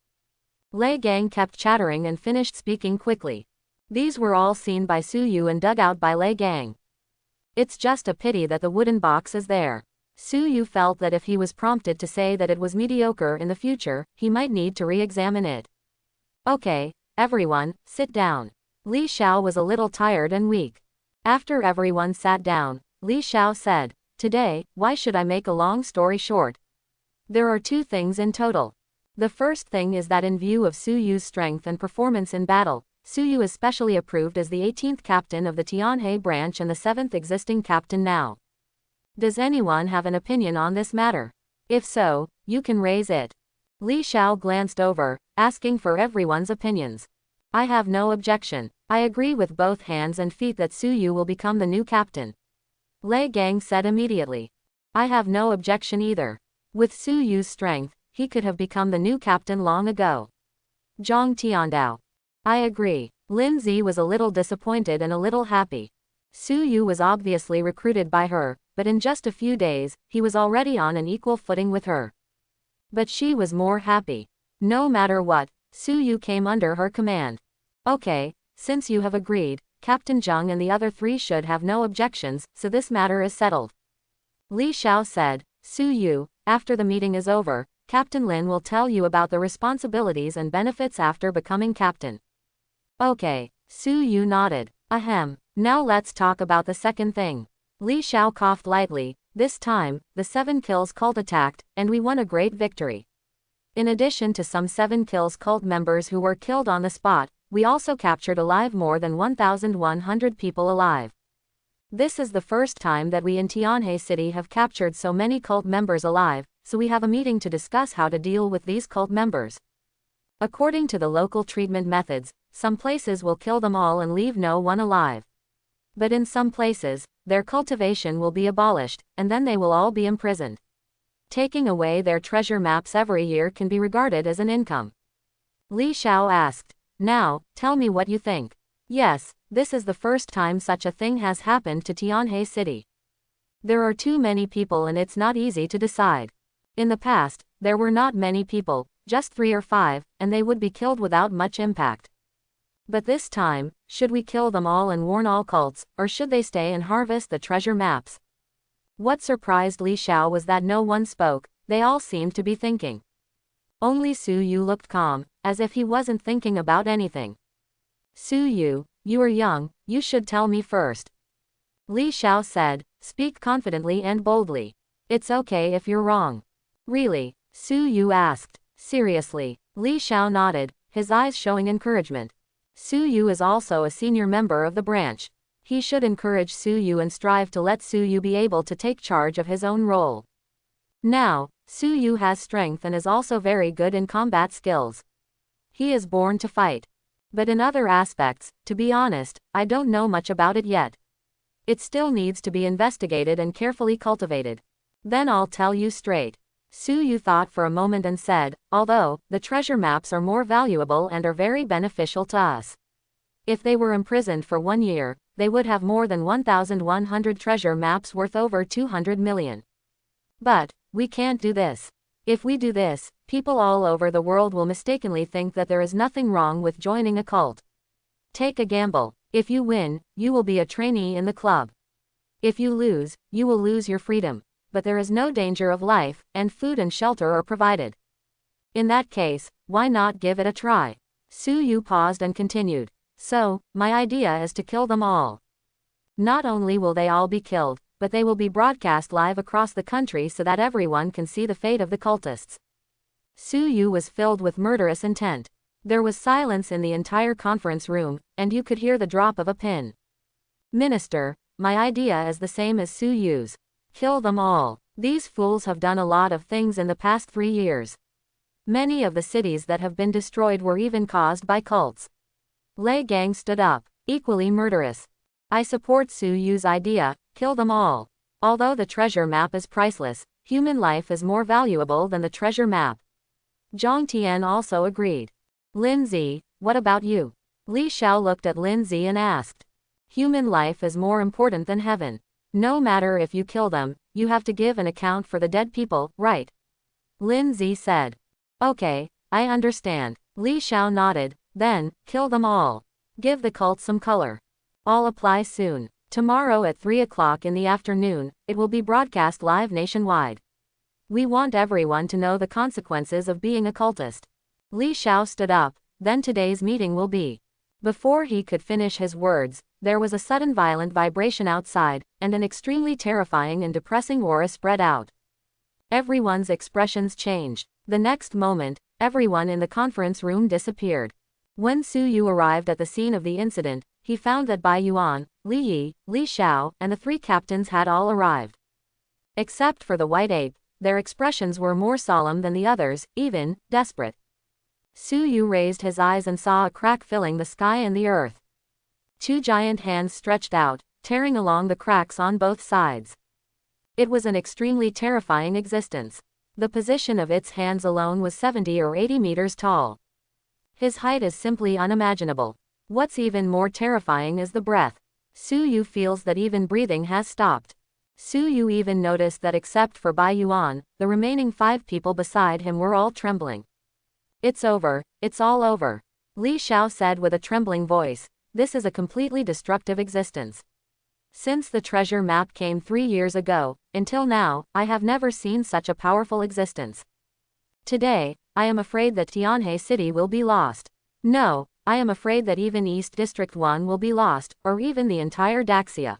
Lei Gang kept chattering and finished speaking quickly. These were all seen by Su Yu and dug out by Lei Gang. It's just a pity that the wooden box is there. Su Yu felt that if he was prompted to say that it was mediocre in the future, he might need to re-examine it. "Okay, everyone, sit down." Li Xiao was a little tired and weak. After everyone sat down, Li Xiao said, "Today, why should I make a long story short? There are 2 things in total. The first thing is that in view of Su Yu's strength and performance in battle, Su Yu is specially approved as the 18th captain of the Tianhe branch and the 7th existing captain now. Does anyone have an opinion on this matter? If so, you can raise it." Li Xiao glanced over, asking for everyone's opinions. "I have no objection. I agree with both hands and feet that Su Yu will become the new captain." Lei Gang said immediately. I have no objection either. With Su Yu's strength, he could have become the new captain long ago. Zhang Tiandao. I agree. Lin Zi was a little disappointed and a little happy. Su Yu was obviously recruited by her, but in just a few days, he was already on an equal footing with her. But she was more happy. No matter what, Su Yu came under her command. Okay, since you have agreed, Captain Zheng and the other three should have no objections, so this matter is settled. Li Xiao said, Su Yu, after the meeting is over, Captain Lin will tell you about the responsibilities and benefits after becoming captain. Okay, Su Yu nodded. Ahem, now let's talk about the second thing. Li Xiao coughed lightly. This time, the 7 Kills cult attacked, and we won a great victory. In addition to some 7 Kills cult members who were killed on the spot, we also captured alive more than 1,100 people alive. This is the first time that we in Tianhe City have captured so many cult members alive, so we have a meeting to discuss how to deal with these cult members. According to the local treatment methods, some places will kill them all and leave no one alive. But in some places, their cultivation will be abolished, and then they will all be imprisoned. Taking away their treasure maps every year can be regarded as an income. Li Xiao asked, now, tell me what you think. Yes, this is the first time such a thing has happened to Tianhe City. There are too many people and it's not easy to decide. In the past, there were not many people, just 3 or 5, and they would be killed without much impact. But this time, should we kill them all and warn all cults, or should they stay and harvest the treasure maps? What surprised Li Xiao was that no one spoke, they all seemed to be thinking. Only Su Yu looked calm, as if he wasn't thinking about anything. Su Yu, you are young, you should tell me first. Li Xiao said, speak confidently and boldly. It's okay if you're wrong. Really? Su Yu asked. Seriously? Li Xiao nodded, his eyes showing encouragement. Su Yu is also a senior member of the branch. He should encourage Su Yu and strive to let Su Yu be able to take charge of his own role. Now, Su Yu has strength and is also very good in combat skills. He is born to fight. But in other aspects, to be honest, I don't know much about it yet. It still needs to be investigated and carefully cultivated. Then I'll tell you straight. Su Yu thought for a moment and said, although, the treasure maps are more valuable and are very beneficial to us. If they were imprisoned for 1 year, they would have more than 1,100 treasure maps worth over 200 million. But, we can't do this. If we do this, people all over the world will mistakenly think that there is nothing wrong with joining a cult. Take a gamble. If you win, you will be a trainee in the club. If you lose, you will lose your freedom. But there is no danger of life, and food and shelter are provided. In that case, why not give it a try? Su Yu paused and continued. So, my idea is to kill them all. Not only will they all be killed, but they will be broadcast live across the country so that everyone can see the fate of the cultists. Su Yu was filled with murderous intent. There was silence in the entire conference room, and you could hear the drop of a pin. Minister, my idea is the same as Su Yu's. Kill them all. These fools have done a lot of things in the past 3 years. Many of the cities that have been destroyed were even caused by cults. Lei Gang stood up, equally murderous. I support Su Yu's idea, kill them all. Although the treasure map is priceless, human life is more valuable than the treasure map. Zhang Tian also agreed. Lin Zi, what about you? Li Xiao looked at Lin Zi and asked. Human life is more important than heaven. No matter if you kill them, you have to give an account for the dead people, right? Lin Zi said. Okay, I understand. Li Xiao nodded, then, kill them all. Give the cult some color. All apply soon. Tomorrow at 3 o'clock in the afternoon, it will be broadcast live nationwide. We want everyone to know the consequences of being a cultist. Li Xiao stood up, then today's meeting will be. Before he could finish his words, there was a sudden violent vibration outside, and an extremely terrifying and depressing aura spread out. Everyone's expressions changed. The next moment, everyone in the conference room disappeared. When Su Yu arrived at the scene of the incident, he found that Bai Yuan, Li Yi, Li Xiao, and the 3 captains had all arrived. Except for the white ape, their expressions were more solemn than the others, even desperate. Su Yu raised his eyes and saw a crack filling the sky and the earth. 2 giant hands stretched out, tearing along the cracks on both sides. It was an extremely terrifying existence. The position of its hands alone was 70 or 80 meters tall. His height is simply unimaginable. What's even more terrifying is the breath. Su Yu feels that even breathing has stopped. Su Yu even noticed that except for Bai Yuan, the remaining 5 people beside him were all trembling. It's over, it's all over. Li Xiao said with a trembling voice. This is a completely destructive existence. Since the treasure map came 3 years ago, until now, I have never seen such a powerful existence. Today, I am afraid that Tianhe City will be lost. No, I am afraid that even East District 1 will be lost, or even the entire Daxia.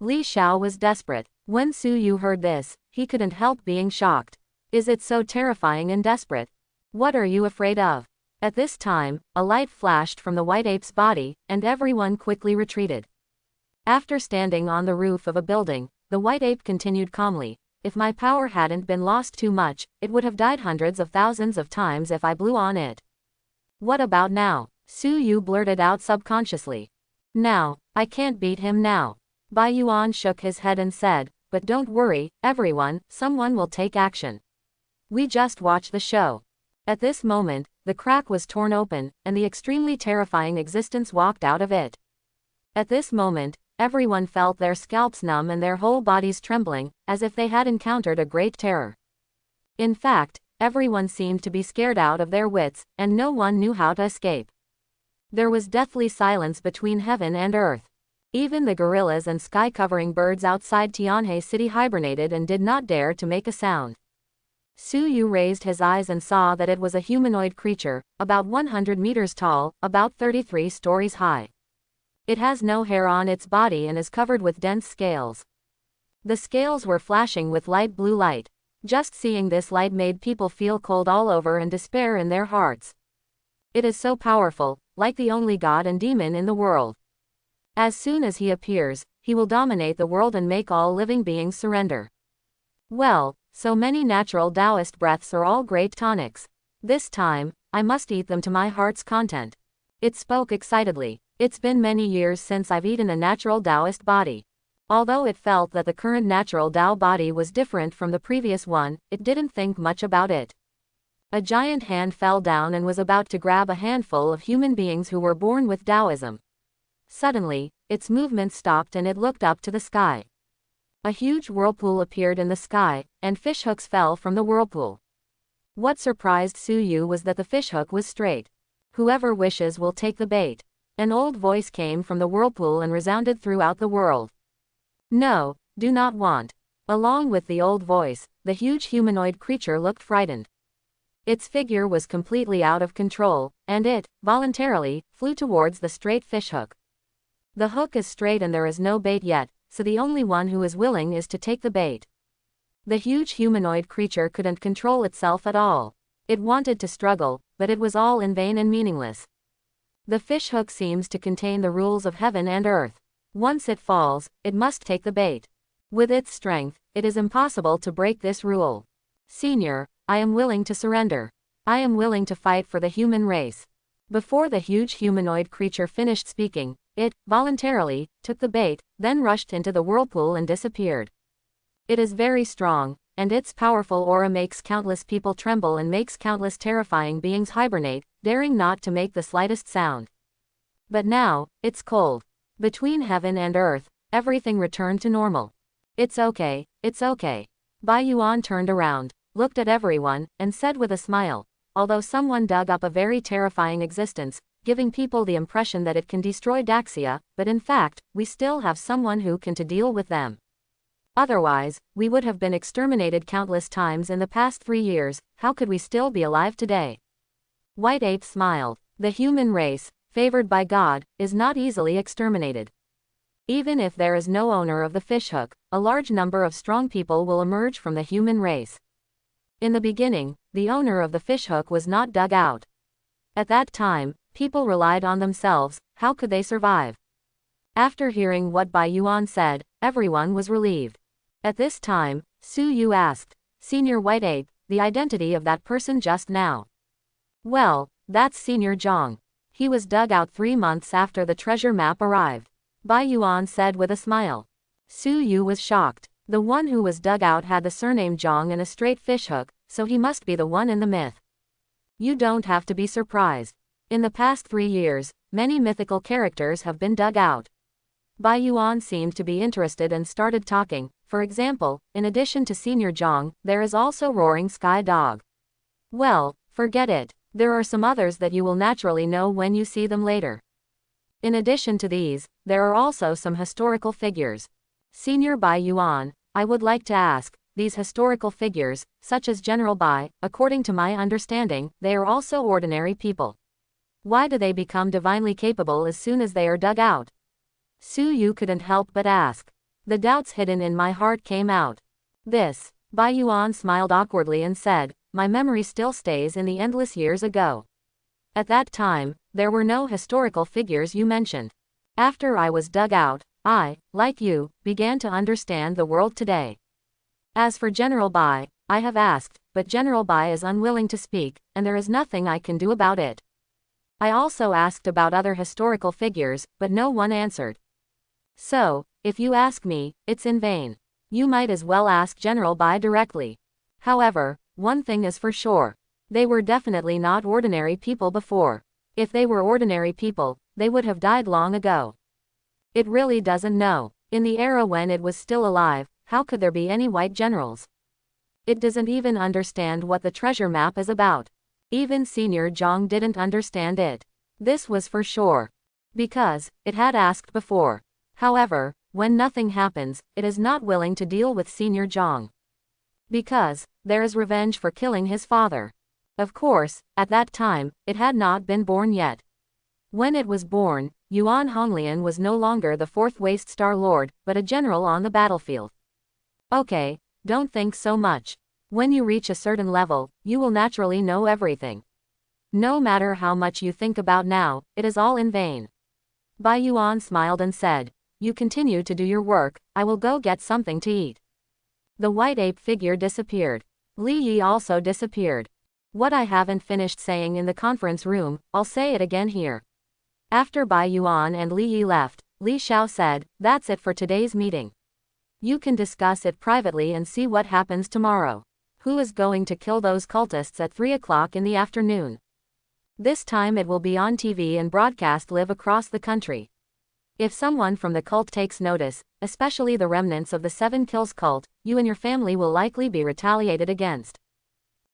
Li Xiao was desperate. When Su Yu heard this, he couldn't help being shocked. Is it so terrifying and desperate? What are you afraid of? At this time, a light flashed from the white ape's body, and everyone quickly retreated. After standing on the roof of a building, the white ape continued calmly. If my power hadn't been lost too much, it would have died hundreds of thousands of times if I blew on it. What about now? Su Yu blurted out subconsciously. Now, I can't beat him now. Bai Yuan shook his head and said, but don't worry, everyone, someone will take action. We just watch the show. At this moment, the crack was torn open, and the extremely terrifying existence walked out of it. At this moment, everyone felt their scalps numb and their whole bodies trembling, as if they had encountered a great terror. In fact, everyone seemed to be scared out of their wits, and no one knew how to escape. There was deathly silence between heaven and earth. Even the gorillas and sky-covering birds outside Tianhe City hibernated and did not dare to make a sound. Su Yu raised his eyes and saw that it was a humanoid creature, about 100 meters tall, about 33 stories high. It has no hair on its body and is covered with dense scales. The scales were flashing with light blue light. Just seeing this light made people feel cold all over and despair in their hearts. It is so powerful, like the only god and demon in the world. As soon as he appears, he will dominate the world and make all living beings surrender. Well, so many natural Taoist breaths are all great tonics. This time, I must eat them to my heart's content. It spoke excitedly. It's been many years since I've eaten a natural Taoist body. Although it felt that the current natural Tao body was different from the previous one, it didn't think much about it. A giant hand fell down and was about to grab a handful of human beings who were born with Taoism. Suddenly, its movement stopped and it looked up to the sky. A huge whirlpool appeared in the sky, and fishhooks fell from the whirlpool. What surprised Su Yu was that the fishhook was straight. Whoever wishes will take the bait. An old voice came from the whirlpool and resounded throughout the world. No, do not want. Along with the old voice, the huge humanoid creature looked frightened. Its figure was completely out of control, and it, voluntarily, flew towards the straight fishhook. The hook is straight and there is no bait yet, so the only one who is willing is to take the bait. The huge humanoid creature couldn't control itself at all. It wanted to struggle, but it was all in vain and meaningless. The fishhook seems to contain the rules of heaven and earth. Once it falls, it must take the bait. With its strength, it is impossible to break this rule. Senior, I am willing to surrender. I am willing to fight for the human race. Before the huge humanoid creature finished speaking, it, voluntarily, took the bait, then rushed into the whirlpool and disappeared. It is very strong, and its powerful aura makes countless people tremble and makes countless terrifying beings hibernate, daring not to make the slightest sound. But now, it's cold. Between heaven and earth, everything returned to normal. It's okay, it's okay. Bai Yuan turned around, looked at everyone, and said with a smile, although someone dug up a very terrifying existence, giving people the impression that it can destroy Daxia, but in fact, we still have someone who can to deal with them. Otherwise, we would have been exterminated countless times in the past 3 years. How could we still be alive today? White Ape smiled. The human race, favored by God, is not easily exterminated. Even if there is no owner of the fishhook, a large number of strong people will emerge from the human race. In the beginning, the owner of the fishhook was not dug out. At that time, people relied on themselves. How could they survive? After hearing what Bai Yuan said, everyone was relieved. At this time, Su Yu asked, Senior White Ape, the identity of that person just now. Well, that's Senior Zhang. He was dug out 3 months after the treasure map arrived. Bai Yuan said with a smile. Su Yu was shocked. The one who was dug out had the surname Zhang and a straight fishhook, so he must be the one in the myth. You don't have to be surprised. In the past 3 years, many mythical characters have been dug out. Bai Yuan seemed to be interested and started talking. For example, in addition to Senior Zhang, there is also Roaring Sky Dog. Well, forget it. There are some others that you will naturally know when you see them later. In addition to these, there are also some historical figures. Senior Bai Yuan, I would like to ask, these historical figures, such as General Bai, according to my understanding, they are also ordinary people. Why do they become divinely capable as soon as they are dug out? Su Yu couldn't help but ask. The doubts hidden in my heart came out. Bai Yuan smiled awkwardly and said, my memory still stays in the endless years ago. At that time, there were no historical figures you mentioned. After I was dug out, I, like you, began to understand the world today. As for General Bai, I have asked, but General Bai is unwilling to speak, and there is nothing I can do about it. I also asked about other historical figures, but no one answered. So, if you ask me, it's in vain. You might as well ask General Bai directly. However, one thing is for sure. They were definitely not ordinary people before. If they were ordinary people, they would have died long ago. It really doesn't know. In the era when it was still alive, how could there be any white generals? It doesn't even understand what the treasure map is about. Even Senior Zhang didn't understand it. This was for sure. Because, it had asked before. However, when nothing happens, it is not willing to deal with Senior Zhang. Because, there is revenge for killing his father. Of course, at that time, it had not been born yet. When it was born, Yuan Honglian was no longer the 4th Waste Star Lord, but a general on the battlefield. Okay, don't think so much. When you reach a certain level, you will naturally know everything. No matter how much you think about now, it is all in vain. Bai Yuan smiled and said, you continue to do your work, I will go get something to eat. The white ape figure disappeared. Li Yi also disappeared. What I haven't finished saying in the conference room, I'll say it again here. After Bai Yuan and Li Yi left, Li Xiao said, that's it for today's meeting. You can discuss it privately and see what happens tomorrow. Who is going to kill those cultists at 3 o'clock in the afternoon? This time it will be on TV and broadcast live across the country. If someone from the cult takes notice, especially the remnants of the 7 Kills cult, you and your family will likely be retaliated against.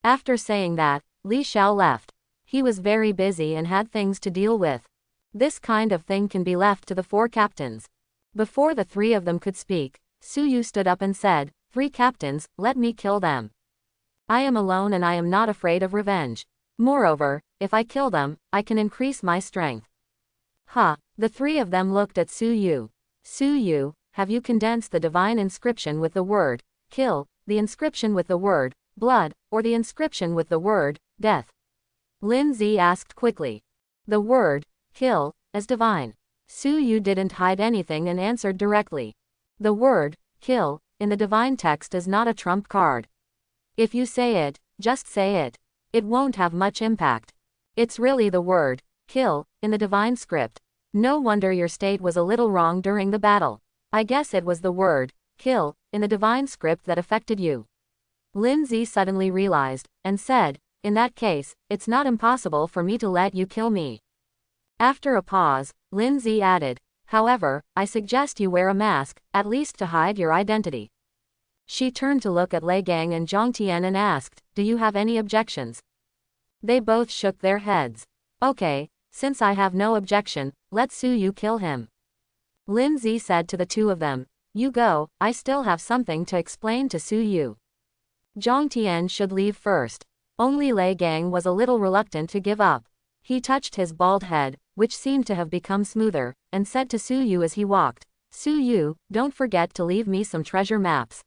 After saying that, Li Xiao left. He was very busy and had things to deal with. This kind of thing can be left to the 4 captains. Before the 3 of them could speak, Su Yu stood up and said, 3 captains, let me kill them. I am alone and I am not afraid of revenge. Moreover, if I kill them, I can increase my strength. The 3 of them looked at Su Yu. Su Yu, have you condensed the divine inscription with the word, kill, the inscription with the word, blood, or the inscription with the word, death? Lin Zi asked quickly. The word, kill, is divine. Su Yu didn't hide anything and answered directly. The word, kill, in the divine text is not a trump card. If you say it, just say it. It won't have much impact. It's really the word, kill, in the divine script. No wonder your state was a little wrong during the battle. I guess it was the word, kill, in the divine script that affected you. Lin Zi suddenly realized, and said, in that case, it's not impossible for me to let you kill me. After a pause, Lin Zi added, however, I suggest you wear a mask, at least to hide your identity. She turned to look at Lei Gang and Zhang Tian and asked, do you have any objections? They both shook their heads. Okay, since I have no objection, let Su Yu kill him. Lin Zi said to the 2 of them, you go, I still have something to explain to Su Yu. Zhang Tian should leave first. Only Lei Gang was a little reluctant to give up. He touched his bald head, which seemed to have become smoother, and said to Su Yu as he walked, Su Yu, don't forget to leave me some treasure maps.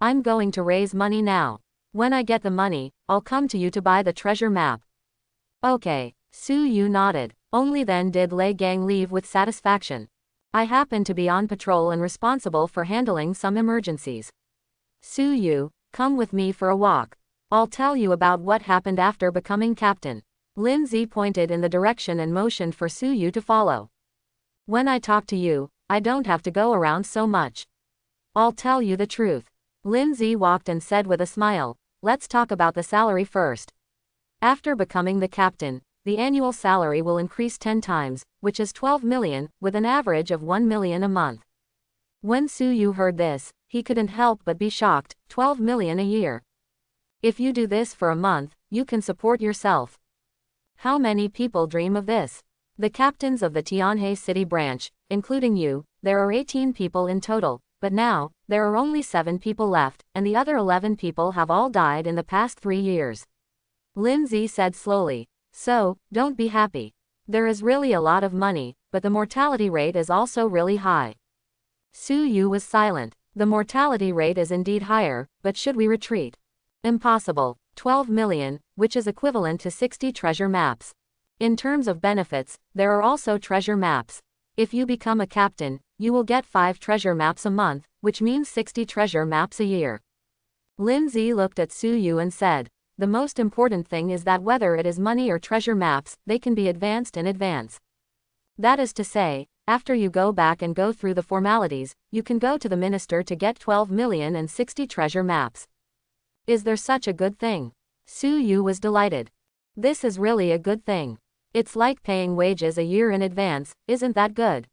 I'm going to raise money now. When I get the money, I'll come to you to buy the treasure map. Okay, Su Yu nodded. Only then did Lei Gang leave with satisfaction. I happen to be on patrol and responsible for handling some emergencies. Su Yu, come with me for a walk. I'll tell you about what happened after becoming captain. Lin Zi pointed in the direction and motioned for Su Yu to follow. When I talk to you, I don't have to go around so much. I'll tell you the truth. Lindsay walked and said with a smile, let's talk about the salary first. After becoming the captain, the annual salary will increase 10 times, which is 12 million, with an average of 1 million a month. When Suyu heard this, he couldn't help but be shocked. 12 million a year. If you do this for a month, you can support yourself. How many people dream of this? The captains of the Tianhe City branch, including you, there are 18 people in total, but now, there are only 7 people left, and the other 11 people have all died in the past 3 years. Lindsay said slowly. So, don't be happy. There is really a lot of money, but the mortality rate is also really high. Suyu was silent. The mortality rate is indeed higher, but should we retreat? Impossible. 12 million, which is equivalent to 60 treasure maps. In terms of benefits, there are also treasure maps. If you become a captain, you will get 5 treasure maps a month, which means 60 treasure maps a year. Lindsay looked at Suyu and said, the most important thing is that whether it is money or treasure maps, they can be advanced in advance. That is to say, after you go back and go through the formalities, you can go to the minister to get 12 million and 60 treasure maps. Is there such a good thing? Suyu was delighted. This is really a good thing. It's like paying wages a year in advance, isn't that good?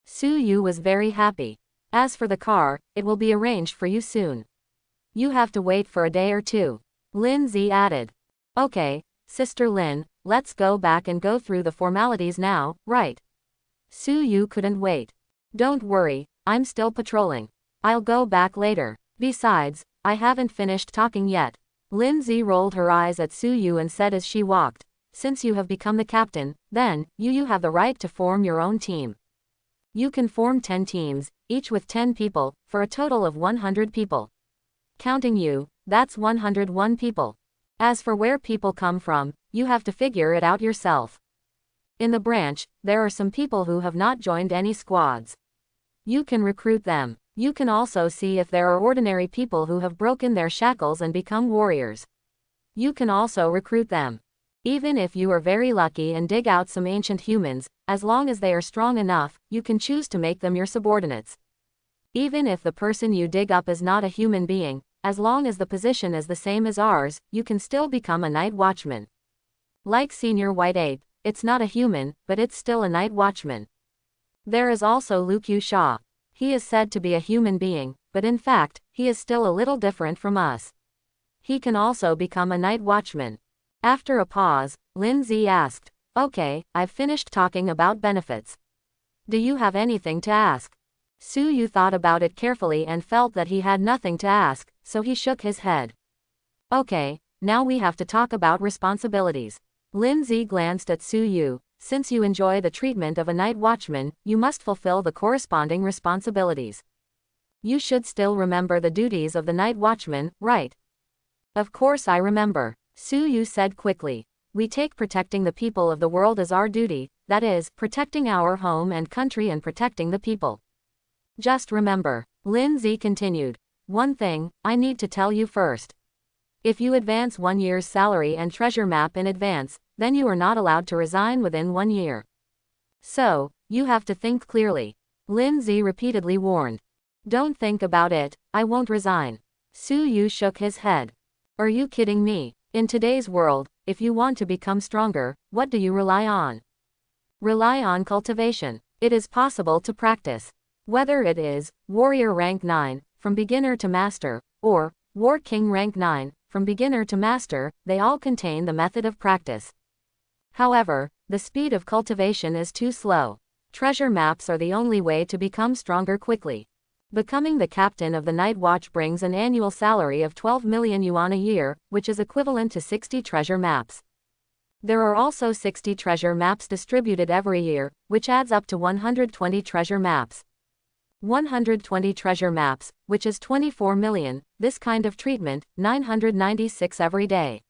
Suyu was very happy. As for the car, it will be arranged for you soon. You have to wait for a day or two. Lindsay added. Okay, Sister Lin, let's go back and go through the formalities now, right? Suyu couldn't wait. Don't worry, I'm still patrolling. I'll go back later. Besides, I haven't finished talking yet. Lindsay rolled her eyes at Suyu and said as she walked, since you have become the captain, then, you have the right to form your own team. You can form 10 teams, each with 10 people, for a total of 100 people. Counting you, that's 101 people. As for where people come from, you have to figure it out yourself. In the branch, there are some people who have not joined any squads. You can recruit them. You can also see if there are ordinary people who have broken their shackles and become warriors. You can also recruit them. Even if you are very lucky and dig out some ancient humans, as long as they are strong enough, you can choose to make them your subordinates. Even if the person you dig up is not a human being, as long as the position is the same as ours, you can still become a night watchman. Like Senior White Ape, it's not a human, but it's still a night watchman. There is also Lu Q Sha. He is said to be a human being, but in fact, he is still a little different from us. He can also become a night watchman. After a pause, Lindsay asked, okay, I've finished talking about benefits. Do you have anything to ask? Suyu thought about it carefully and felt that he had nothing to ask, so he shook his head. Okay, now we have to talk about responsibilities. Lindsay glanced at Suyu. Since you enjoy the treatment of a night watchman, you must fulfill the corresponding responsibilities. You should still remember the duties of the night watchman, right? Of course I remember, Suyu said quickly. We take protecting the people of the world as our duty, that is, protecting our home and country and protecting the people. Just remember, Lindsay continued. One thing, I need to tell you first. If you advance 1 year's salary and treasure map in advance, then you are not allowed to resign within 1 year. So, you have to think clearly. Lindsay repeatedly warned. Don't think about it, I won't resign. Suyu shook his head. Are you kidding me? In today's world, if you want to become stronger, what do you rely on? Rely on cultivation. It is possible to practice. Whether it is Warrior Rank 9, from beginner to master, or War King Rank 9, from beginner to master, they all contain the method of practice. However, the speed of cultivation is too slow. Treasure maps are the only way to become stronger quickly. Becoming the captain of the Night Watch brings an annual salary of 12 million yuan a year, which is equivalent to 60 treasure maps. There are also 60 treasure maps distributed every year, which adds up to 120 treasure maps. 120 treasure maps, which is 24 million, this kind of treatment, 996 every day.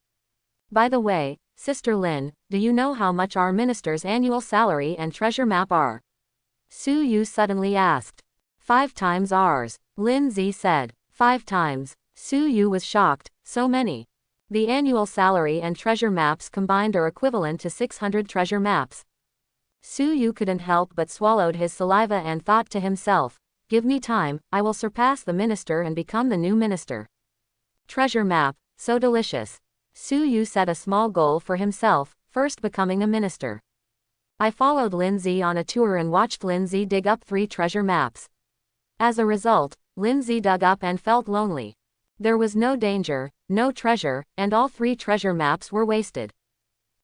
By the way, Sister Lin, do you know how much our minister's annual salary and treasure map are? Suyu suddenly asked. 5 times ours, Lindsay said. 5 times. Suyu was shocked, so many. The annual salary and treasure maps combined are equivalent to 600 treasure maps. Suyu couldn't help but swallowed his saliva and thought to himself, Give me time, I will surpass the minister and become the new minister. Treasure map, so delicious. Su Yu set a small goal for himself, first becoming a minister. I followed Lindsay on a tour and watched Lindsay dig up 3 treasure maps. As a result, Lindsay dug up and felt lonely. There was no danger, no treasure, and all 3 treasure maps were wasted.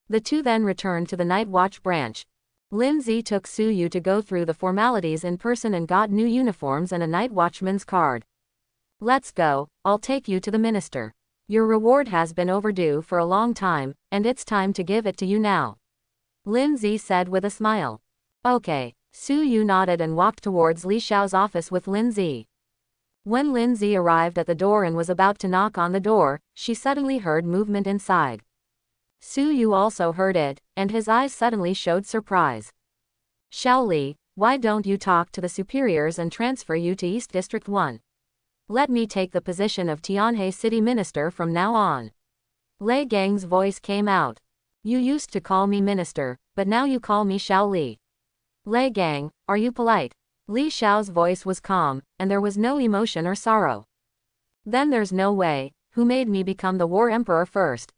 The 2 then returned to the Night Watch branch. Lindsay took Su Yu to go through the formalities in person and got new uniforms and a night watchman's card. Let's go, I'll take you to the minister. Your reward has been overdue for a long time, and it's time to give it to you now. Lindsay said with a smile. Okay. Su Yu nodded and walked towards Li Xiao's office with Lindsay. When Lindsay arrived at the door and was about to knock on the door, she suddenly heard movement inside. Su Yu also heard it, and his eyes suddenly showed surprise. Xiao Li, why don't you talk to the superiors and transfer you to East District 1? Let me take the position of Tianhe City Minister from now on. Lei Gang's voice came out. You used to call me minister, but now you call me Xiao Li. Lei Gang, are you polite? Li Xiao's voice was calm, and there was no emotion or sorrow. Then there's no way, who made me become the War Emperor first?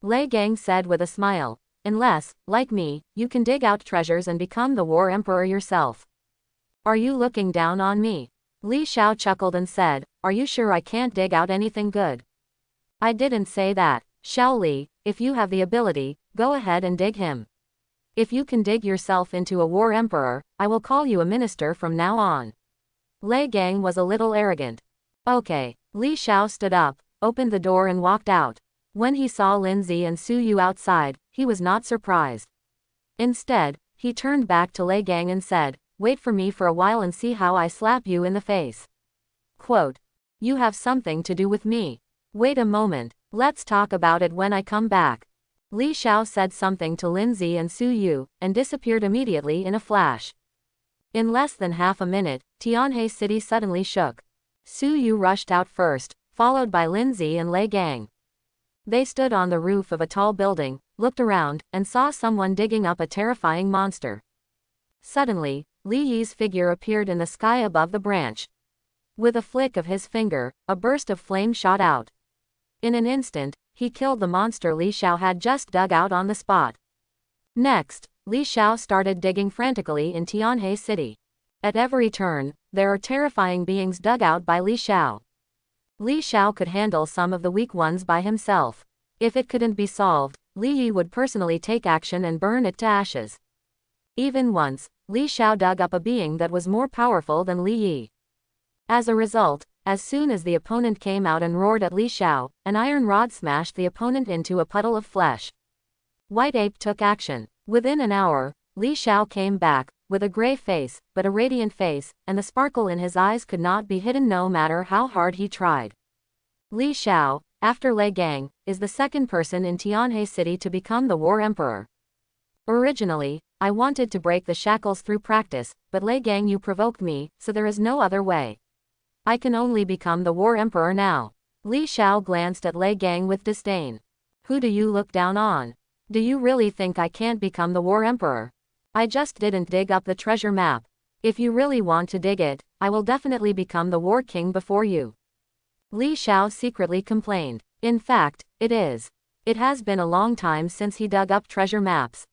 Lei Gang said with a smile. Unless, like me, you can dig out treasures and become the War Emperor yourself. Are you looking down on me? Li Xiao chuckled and said, are you sure I can't dig out anything good? I didn't say that, Xiao Li, if you have the ability, go ahead and dig him. If you can dig yourself into a War Emperor, I will call you a minister from now on. Lei Gang was a little arrogant. Okay. Li Xiao stood up, opened the door and walked out. When he saw Lindsay and Su Yu outside, he was not surprised. Instead, he turned back to Lei Gang and said, wait for me for a while and see how I slap you in the face. Quote. You have something to do with me. Wait a moment, let's talk about it when I come back. Li Xiao said something to Lindsay and Su Yu, and disappeared immediately in a flash. In less than half a minute, Tianhe City suddenly shook. Su Yu rushed out first, followed by Lindsay and Lei Gang. They stood on the roof of a tall building, looked around, and saw someone digging up a terrifying monster. Suddenly, Li Yi's figure appeared in the sky above the branch. With a flick of his finger, a burst of flame shot out. In an instant, he killed the monster Li Xiao had just dug out on the spot. Next, Li Xiao started digging frantically in Tianhe City. At every turn, there are terrifying beings dug out by Li Xiao. Li Xiao could handle some of the weak ones by himself. If it couldn't be solved, Li Yi would personally take action and burn it to ashes. Even once, Li Xiao dug up a being that was more powerful than Li Yi. As a result, as soon as the opponent came out and roared at Li Xiao, an iron rod smashed the opponent into a puddle of flesh. White Ape took action. Within an hour, Li Xiao came back, with a gray face, but a radiant face, and the sparkle in his eyes could not be hidden no matter how hard he tried. Li Xiao, after Lei Gang, is the second person in Tianhe City to become the War Emperor. Originally, I wanted to break the shackles through practice, but Lei Gang, you provoked me, so there is no other way. I can only become the War Emperor now. Li Xiao glanced at Lei Gang with disdain. Who do you look down on? Do you really think I can't become the War Emperor? I just didn't dig up the treasure map. If you really want to dig it, I will definitely become the War King before you. Li Xiao secretly complained. In fact, it is. It has been a long time since he dug up treasure maps.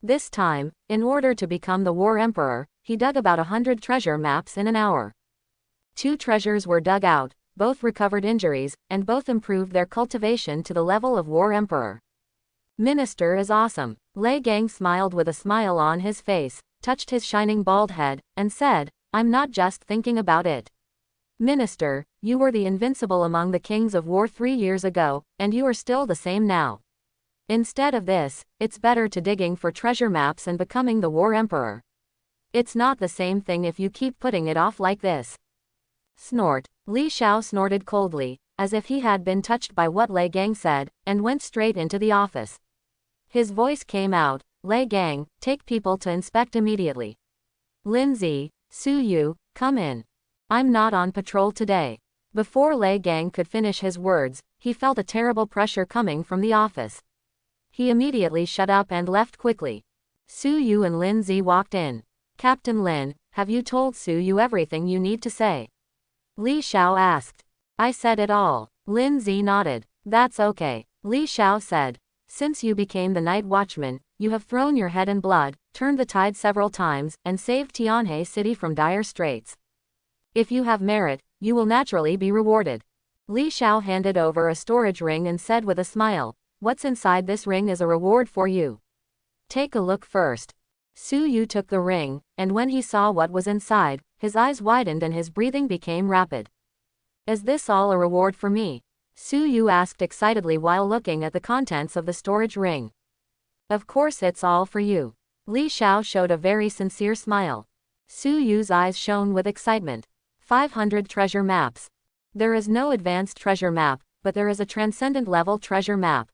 This time, in order to become the War Emperor, he dug about 100 treasure maps in an hour. 2 treasures were dug out, both recovered injuries, and both improved their cultivation to the level of War Emperor. Minister is awesome. Lei Gang smiled with a smile on his face, touched his shining bald head, and said, I'm not just thinking about it. Minister, you were the invincible among the kings of war 3 years ago, and you are still the same now. Instead of this, it's better to digging for treasure maps and becoming the War Emperor. It's not the same thing if you keep putting it off like this. Snort. Li Xiao snorted coldly, as if he had been touched by what Lei Gang said, and went straight into the office. His voice came out, Lei Gang, take people to inspect immediately. Lindsay, Su Yu, come in. I'm not on patrol today. Before Lei Gang could finish his words, he felt a terrible pressure coming from the office. He immediately shut up and left quickly. Su Yu and Lindsay walked in. Captain Lin, have you told Su Yu everything you need to say? Li Xiao asked. I said it all. Lin Zi nodded. That's okay, Li Xiao said. Since you became the night watchman, you have thrown your head in blood, turned the tide several times, and saved Tianhe City from dire straits. If you have merit, you will naturally be rewarded. Li Xiao handed over a storage ring and said with a smile, what's inside this ring is a reward for you. Take a look first. Su Yu took the ring, and when he saw what was inside, his eyes widened and his breathing became rapid. Is this all a reward for me? Su Yu asked excitedly while looking at the contents of the storage ring. Of course it's all for you. Li Xiao showed a very sincere smile. Su Yu's eyes shone with excitement. 500 treasure maps. There is no advanced treasure map, but there is a transcendent level treasure map.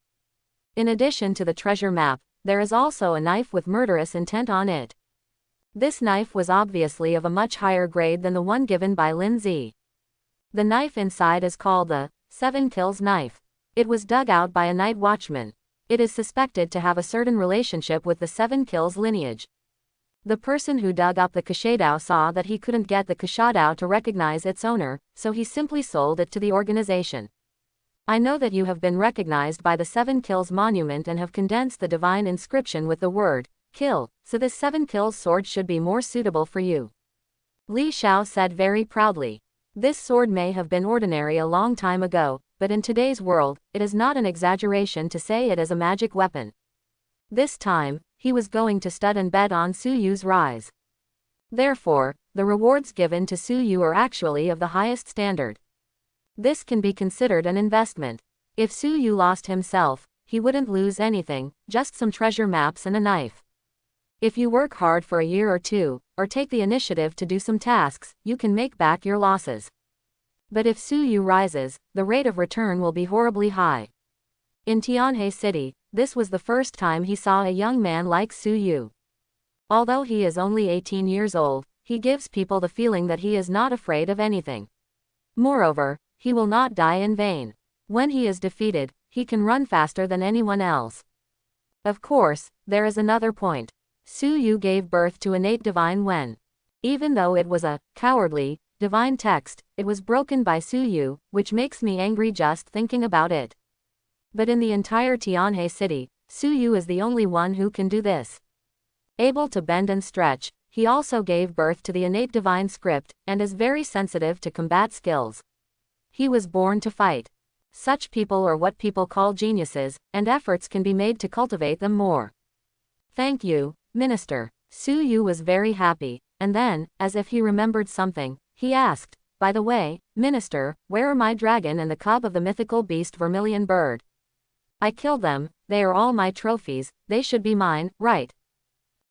In addition to the treasure map, there is also a knife with murderous intent on it. This knife was obviously of a much higher grade than the one given by Lin Zi. The knife inside is called the 7 Kills knife. It was dug out by a night watchman. It is suspected to have a certain relationship with the 7 Kills lineage. The person who dug up the Kashadao saw that he couldn't get the Kashadao to recognize its owner, so he simply sold it to the organization. I know that you have been recognized by the 7 Kills monument and have condensed the divine inscription with the word, kill, so this 7 Kills sword should be more suitable for you. Li Xiao said very proudly. This sword may have been ordinary a long time ago, but in today's world, it is not an exaggeration to say it is a magic weapon. This time, he was going to stud and bet on Su Yu's rise. Therefore, the rewards given to Su Yu are actually of the highest standard. This can be considered an investment. If Su Yu lost himself, he wouldn't lose anything, just some treasure maps and a knife. If you work hard for a year or two, or take the initiative to do some tasks, you can make back your losses. But if Su Yu rises, the rate of return will be horribly high. In Tianhe City, this was the first time he saw a young man like Su Yu. Although he is only 18 years old, he gives people the feeling that he is not afraid of anything. Moreover, he will not die in vain. When he is defeated, he can run faster than anyone else. Of course, there is another point. Su Yu gave birth to innate divine Wen. Even though it was a cowardly, divine text, it was broken by Su Yu, which makes me angry just thinking about it. But in the entire Tianhe city, Su Yu is the only one who can do this. Able to bend and stretch, he also gave birth to the innate divine script, and is very sensitive to combat skills. He was born to fight. Such people are what people call geniuses, and efforts can be made to cultivate them more. Thank you, Minister. Su Yu was very happy, and then, as if he remembered something, he asked, by the way, Minister, where are my dragon and the cub of the mythical beast vermilion bird? I killed them, they are all my trophies, they should be mine, right?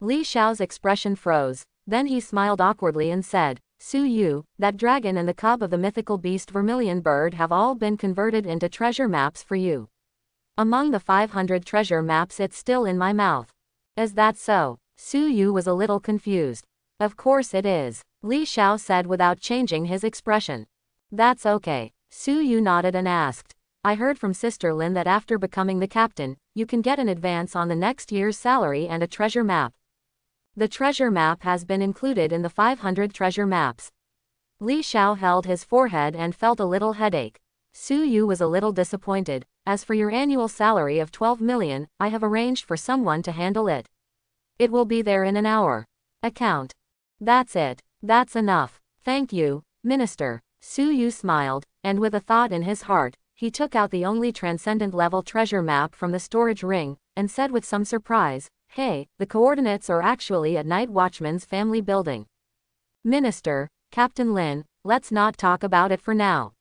Li Xiao's expression froze, then he smiled awkwardly and said, Su Yu, that dragon and the cub of the mythical beast vermilion bird have all been converted into treasure maps for you. Among the 500 treasure maps it's still in my mouth. Is that so? Su Yu was a little confused. Of course it is, Li Xiao said without changing his expression. That's okay. Su Yu nodded and asked, I heard from Sister Lin that after becoming the captain, you can get an advance on the next year's salary and a treasure map. The treasure map has been included in the 500 treasure maps. Li Xiao held his forehead and felt a little headache. Su Yu was a little disappointed. As for your annual salary of 12 million, I have arranged for someone to handle it. It will be there in an hour. Account. That's it. That's enough. Thank you, Minister. Su Yu smiled, and with a thought in his heart, he took out the only transcendent level treasure map from the storage ring, and said with some surprise, Hey, the coordinates are actually at Night Watchman's family building. Minister, Captain Lin, let's not talk about it for now.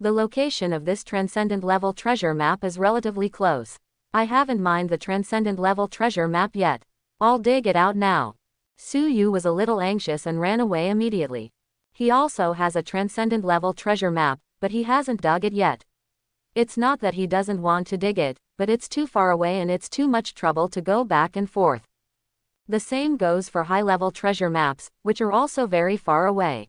The location of this transcendent level treasure map is relatively close. I haven't mined the transcendent level treasure map yet. I'll dig it out now. Su Yu was a little anxious and ran away immediately. He also has a transcendent level treasure map, but he hasn't dug it yet. It's not that he doesn't want to dig it, but it's too far away and it's too much trouble to go back and forth. The same goes for high-level treasure maps, which are also very far away.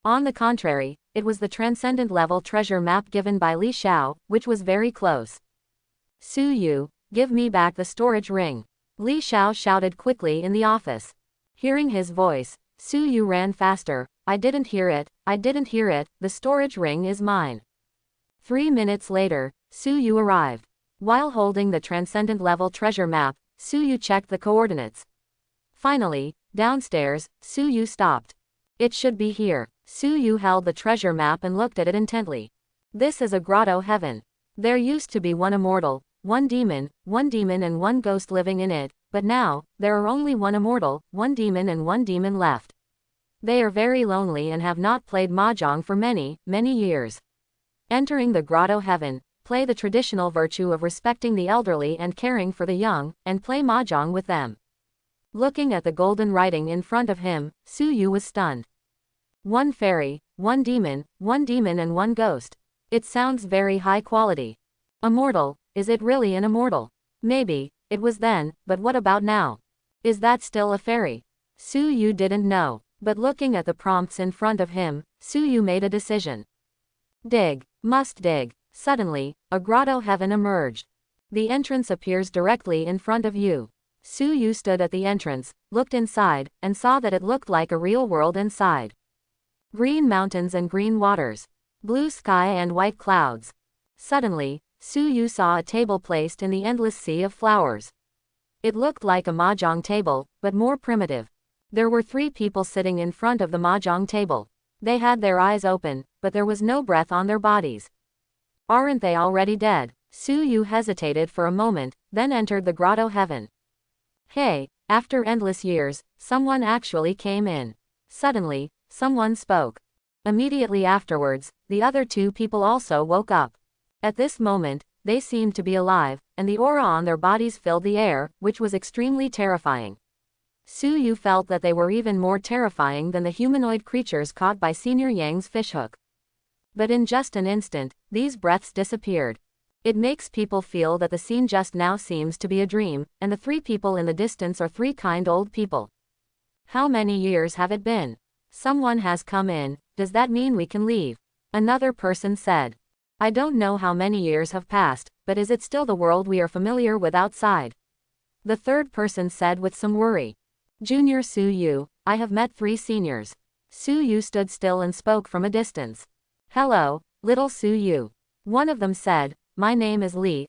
On the contrary, it was the transcendent level treasure map given by Li Xiao, which was very close. Su Yu, give me back the storage ring. Li Xiao shouted quickly in the office. Hearing his voice, Su Yu ran faster. I didn't hear it, the storage ring is mine. 3 minutes later, Su Yu arrived. While holding the transcendent level treasure map, Su Yu checked the coordinates. Finally, downstairs, Su Yu stopped. It should be here. Su Yu held the treasure map and looked at it intently. This is a grotto heaven. There used to be one immortal, one demon and one ghost living in it, but now, there are only one immortal, one demon and one demon left. They are very lonely and have not played mahjong for many, many years. Entering the grotto heaven, play the traditional virtue of respecting the elderly and caring for the young, and play mahjong with them. Looking at the golden writing in front of him, Su Yu was stunned. One fairy, one demon and one ghost. It sounds very high quality. Immortal, is it really an immortal? Maybe, it was then, but what about now? Is that still a fairy? Su Yu didn't know, but looking at the prompts in front of him, Su Yu made a decision. Dig, must dig. Suddenly, a grotto heaven emerged. The entrance appears directly in front of you. Su Yu stood at the entrance, looked inside, and saw that it looked like a real world inside. Green mountains and green waters. Blue sky and white clouds. Suddenly, Su Yu saw a table placed in the endless sea of flowers. It looked like a mahjong table, but more primitive. There were 3 people sitting in front of the mahjong table. They had their eyes open, but there was no breath on their bodies. Aren't they already dead? Su Yu hesitated for a moment, then entered the grotto heaven. Hey, after endless years, someone actually came in. Suddenly, someone spoke. Immediately afterwards, the other 2 people also woke up. At this moment, they seemed to be alive, and the aura on their bodies filled the air, which was extremely terrifying. Su Yu felt that they were even more terrifying than the humanoid creatures caught by Senior Yang's fishhook. But in just an instant, these breaths disappeared. It makes people feel that the scene just now seems to be a dream, and the 3 people in the distance are 3 kind old people. How many years have it been? Someone has come in, does that mean we can leave? Another person said. I don't know how many years have passed, but is it still the world we are familiar with outside? The third person said with some worry. Junior Su Yu, I have met 3 seniors. Su Yu stood still and spoke from a distance. Hello, little Su Yu. One of them said, my name is Li,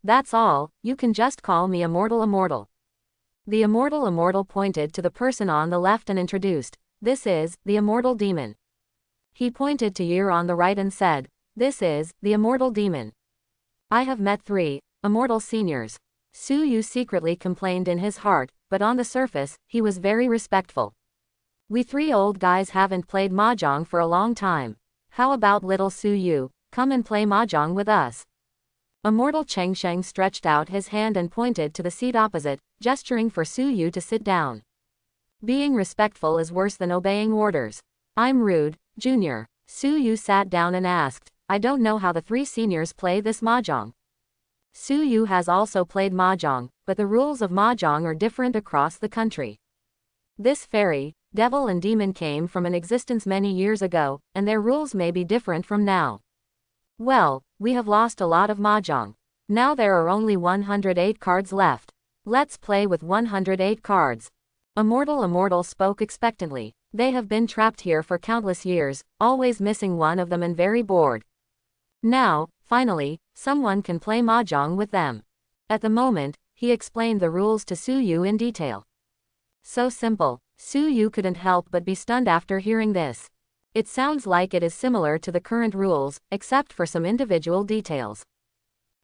that's all, you can just call me Immortal. The Immortal pointed to the person on the left and introduced, this is, the Immortal Demon. He pointed to Yer on the right and said, this is, the Immortal Demon. I have met 3, immortal seniors. Su Yu secretly complained in his heart, but on the surface, he was very respectful. We 3 old guys haven't played mahjong for a long time. How about little Su Yu, come and play mahjong with us. Immortal Cheng Sheng stretched out his hand and pointed to the seat opposite, gesturing for Su Yu to sit down. Being respectful is worse than obeying orders. I'm rude, Junior. Su Yu sat down and asked, I don't know how the 3 seniors play this mahjong. Su Yu has also played mahjong, but the rules of mahjong are different across the country. This fairy, devil and demon came from an existence many years ago, and their rules may be different from now. Well, we have lost a lot of mahjong. Now there are only 108 cards left. Let's play with 108 cards. Immortal spoke expectantly. They have been trapped here for countless years, always missing one of them and very bored. Now, finally, someone can play mahjong with them. At the moment, he explained the rules to Su Yu in detail. So simple, Su Yu couldn't help but be stunned after hearing this. It sounds like it is similar to the current rules, except for some individual details.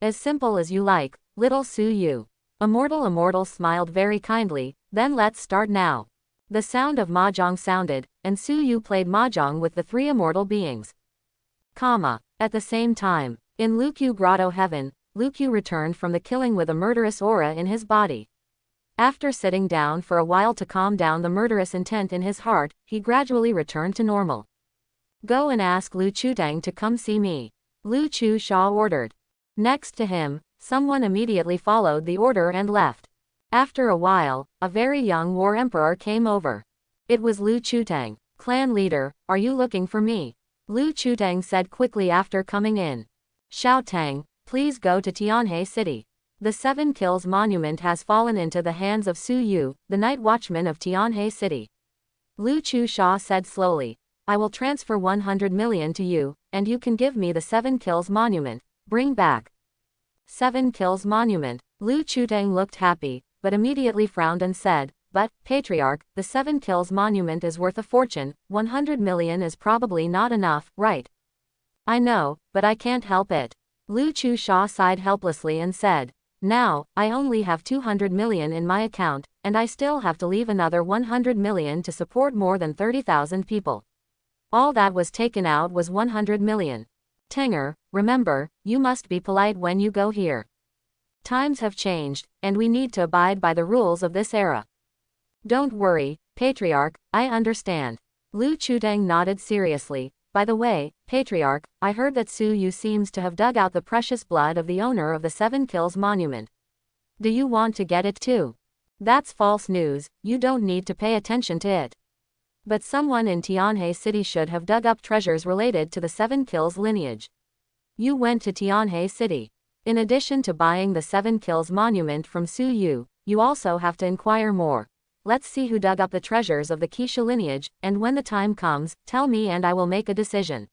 As simple as you like, little Su Yu. Immortal smiled very kindly, then let's start now. The sound of mahjong sounded, and Su Yu played mahjong with the 3 immortal beings. At the same time, in Lukyu Grotto Heaven, Lukyu returned from the killing with a murderous aura in his body. After sitting down for a while to calm down the murderous intent in his heart, he gradually returned to normal. Go and ask Lu Chutang to come see me. Lu Chu Sha ordered. Next to him, someone immediately followed the order and left. After a while, a very young war emperor came over. It was Lu Chutang. Clan leader, are you looking for me? Lu Chutang said quickly after coming in. Xiao Tang, please go to Tianhe City. The 7 Kills monument has fallen into the hands of Su Yu, the night watchman of Tianhe City. Lu Sha said slowly. I will transfer 100 million to you, and you can give me the 7 kills monument. Bring back 7 kills monument. Lu Chutang looked happy, but immediately frowned and said, but, Patriarch, the 7 kills monument is worth a fortune, 100 million is probably not enough, right? I know, but I can't help it. Lu Sha sighed helplessly and said, now, I only have 200 million in my account, and I still have to leave another 100 million to support more than 30,000 people. All that was taken out was 100 million. Tenger, remember, you must be polite when you go here. Times have changed, and we need to abide by the rules of this era. Don't worry, Patriarch, I understand. Lu Chutang nodded seriously. By the way, Patriarch, I heard that Su Yu seems to have dug out the precious blood of the owner of the 7 kills monument. Do you want to get it too? That's false news, you don't need to pay attention to it. But someone in Tianhe City should have dug up treasures related to the 7 kills lineage. You went to Tianhe City. In addition to buying the 7 kills monument from Su Yu, you also have to inquire more. Let's see who dug up the treasures of the Qixia lineage, and when the time comes, tell me and I will make a decision.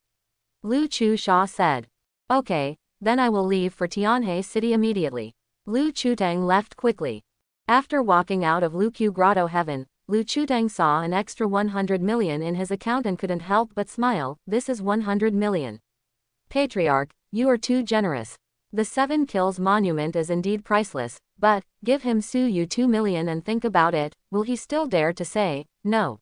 Lu Sha said. Okay, then I will leave for Tianhe City immediately. Lu Chutang left quickly. After walking out of Luqiu Grotto Heaven, Lu Chutang saw an extra 100 million in his account and couldn't help but smile. This is 100 million. Patriarch, you are too generous. The 7 kills monument is indeed priceless, but, give him Su Yu 2 million and think about it, will he still dare to say, no?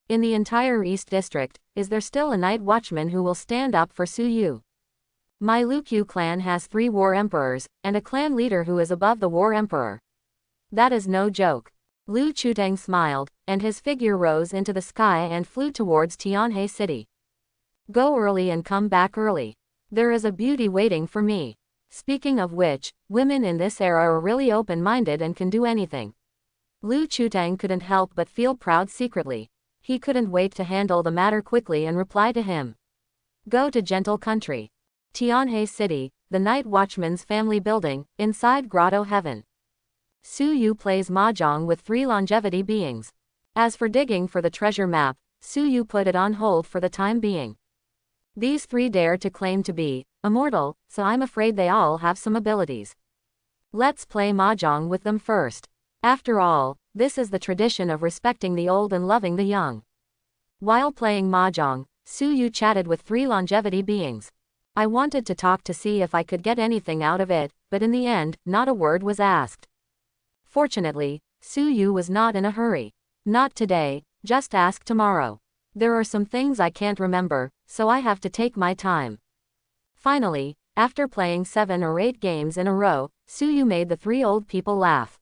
In the entire East District, is there still a night watchman who will stand up for Su Yu? My Luqiu clan has 3 war emperors, and a clan leader who is above the war emperor. That is no joke. Lu Chutang smiled, and his figure rose into the sky and flew towards Tianhe City. Go early and come back early. There is a beauty waiting for me. Speaking of which, women in this era are really open-minded and can do anything. Lu Chutang couldn't help but feel proud secretly. He couldn't wait to handle the matter quickly and reply to him. Go to gentle country. Tianhe City, the night watchman's family building, inside Grotto Heaven. Su Yu plays mahjong with 3 longevity beings. As for digging for the treasure map, Su Yu put it on hold for the time being. These 3 dare to claim to be immortal, so I'm afraid they all have some abilities. Let's play mahjong with them first. After all, this is the tradition of respecting the old and loving the young. While playing mahjong, Su Yu chatted with 3 longevity beings. I wanted to talk to see if I could get anything out of it, but in the end, not a word was asked. Fortunately, Su Yu was not in a hurry. Not today, just ask tomorrow. There are some things I can't remember, so I have to take my time. Finally, after playing 7 or 8 games in a row, Su Yu made the 3 old people laugh.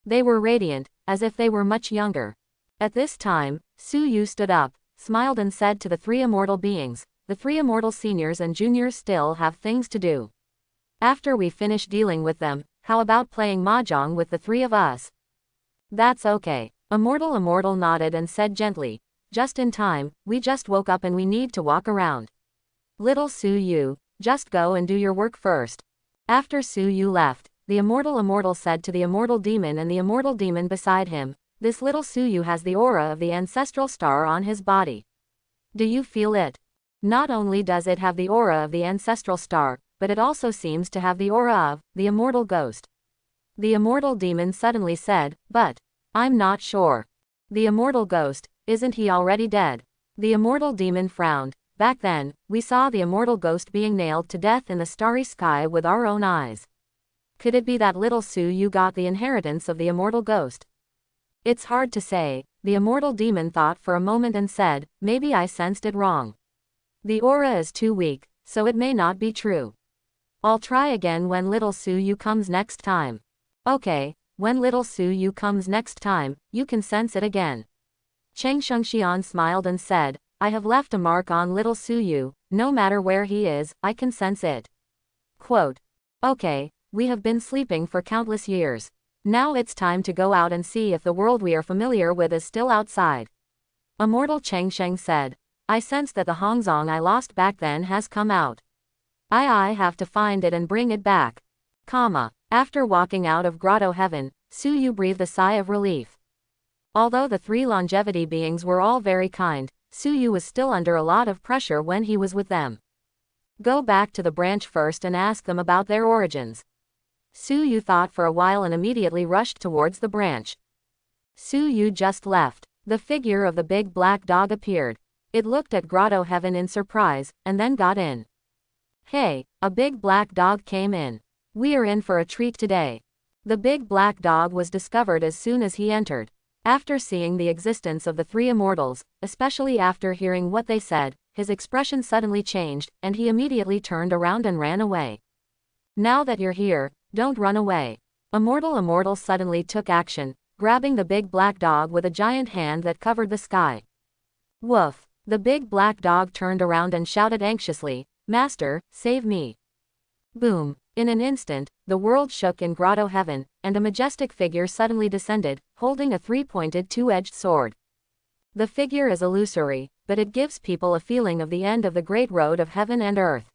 They were radiant, as if they were much younger. At this time, Su Yu stood up, smiled and said to the 3 immortal beings, the 3 immortal seniors and juniors still have things to do. After we finish dealing with them, how about playing mahjong with the 3 of us? That's okay. Immortal nodded and said gently, just in time, we just woke up and we need to walk around. Little Su Yu, just go and do your work first. After Su Yu left, the immortal said to the immortal demon and the immortal demon beside him, this little Su Yu has the aura of the ancestral star on his body. Do you feel it? Not only does it have the aura of the ancestral star, but it also seems to have the aura of the immortal ghost. The immortal demon suddenly said, but I'm not sure. The immortal ghost, isn't he already dead? The immortal demon frowned. Back then, we saw the immortal ghost being nailed to death in the starry sky with our own eyes. Could it be that little Su Yu got the inheritance of the immortal ghost? It's hard to say, the immortal demon thought for a moment and said, maybe I sensed it wrong. The aura is too weak, so it may not be true. I'll try again when little Su Yu comes next time. Okay, when little Su Yu comes next time, you can sense it again. Cheng Shengxian smiled and said, I have left a mark on little Su Yu, no matter where he is, I can sense it. Quote. Okay, we have been sleeping for countless years. Now it's time to go out and see if the world we are familiar with is still outside. Immortal Cheng Sheng said, I sense that the Hongzong I lost back then has come out. I have to find it and bring it back. After walking out of Grotto Heaven, Su Yu breathed a sigh of relief. Although the three longevity beings were all very kind, Suyu was still under a lot of pressure when he was with them. Go back to the branch first and ask them about their origins. Suyu thought for a while and immediately rushed towards the branch. Suyu just left. The figure of the big black dog appeared. It looked at Grotto Heaven in surprise, and then got in. Hey, a big black dog came in. We are in for a treat today. The big black dog was discovered as soon as he entered. After seeing the existence of the three immortals, especially after hearing what they said, his expression suddenly changed, and he immediately turned around and ran away. Now that you're here, don't run away. Immortal suddenly took action, grabbing the big black dog with a giant hand that covered the sky. Woof! The big black dog turned around and shouted anxiously, Master, save me. Boom! In an instant, the world shook in Grotto Heaven, and a majestic figure suddenly descended, holding a three-pointed two-edged sword. The figure is illusory, but it gives people a feeling of the end of the great road of heaven and earth.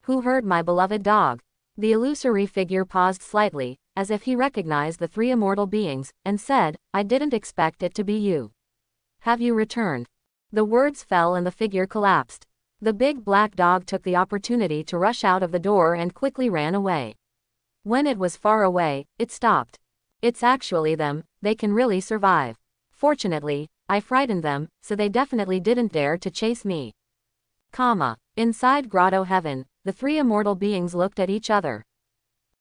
Who hurt my beloved dog? The illusory figure paused slightly, as if he recognized the three immortal beings, and said, I didn't expect it to be you. Have you returned? The words fell and the figure collapsed. The big black dog took the opportunity to rush out of the door and quickly ran away. When it was far away, it stopped. It's actually them, they can really survive. Fortunately, I frightened them, so they definitely didn't dare to chase me. Inside Grotto Heaven, the three immortal beings looked at each other.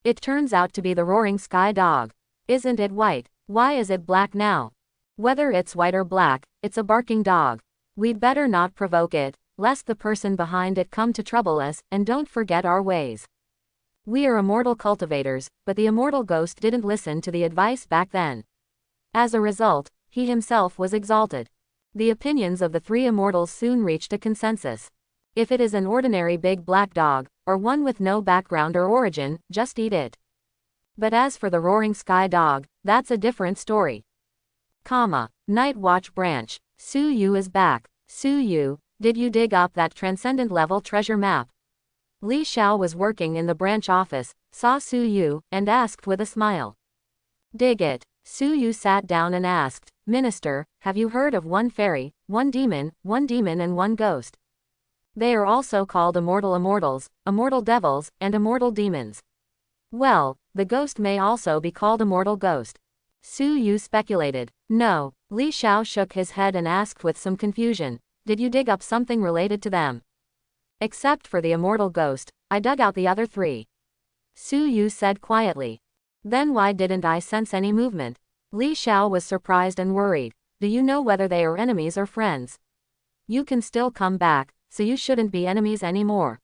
It turns out to be the roaring sky dog. Isn't it white? Why is it black now? Whether it's white or black, it's a barking dog. We'd better not provoke it, lest the person behind it come to trouble us, and don't forget our ways. We are immortal cultivators, but the immortal ghost didn't listen to the advice back then. As a result, he himself was exalted. The opinions of the three immortals soon reached a consensus. If it is an ordinary big black dog, or one with no background or origin, just eat it. But as for the roaring sky dog, that's a different story. Night Watch Branch. Suyu is back. Suyu, did you dig up that transcendent level treasure map? Li Xiao was working in the branch office, saw Suyu, and asked with a smile. Dig it. Suyu sat down and asked, Minister, have you heard of one fairy, one demon, and one ghost? They are also called immortal immortals, immortal devils, and immortal demons. Well, the ghost may also be called immortal ghost. Suyu speculated. No. Li Xiao shook his head and asked with some confusion, did you dig up something related to them? Except for the immortal ghost, I dug out the other three. Suyu said quietly. Then why didn't I sense any movement? Li Xiao was surprised and worried. Do you know whether they are enemies or friends? You can still come back, so you shouldn't be enemies anymore.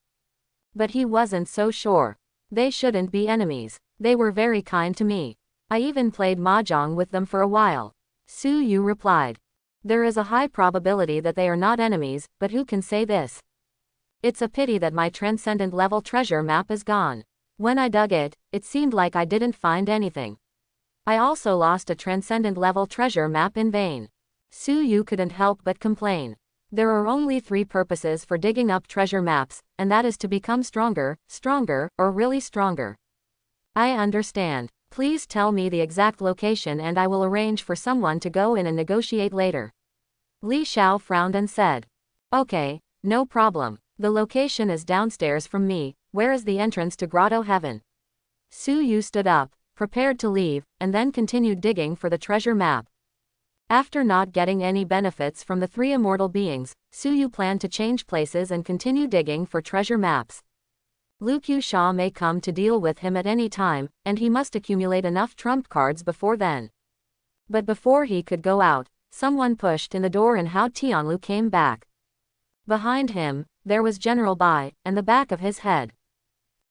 But he wasn't so sure. They shouldn't be enemies. They were very kind to me. I even played mahjong with them for a while. Suyu replied. There is a high probability that they are not enemies, but who can say this? It's a pity that my transcendent level treasure map is gone. When I dug it, it seemed like I didn't find anything. I also lost a transcendent level treasure map in vain. Suyu couldn't help but complain. There are only three purposes for digging up treasure maps, and that is to become stronger, or really stronger. I understand. Please tell me the exact location and I will arrange for someone to go in and negotiate later. Li Xiao frowned and said. Okay, no problem. The location is downstairs from me. Where is the entrance to Grotto Heaven? Suyu stood up, prepared to leave, and then continued digging for the treasure map. After not getting any benefits from the three immortal beings, Suyu planned to change places and continue digging for treasure maps. Lu Qiusha may come to deal with him at any time, and he must accumulate enough trump cards before then. But before he could go out, someone pushed in the door and Hao Tianlu came back. Behind him, there was General Bai, and the back of his head.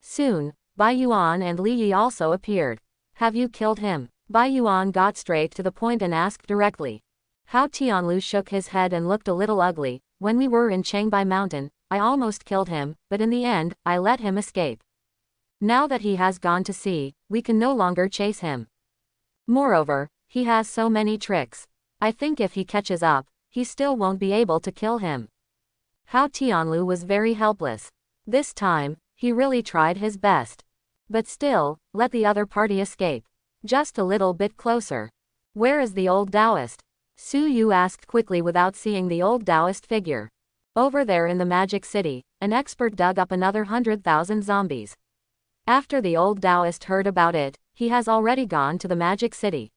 Soon, Bai Yuan and Li Yi also appeared. Have you killed him? Bai Yuan got straight to the point and asked directly. Hao Tianlu shook his head and looked a little ugly. When we were in Changbai Mountain, I almost killed him, but in the end, I let him escape. Now that he has gone to sea, we can no longer chase him. Moreover, he has so many tricks. I think if he catches up, he still won't be able to kill him. Hao Tianlu was very helpless. This time, he really tried his best. But still, let the other party escape. Just a little bit closer. Where is the old Taoist? Su Yu asked quickly without seeing the old Taoist figure. Over there in the Magic City, an expert dug up another 100,000 zombies. After the old Taoist heard about it, he has already gone to the Magic City.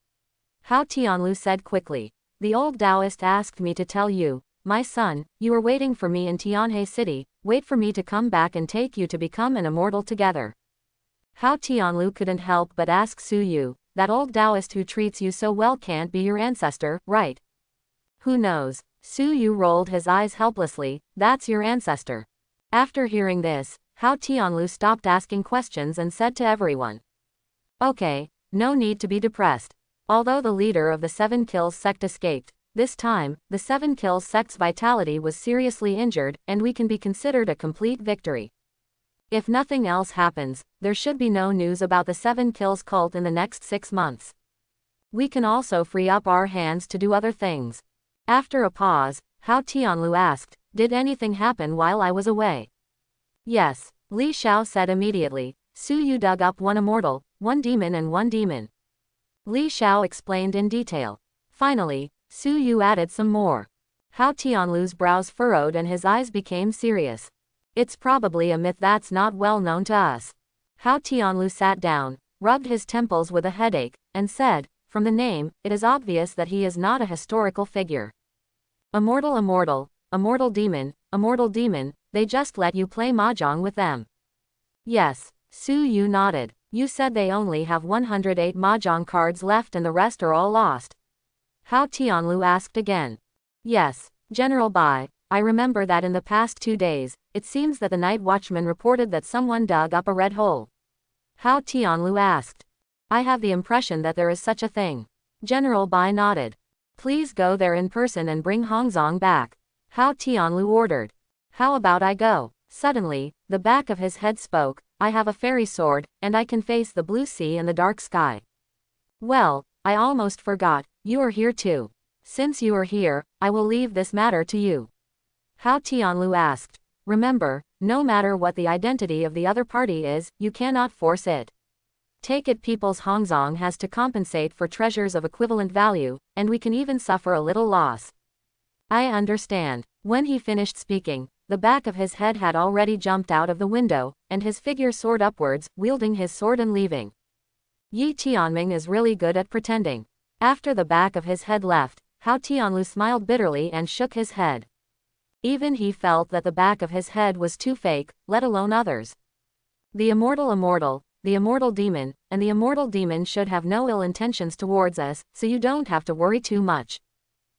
Hao Tianlu said quickly. The old Taoist asked me to tell you, my son, you are waiting for me in Tianhe City, wait for me to come back and take you to become an immortal together. Hao Tianlu couldn't help but ask Su Yu, that old Taoist who treats you so well can't be your ancestor, right? Who knows? Su Yu rolled his eyes helplessly, that's your ancestor. After hearing this, Hao Tianlu stopped asking questions and said to everyone. Okay, no need to be depressed. Although the leader of the Seven Kills sect escaped, this time, the Seven Kills sect's vitality was seriously injured, and we can be considered a complete victory. If nothing else happens, there should be no news about the Seven Kills cult in the next 6 months. We can also free up our hands to do other things. After a pause, Hao Tianlu asked, did anything happen while I was away? Yes, Li Xiao said immediately. Su Yu dug up 1 immortal, 1 demon and 1 demon. Li Xiao explained in detail. Finally, Su Yu added some more. Hao Tianlu's brows furrowed and his eyes became serious. It's probably a myth that's not well known to us. Hao Tianlu sat down, rubbed his temples with a headache, and said, from the name, it is obvious that he is not a historical figure. Immortal demon, they just let you play mahjong with them. Yes, Su Yu nodded. You said they only have 108 mahjong cards left and the rest are all lost. Hao Tianlu asked again. Yes, General Bai, I remember that in the past 2 days, it seems that the night watchman reported that someone dug up a red hole. Hao Tianlu asked. I have the impression that there is such a thing. General Bai nodded. Please go there in person and bring Hongzong back. Hao Tianlu ordered. How about I go? Suddenly, the back of his head spoke, I have a fairy sword, and I can face the blue sea and the dark sky. Well, I almost forgot, you are here too. Since you are here, I will leave this matter to you. Hao Tianlu asked. Remember, no matter what the identity of the other party is, you cannot force it. Take it people's Hongzong has to compensate for treasures of equivalent value, and we can even suffer a little loss. I understand. When he finished speaking, the back of his head had already jumped out of the window, and his figure soared upwards, wielding his sword and leaving. Yi Tianming is really good at pretending. After the back of his head left, Hao Tianlu smiled bitterly and shook his head. Even he felt that the back of his head was too fake, let alone others. The immortal demon, and the immortal demon should have no ill intentions towards us, so you don't have to worry too much.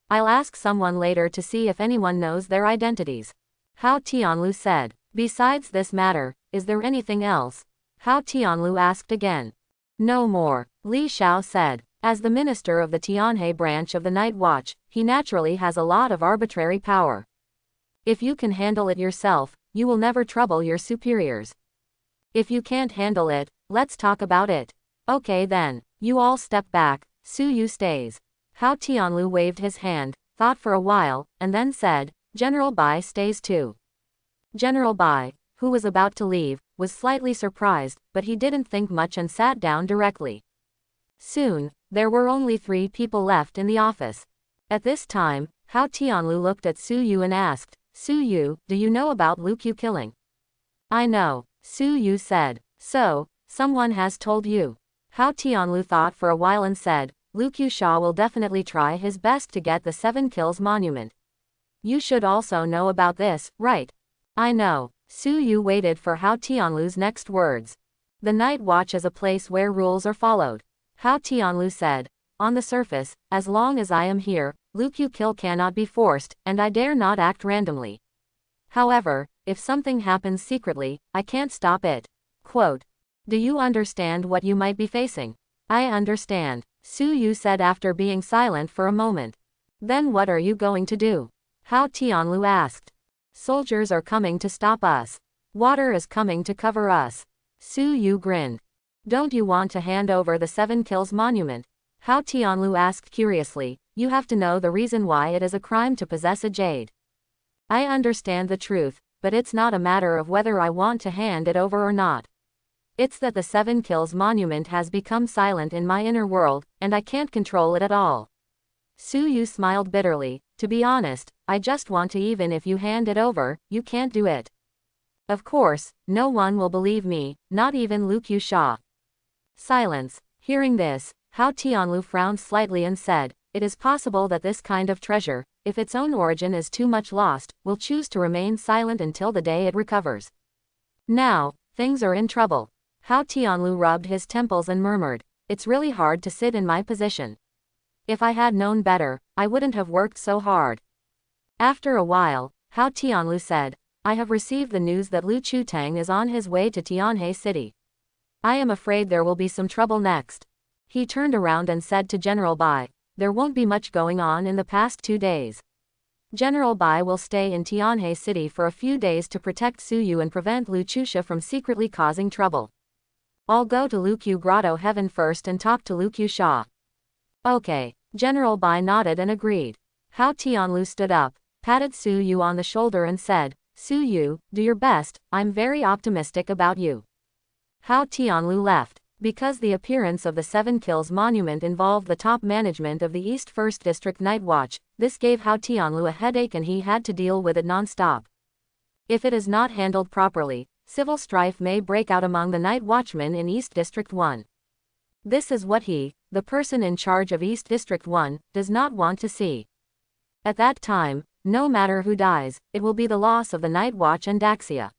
I'll ask someone later to see if anyone knows their identities. Hao Tianlu said. Besides this matter, is there anything else? Hao Tianlu asked again. No more, Li Xiao said. As the minister of the Tianhe branch of the Night Watch, he naturally has a lot of arbitrary power. If you can handle it yourself, you will never trouble your superiors. If you can't handle it, let's talk about it. Okay then, you all step back, Su Yu stays. Hao Tianlu waved his hand, thought for a while, and then said, General Bai stays too. General Bai, who was about to leave, was slightly surprised, but he didn't think much and sat down directly. Soon, there were only 3 people left in the office. At this time, Hao Tianlu looked at Su Yu and asked, Su Yu, do you know about Lu Qiu killing? I know, Su Yu said. So, someone has told you. Hao Tianlu thought for a while and said, Lu Qiu will definitely try his best to get the 7 Kills monument. You should also know about this, right? I know. Su Yu waited for Hao Tianlu's next words. The Night Watch is a place where rules are followed. Hao Tianlu said. On the surface, as long as I am here, Lu Qiu kill cannot be forced, and I dare not act randomly. However, if something happens secretly, I can't stop it. Quote. Do you understand what you might be facing? I understand, Su Yu said after being silent for a moment. Then what are you going to do? Hao Tianlu asked. Soldiers are coming to stop us. Water is coming to cover us. Su Yu grinned. Don't you want to hand over the 7 Kills monument? Hao Tianlu asked curiously. You have to know the reason why it is a crime to possess a jade. I understand the truth, but it's not a matter of whether I want to hand it over or not. It's that the 7 Kills monument has become silent in my inner world, and I can't control it at all. Su Yu smiled bitterly. To be honest, I just want to. Even if you hand it over, you can't do it. Of course, no one will believe me, not even Lu Qiusha. Silence. Hearing this, Hao Tianlu frowned slightly and said, it is possible that this kind of treasure, if its own origin is too much lost, will choose to remain silent until the day it recovers. Now, things are in trouble. Hao Tianlu rubbed his temples and murmured, it's really hard to sit in my position. If I had known better, I wouldn't have worked so hard. After a while, Hao Tianlu said, I have received the news that Lu Chutang is on his way to Tianhe City. I am afraid there will be some trouble next. He turned around and said to General Bai, there won't be much going on in the past 2 days. General Bai will stay in Tianhe City for a few days to protect Su Yu and prevent Lu Qiusha from secretly causing trouble. I'll go to Lu Qiu Grotto Heaven first and talk to Lu Qiusha. Okay. General Bai nodded and agreed. Hao Tianlu stood up, patted Su Yu on the shoulder and said, Su Yu, do your best, I'm very optimistic about you. Hao Tianlu left. Because the appearance of the 7 Kills monument involved the top management of the East 1st District Night Watch, this gave Hao Tianlu a headache and he had to deal with it non-stop. If it is not handled properly, civil strife may break out among the night watchmen in East District 1. This is what he, the person in charge of East District 1, does not want to see. At that time, no matter who dies, it will be the loss of the Night Watch and Daxia.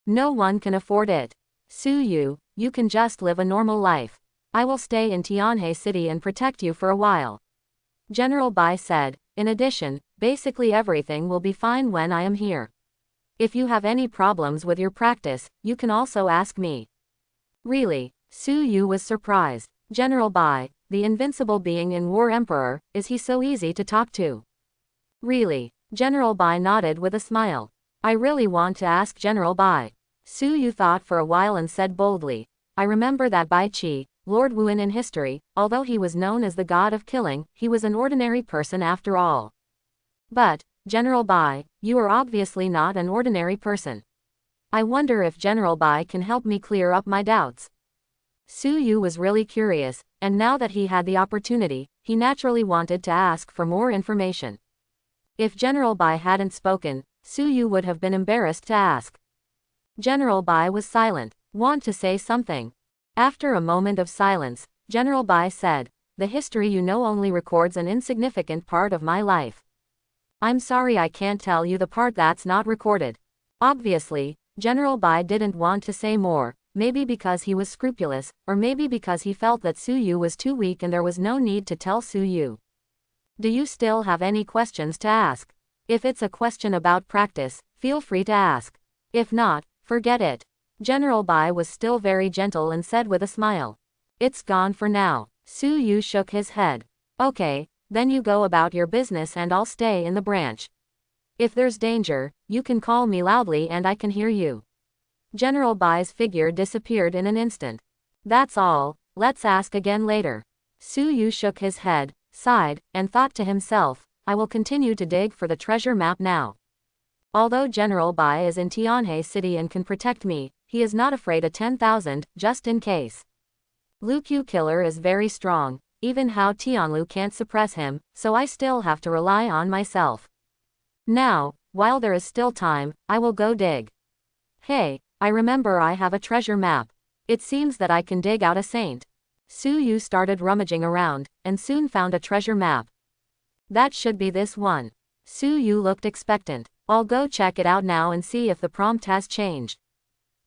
No one can afford it. Su Yu, you can just live a normal life. I will stay in Tianhe City and protect you for a while. General Bai said, in addition, basically everything will be fine when I am here. If you have any problems with your practice, you can also ask me. Really? Su Yu was surprised. General Bai, the invincible being in War Emperor, is he so easy to talk to? Really? General Bai nodded with a smile. I really want to ask General Bai. Su Yu thought for a while and said boldly, I remember that Bai Qi, Lord Wuan in history, although he was known as the god of killing, he was an ordinary person after all. But, General Bai, you are obviously not an ordinary person. I wonder if General Bai can help me clear up my doubts. Su Yu was really curious, and now that he had the opportunity, he naturally wanted to ask for more information. If General Bai hadn't spoken, Su Yu would have been embarrassed to ask. General Bai was silent. Want to say something? After a moment of silence, General Bai said, the history you know only records an insignificant part of my life. I'm sorry I can't tell you the part that's not recorded. Obviously, General Bai didn't want to say more, maybe because he was scrupulous, or maybe because he felt that Su Yu was too weak and there was no need to tell Su Yu. Do you still have any questions to ask? If it's a question about practice, feel free to ask. If not, forget it. General Bai was still very gentle and said with a smile. It's gone for now. Su Yu shook his head. Okay, then you go about your business and I'll stay in the branch. If there's danger, you can call me loudly and I can hear you. General Bai's figure disappeared in an instant. That's all, let's ask again later. Su Yu shook his head, sighed, and thought to himself, I will continue to dig for the treasure map now. Although General Bai is in Tianhe City and can protect me, he is not afraid of 10,000, just in case. Lu Qiu killer is very strong, even Hao Tianlu can't suppress him, so I still have to rely on myself. Now, while there is still time, I will go dig. Hey, I remember I have a treasure map. It seems that I can dig out a saint. Su Yu started rummaging around, and soon found a treasure map. That should be this one. Su Yu looked expectant. I'll go check it out now and see if the prompt has changed.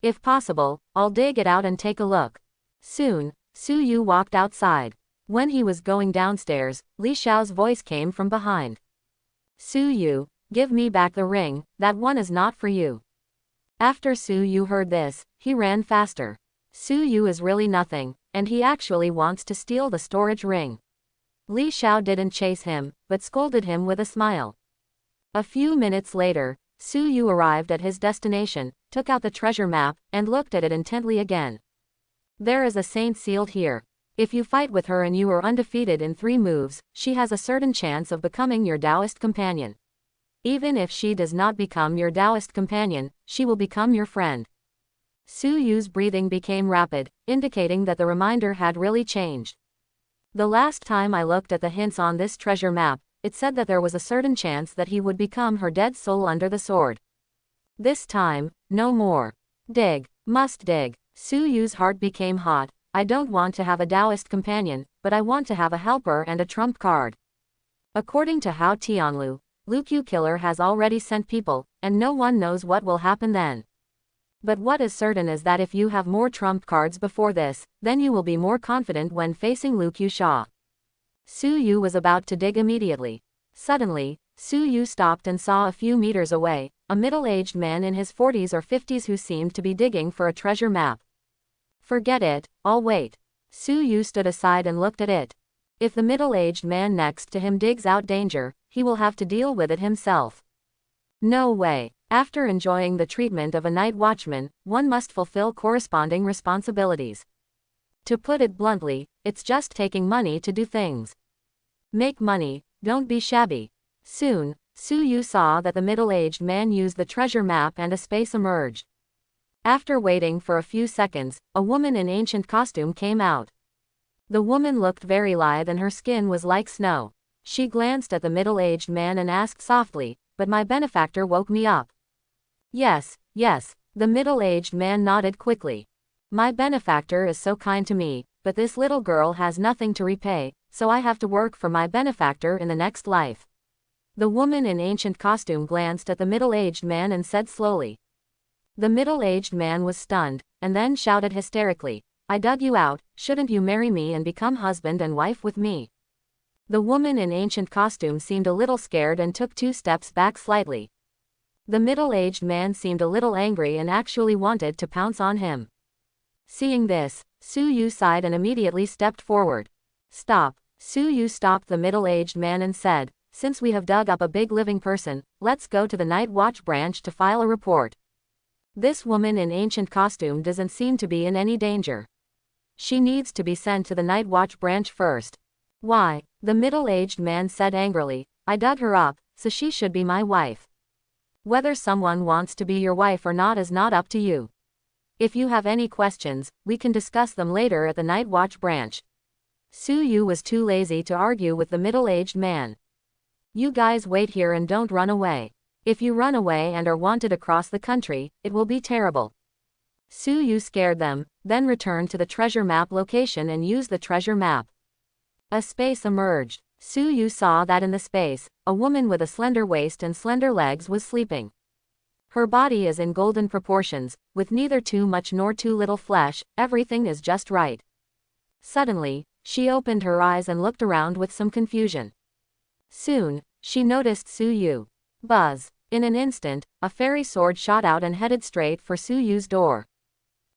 If possible, I'll dig it out and take a look. Soon, Su Yu walked outside. When he was going downstairs, Li Xiao's voice came from behind. Su Yu, give me back the ring, that one is not for you. After Su Yu heard this, he ran faster. Su Yu is really nothing, and he actually wants to steal the storage ring. Li Xiao didn't chase him, but scolded him with a smile. A few minutes later, Su Yu arrived at his destination, took out the treasure map, and looked at it intently again. There is a saint sealed here. If you fight with her and you are undefeated in 3 moves, she has a certain chance of becoming your Taoist companion. Even if she does not become your Taoist companion, she will become your friend. Su Yu's breathing became rapid, indicating that the reminder had really changed. The last time I looked at the hints on this treasure map, it said that there was a certain chance that he would become her dead soul under the sword. This time, no more. Dig. Must dig. Su Yu's heart became hot. I don't want to have a Taoist companion, but I want to have a helper and a trump card. According to Hao Tianlu, Lukyu Killer has already sent people, and no one knows what will happen then. But what is certain is that if you have more trump cards before this, then you will be more confident when facing Lukyu Sha. Su Yu was about to dig immediately. Suddenly, Su Yu stopped and saw a few meters away, a middle-aged man in his 40s or 50s who seemed to be digging for a treasure map. Forget it, I'll wait. Su Yu stood aside and looked at it. If the middle-aged man next to him digs out danger, he will have to deal with it himself. No way. After enjoying the treatment of a night watchman, one must fulfill corresponding responsibilities. To put it bluntly, it's just taking money to do things. Make money, don't be shabby. Soon, Su Yu saw that the middle-aged man used the treasure map and a space emerged. After waiting for a few seconds, a woman in ancient costume came out. The woman looked very lithe and her skin was like snow. She glanced at the middle-aged man and asked softly, "But my benefactor woke me up." Yes, yes, the middle-aged man nodded quickly. My benefactor is so kind to me, but this little girl has nothing to repay, so I have to work for my benefactor in the next life. The woman in ancient costume glanced at the middle-aged man and said slowly. The middle-aged man was stunned, and then shouted hysterically, "I dug you out, shouldn't you marry me and become husband and wife with me?" The woman in ancient costume seemed a little scared and took 2 steps back slightly. The middle-aged man seemed a little angry and actually wanted to pounce on him. Seeing this, Su Yu sighed and immediately stepped forward. Stop. Su Yu stopped the middle-aged man and said, "Since we have dug up a big living person, let's go to the Night Watch branch to file a report." This woman in ancient costume doesn't seem to be in any danger. She needs to be sent to the Night Watch branch first. Why? The middle-aged man said angrily, "I dug her up, so she should be my wife. Whether someone wants to be your wife or not is not up to you. If you have any questions, we can discuss them later at the Night Watch branch." Su Yu was too lazy to argue with the middle-aged man. "You guys wait here and don't run away. If you run away and are wanted across the country, it will be terrible." Su Yu scared them, then returned to the treasure map location and used the treasure map. A space emerged. Su Yu saw that in the space, a woman with a slender waist and slender legs was sleeping. Her body is in golden proportions, with neither too much nor too little flesh, everything is just right. Suddenly, she opened her eyes and looked around with some confusion. Soon, she noticed Su Yu. Buzz. In an instant, a fairy sword shot out and headed straight for Su Yu's door.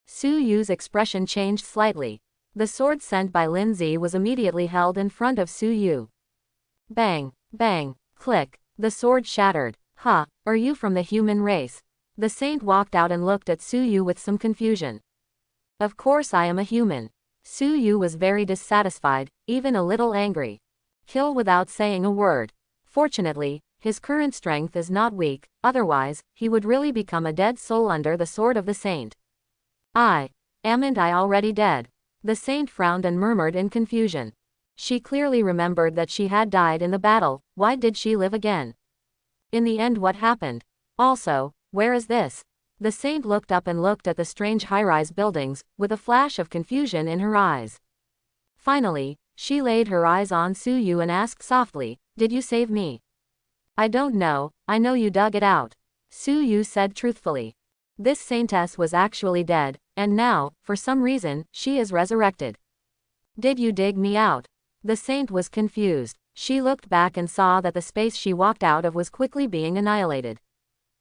Su Yu's expression changed slightly. The sword sent by Lin Zi was immediately held in front of Su Yu. Bang, bang, click, the sword shattered. "Huh, are you from the human race?" The saint walked out and looked at Su Yu with some confusion. "Of course I am a human." Su Yu was very dissatisfied, even a little angry. Kill without saying a word. Fortunately, his current strength is not weak, otherwise, he would really become a dead soul under the sword of the saint. Amn't I already dead?" The saint frowned and murmured in confusion. She clearly remembered that she had died in the battle. Why did she live again? In the end, what happened? Also, where is this? The saint looked up and looked at the strange high-rise buildings, with a flash of confusion in her eyes. Finally, she laid her eyes on Su Yu and asked softly, "Did you save me?" "I don't know, I know you dug it out," Su Yu said truthfully. This saintess was actually dead, and now, for some reason, she is resurrected. "Did you dig me out?" The saint was confused. She looked back and saw that the space she walked out of was quickly being annihilated.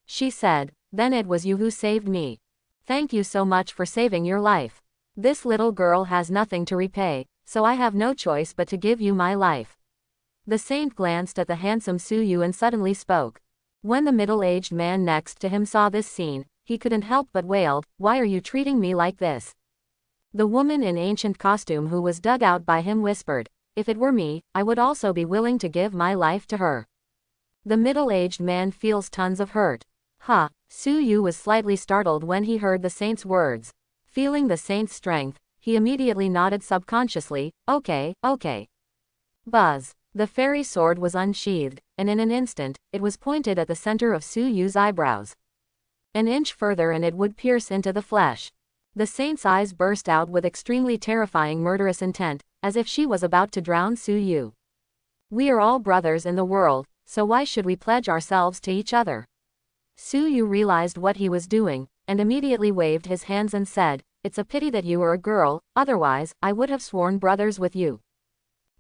She said, "Then it was you who saved me. Thank you so much for saving your life. This little girl has nothing to repay, so I have no choice but to give you my life." The saint glanced at the handsome Su Yu and suddenly spoke. When the middle-aged man next to him saw this scene, he couldn't help but wailed, "Why are you treating me like this?" The woman in ancient costume who was dug out by him whispered, "If it were me, I would also be willing to give my life to her." The middle-aged man feels tons of hurt. Ha! Su Yu was slightly startled when he heard the saint's words. Feeling the saint's strength, he immediately nodded subconsciously, okay, okay. Buzz. The fairy sword was unsheathed, and in an instant, it was pointed at the center of Su Yu's eyebrows. An inch further and it would pierce into the flesh. The saint's eyes burst out with extremely terrifying murderous intent, as if she was about to drown Su Yu. We are all brothers in the world, so why should we pledge ourselves to each other? Su Yu realized what he was doing, and immediately waved his hands and said, "It's a pity that you are a girl, otherwise, I would have sworn brothers with you."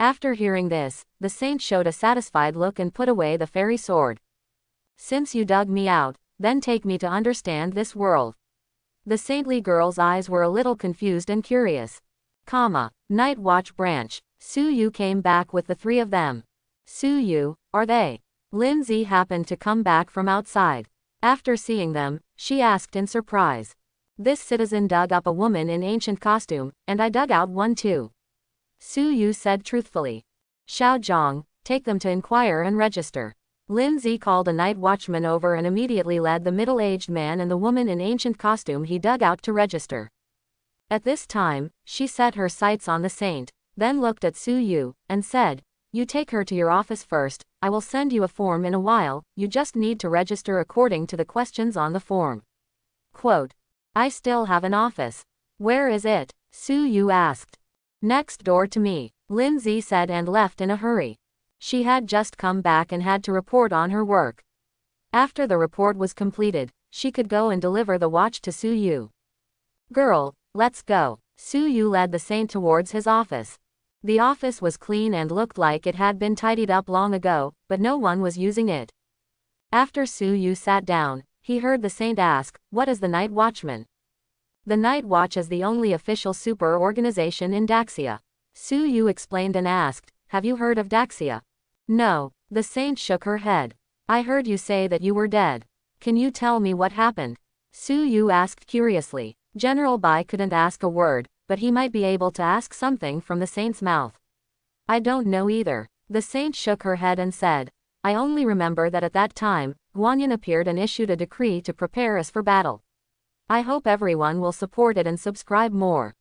After hearing this, the saint showed a satisfied look and put away the fairy sword. "Since you dug me out, then take me to understand this world." The saintly girl's eyes were a little confused and curious. Night Watch branch. Su Yu came back with the three of them. "Su Yu, are they?" Lindsay happened to come back from outside. After seeing them, she asked in surprise. "This citizen dug up a woman in ancient costume, and I dug out one too." Su Yu said truthfully. "Xiao Zhang, take them to inquire and register." Lindsay called a night watchman over and immediately led the middle-aged man and the woman in ancient costume he dug out to register. At this time, she set her sights on the saint, then looked at Su Yu, and said, "You take her to your office first, I will send you a form in a while, you just need to register according to the questions on the form." Quote, "I still have an office. Where is it?" Su Yu asked. "Next door to me," Lindsay said and left in a hurry. She had just come back and had to report on her work. After the report was completed, she could go and deliver the watch to Su Yu. "Girl, let's go." Su Yu led the saint towards his office. The office was clean and looked like it had been tidied up long ago, but no one was using it. After Su Yu sat down, he heard the saint ask, "What is the night watchman?" "The Night Watch is the only official super organization in Daxia." Su Yu explained and asked, "Have you heard of Daxia?" "No." The saint shook her head. "I heard you say that you were dead. Can you tell me what happened?" Su Yu asked curiously. General Bai couldn't ask a word, but he might be able to ask something from the saint's mouth. "I don't know either." The saint shook her head and said, "I only remember that at that time, Guanyin appeared and issued a decree to prepare us for battle. I hope everyone will support it and subscribe more."